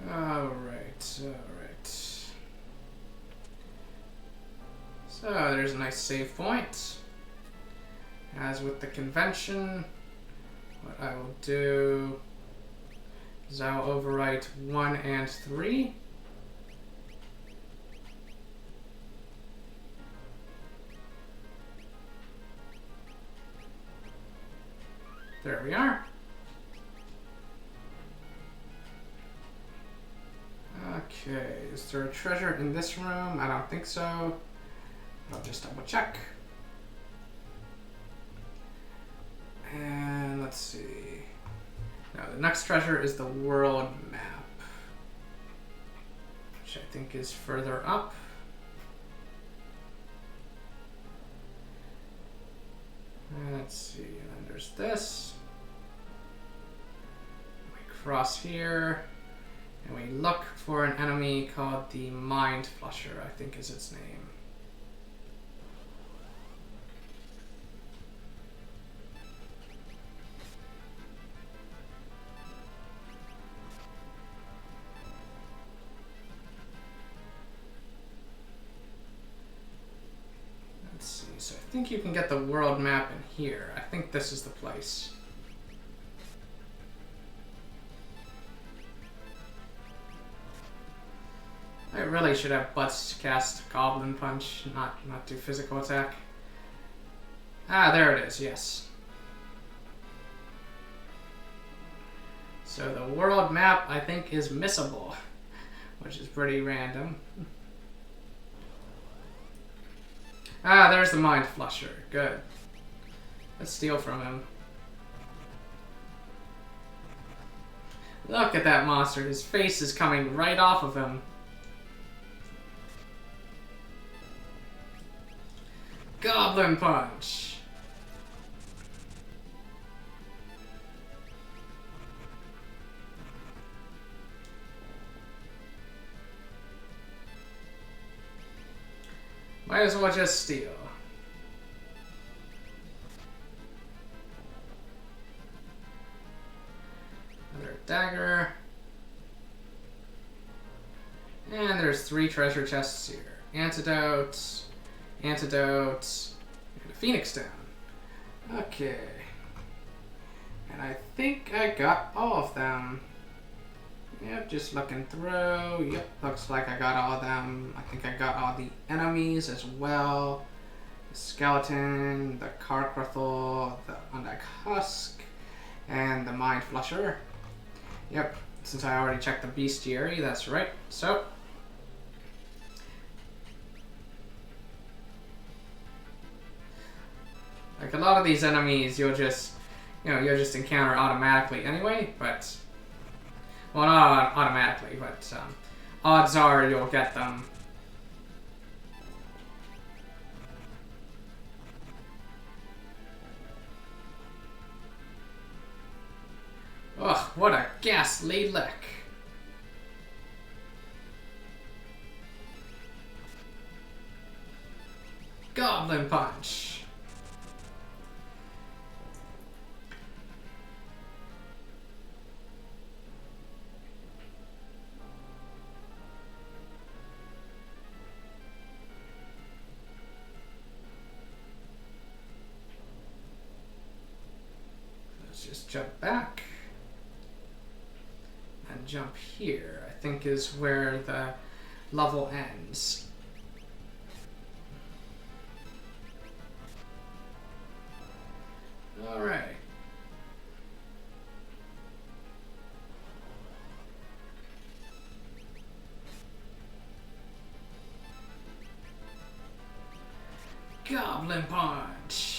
Alright. So there's a nice save point. As with the convention, what I will do is I will overwrite 1 and 3. There we are. Okay, is there a treasure in this room? I don't think so. I'll just double check. And let's see. Now the next treasure is the world map, which I think is further up. Let's see, and then there's this. We cross here, and we look for an enemy called the Mind Flusher, I think is its name. Let's see. So I think you can get the world map in here. I think this is the place. I really should have butts to cast Goblin Punch, not do physical attack. Ah, there it is, yes. So the world map, I think, is Miscible, which is pretty random. Ah, there's the Mind Flusher. Good. Let's steal from him. Look at that monster. His face is coming right off of him. Goblin Punch. Might as well just steal. Another dagger. And there's 3 treasure chests here. Antidote, antidote, and a phoenix down. Okay. And I think I got all of them. Yep, just looking through. Yep, looks like I got all of them. I think I got all the enemies as well. The skeleton, the Carcrathal, the Undyke Husk, and the Mind Flusher. Yep, since I already checked the Bestiary, that's right. So, like a lot of these enemies, you'll just encounter automatically anyway, but, well, not automatically, but odds are you'll get them. Ugh, what a ghastly lick. Goblin Punch. Let's just jump back. And jump here, I think is where the level ends. Alright. Goblin Punch.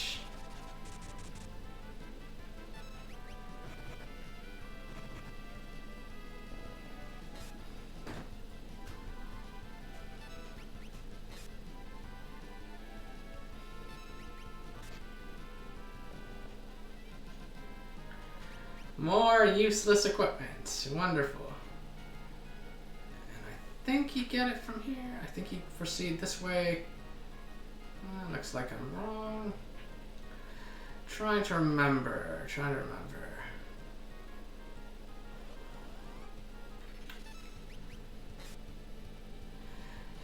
More useless equipment. Wonderful. And I think you get it from here. I think you proceed this way. Looks like I'm wrong. Trying to remember.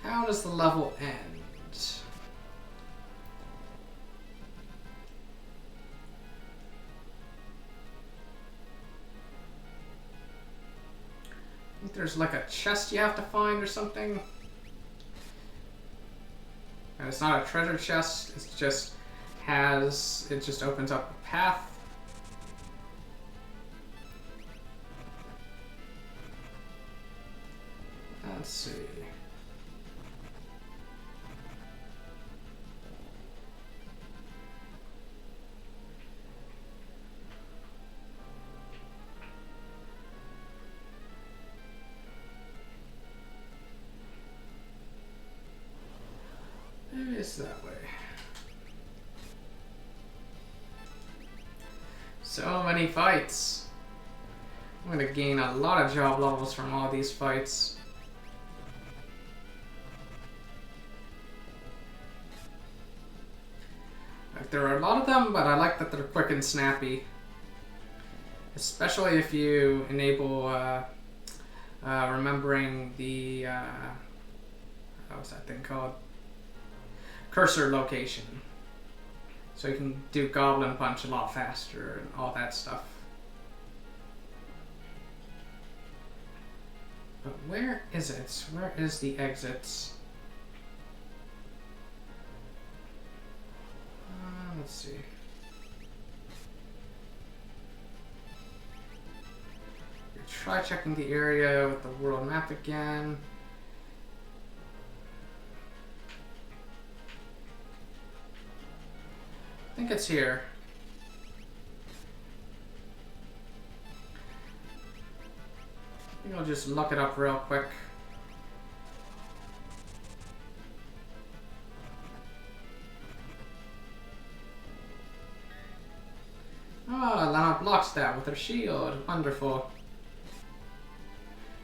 How does the level end? I think there's like a chest you have to find or something. And it's not a treasure chest, it just opens up a path. Let's see. Maybe it's that way. So many fights. I'm going to gain a lot of job levels from all these fights. Like, there are a lot of them, but I like that they're quick and snappy. Especially if you enable remembering the what was that thing called? Cursor location. So you can do Goblin Punch a lot faster and all that stuff. But where is it? Where is the exits? Let's see. Try checking the area with the world map again. I think it's here. I think I'll just look it up real quick. Oh, Lana blocks that with her shield. Wonderful.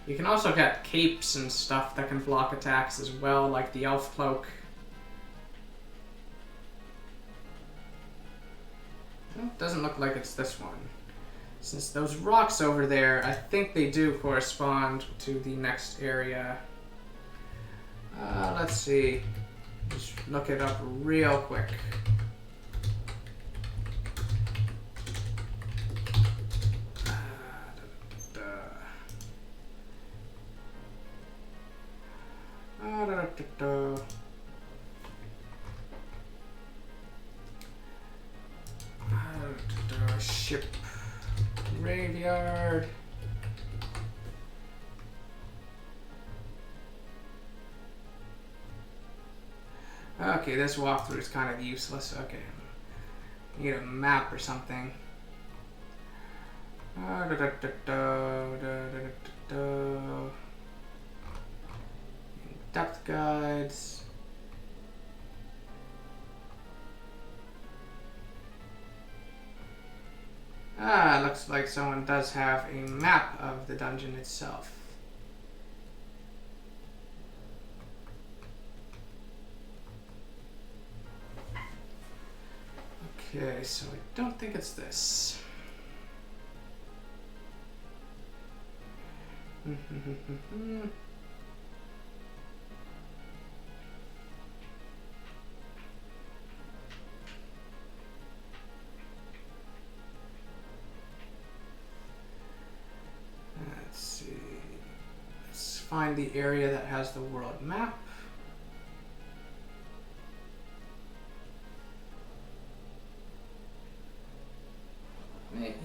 You can also get capes and stuff that can block attacks as well, like the elf cloak. Well, doesn't look like it's this one. Since those rocks over there, I think they do correspond to the next area. Let's see. Just look it up real quick. Ship graveyard. Okay, this walkthrough is kind of useless. Okay, need a map or something. Depth guides. Looks like someone does have a map of the dungeon itself. Okay, so I don't think it's this. Let's see. Let's find the area that has the world map.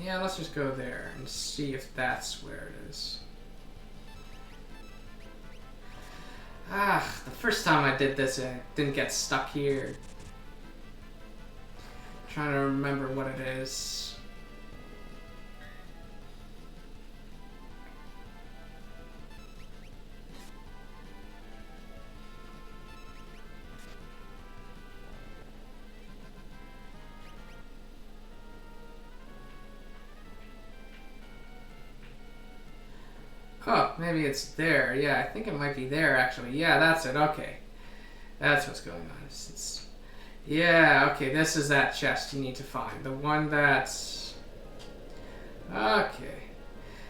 Yeah, let's just go there and see if that's where it is. The first time I did this, I didn't get stuck here. Trying to remember what it is. Oh, maybe it's there. Yeah, I think it might be there, actually. Yeah, that's it. Okay. That's what's going on. Yeah, okay, this is that chest you need to find. The one that's... Okay.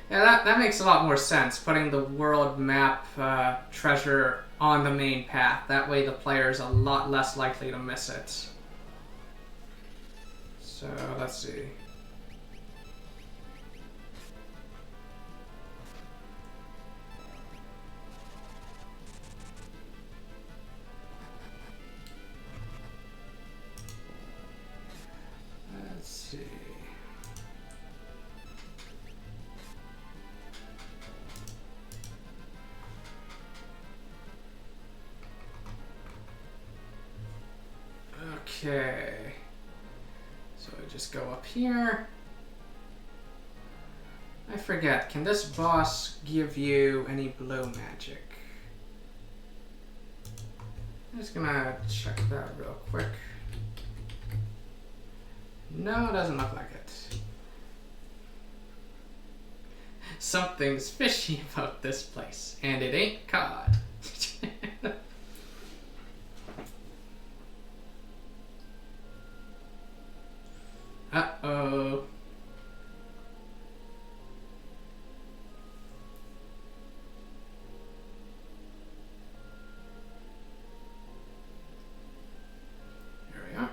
Yeah, that makes a lot more sense, putting the world map treasure on the main path. That way the player's a lot less likely to miss it. So, let's see. Okay, so I just go up here. I forget, can this boss give you any blue magic? I'm just gonna check that real quick. No, it doesn't look like it. Something's fishy about this place, and it ain't cod. Uh-oh. Here we are.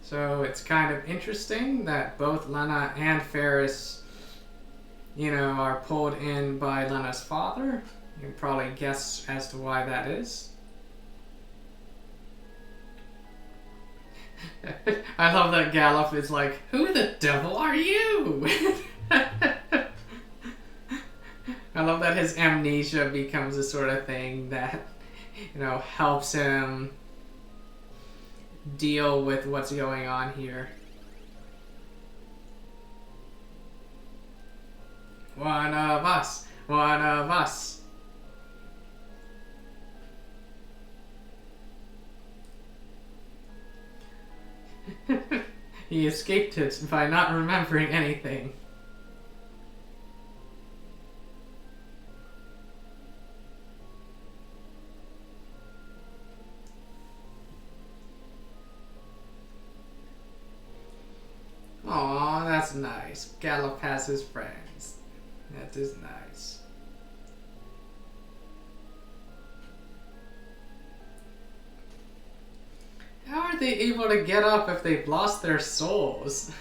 So it's kind of interesting that both Lena and Ferris, you know, are pulled in by Lena's father. You can probably guess as to why that is. I love that Gallop is like, who the devil are you? I love that his amnesia becomes a sort of thing that, you know, helps him deal with what's going on here. One of us. One of us. He escaped it by not remembering anything. Aw, that's nice. Gallop has his friends. That is nice. How are they able to get up if they've lost their souls?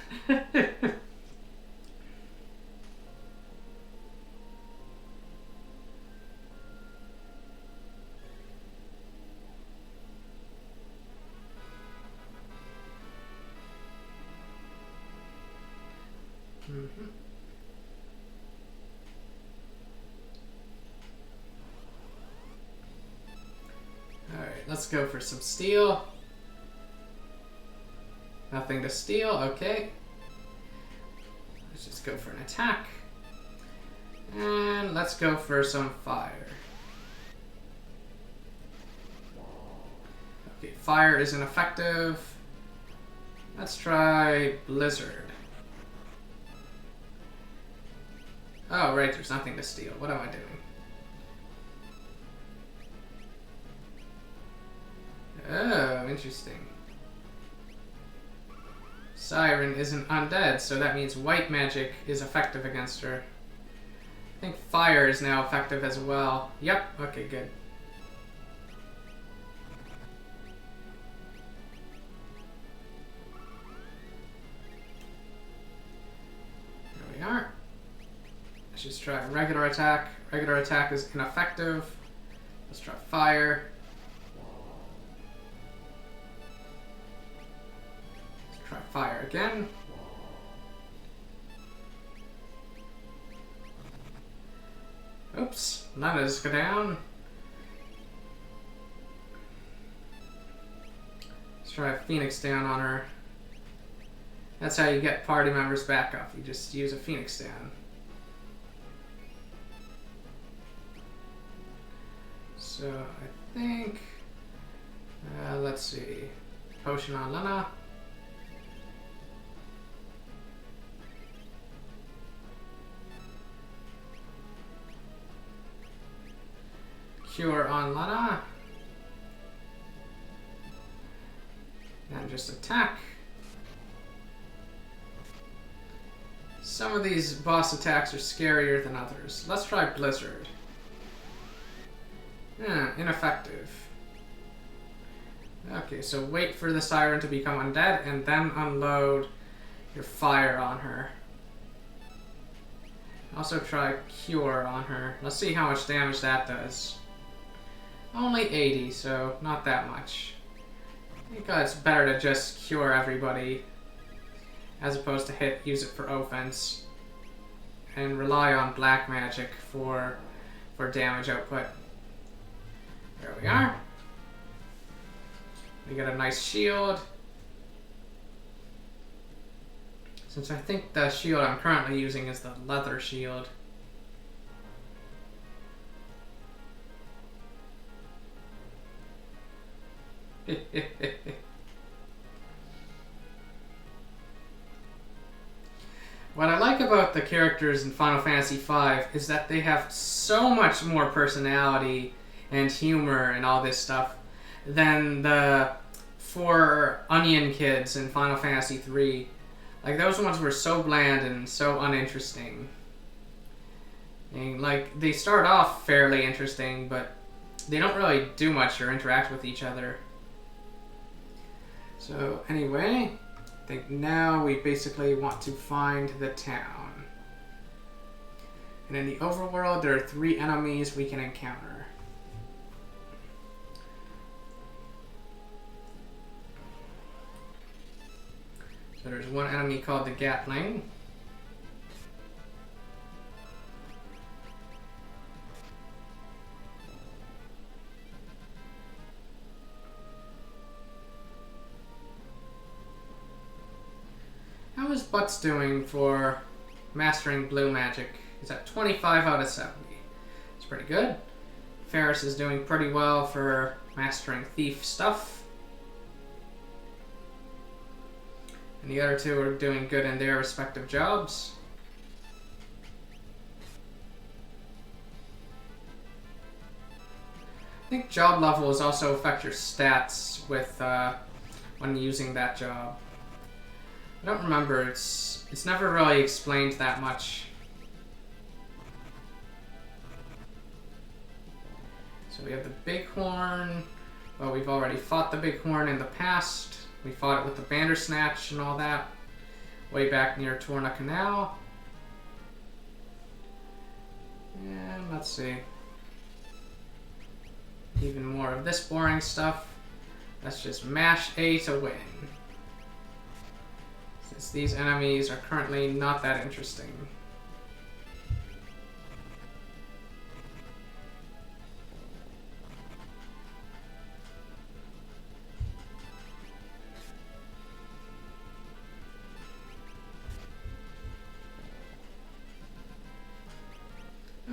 Alright, let's go for some steel. Nothing to steal, okay. Let's just go for an attack. And let's go for some fire. Okay, fire isn't effective. Let's try Blizzard. Oh, right, there's nothing to steal. What am I doing? Oh, interesting. Siren isn't undead, so that means white magic is effective against her. I think fire is now effective as well. Yep, okay, good. There we are. Let's just try regular attack. Regular attack is ineffective. Let's try fire. Let's try fire again. Oops, Lena's go down. Let's try Phoenix down on her. That's how you get party members back up. You just use a Phoenix down. So I think, let's see, potion on Lena. Cure on Lena. And just attack. Some of these boss attacks are scarier than others. Let's try Blizzard. Ineffective. Okay, so wait for the siren to become undead and then unload your fire on her. Also try cure on her. Let's see how much damage that does. Only 80, so not that much. I think it's better to just cure everybody as opposed to use it for offense and rely on black magic for damage output. There we are. We got a nice shield. Since I think the shield I'm currently using is the leather shield. What I like about the characters in Final Fantasy V is that they have so much more personality and humor and all this stuff than the 4 onion kids in Final Fantasy III. Like, those ones were so bland and so uninteresting. And, like, they start off fairly interesting, but they don't really do much or interact with each other. So, anyway, I think now we basically want to find the town. And in the overworld, there are 3 enemies we can encounter. So there's one enemy called the Gatling. How is Butts doing for mastering blue magic? He's at 25 out of 70. It's pretty good. Ferris is doing pretty well for mastering thief stuff. And the other 2 are doing good in their respective jobs. I think job levels also affect your stats with when using that job. I don't remember. It's never really explained that much. So we have the Bighorn. Well, we've already fought the Bighorn in the past. We fought it with the Bandersnatch and all that. Way back near Torna Canal. And let's see. Even more of this boring stuff. Let's just mash A to win. Since these enemies are currently not that interesting.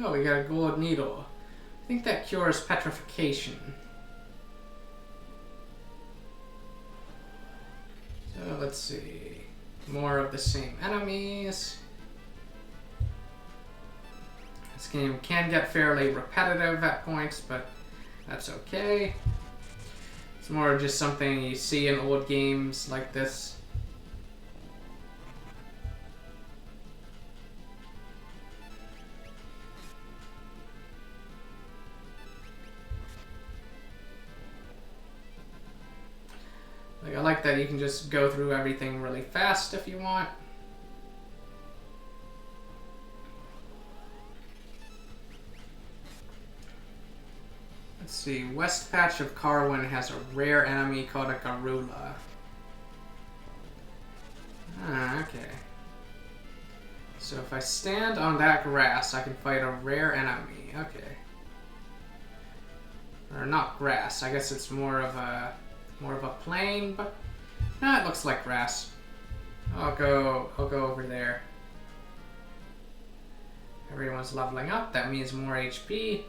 Oh, we got a gold needle. I think that cures petrification. So let's see. More of the same enemies. This game can get fairly repetitive at points, but that's okay. It's more just something you see in old games like this. Like, I like that you can just go through everything really fast if you want. Let's see, West Patch of Carwin has a rare enemy called a Garula. Ah, okay. So if I stand on that grass, I can fight a rare enemy. Okay. Or not grass, I guess it's more of a plain, but it looks like grass. I'll go over there. Everyone's leveling up, that means more HP.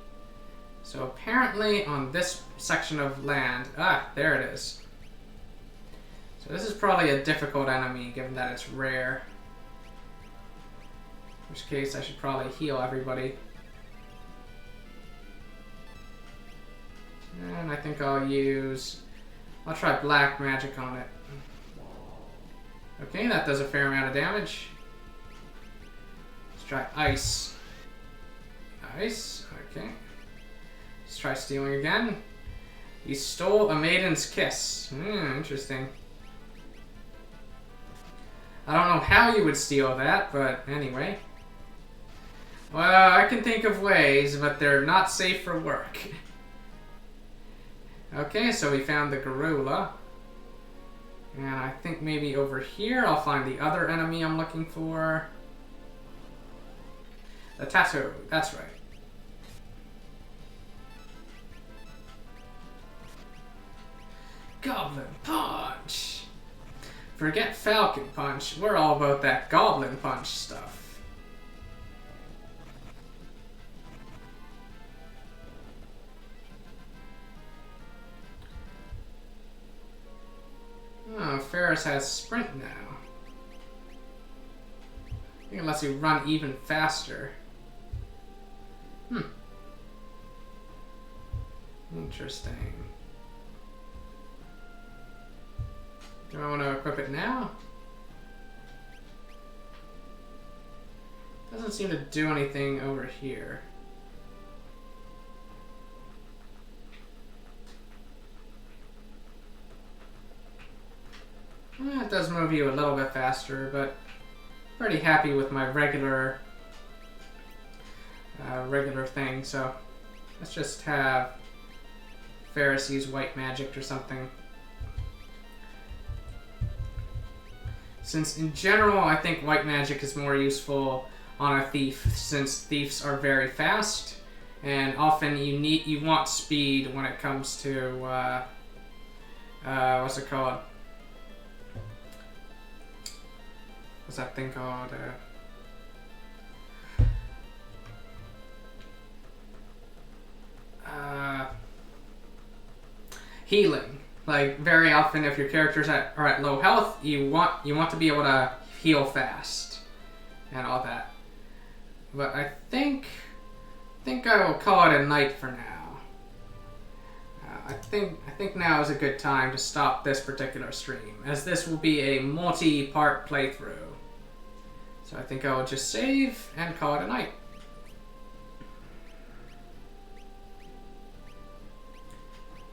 So apparently on this section of land, there it is. So this is probably a difficult enemy given that it's rare. In which case I should probably heal everybody. And I think I'll try black magic on it. Okay, that does a fair amount of damage. Let's try ice. Ice, okay. Let's try stealing again. You stole a maiden's kiss. Interesting. I don't know how you would steal that, but anyway. Well, I can think of ways, but they're not safe for work. Okay, so we found the Garula. And I think maybe over here I'll find the other enemy I'm looking for. The Tattoo, that's right. Goblin Punch! Forget Falcon Punch, we're all about that Goblin Punch stuff. Oh, Ferris has sprint now. I think it lets you run even faster. Interesting. Do I want to equip it now? Doesn't seem to do anything over here. It does move you a little bit faster, but pretty happy with my regular thing. So let's just have Ferris use white magic or something. Since in general, I think white magic is more useful on a thief, since thieves are very fast, and often you want speed when it comes to what's it called? What's that thing called? Healing. Like, very often if your characters are at low health, you want to be able to heal fast and all that. But I think I will call it a night for now. I think now is a good time to stop this particular stream, as this will be a multi-part playthrough. So I think I will just save and call it a night.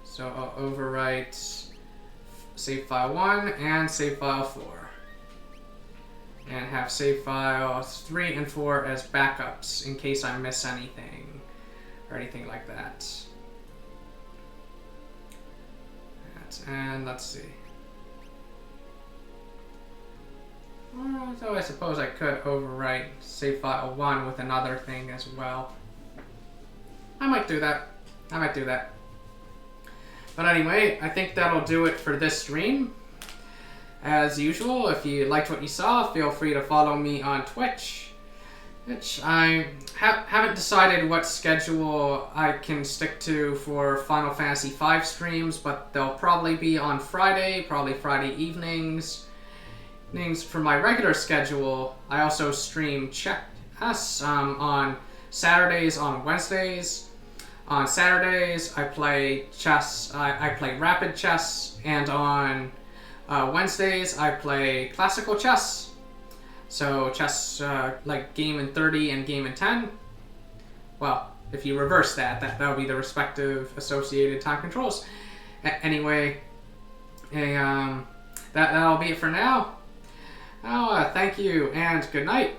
So I'll overwrite save file 1 and save file 4. And have save files 3 and 4 as backups in case I miss anything or anything like that. And let's see. So I suppose I could overwrite save file 1 with another thing as well. I might do that. But anyway, I think that'll do it for this stream. As usual, if you liked what you saw, feel free to follow me on Twitch. Which I haven't decided what schedule I can stick to for Final Fantasy V streams, but they'll probably be on Friday, probably Friday evenings. For my regular schedule, I also stream chess on Saturdays, on Wednesdays. On Saturdays, I play chess. I play rapid chess, and on Wednesdays, I play classical chess. So chess, like game in 30 and game in 10. Well, if you reverse that would be the respective associated time controls. Anyway, that'll be it for now. Thank you and good night.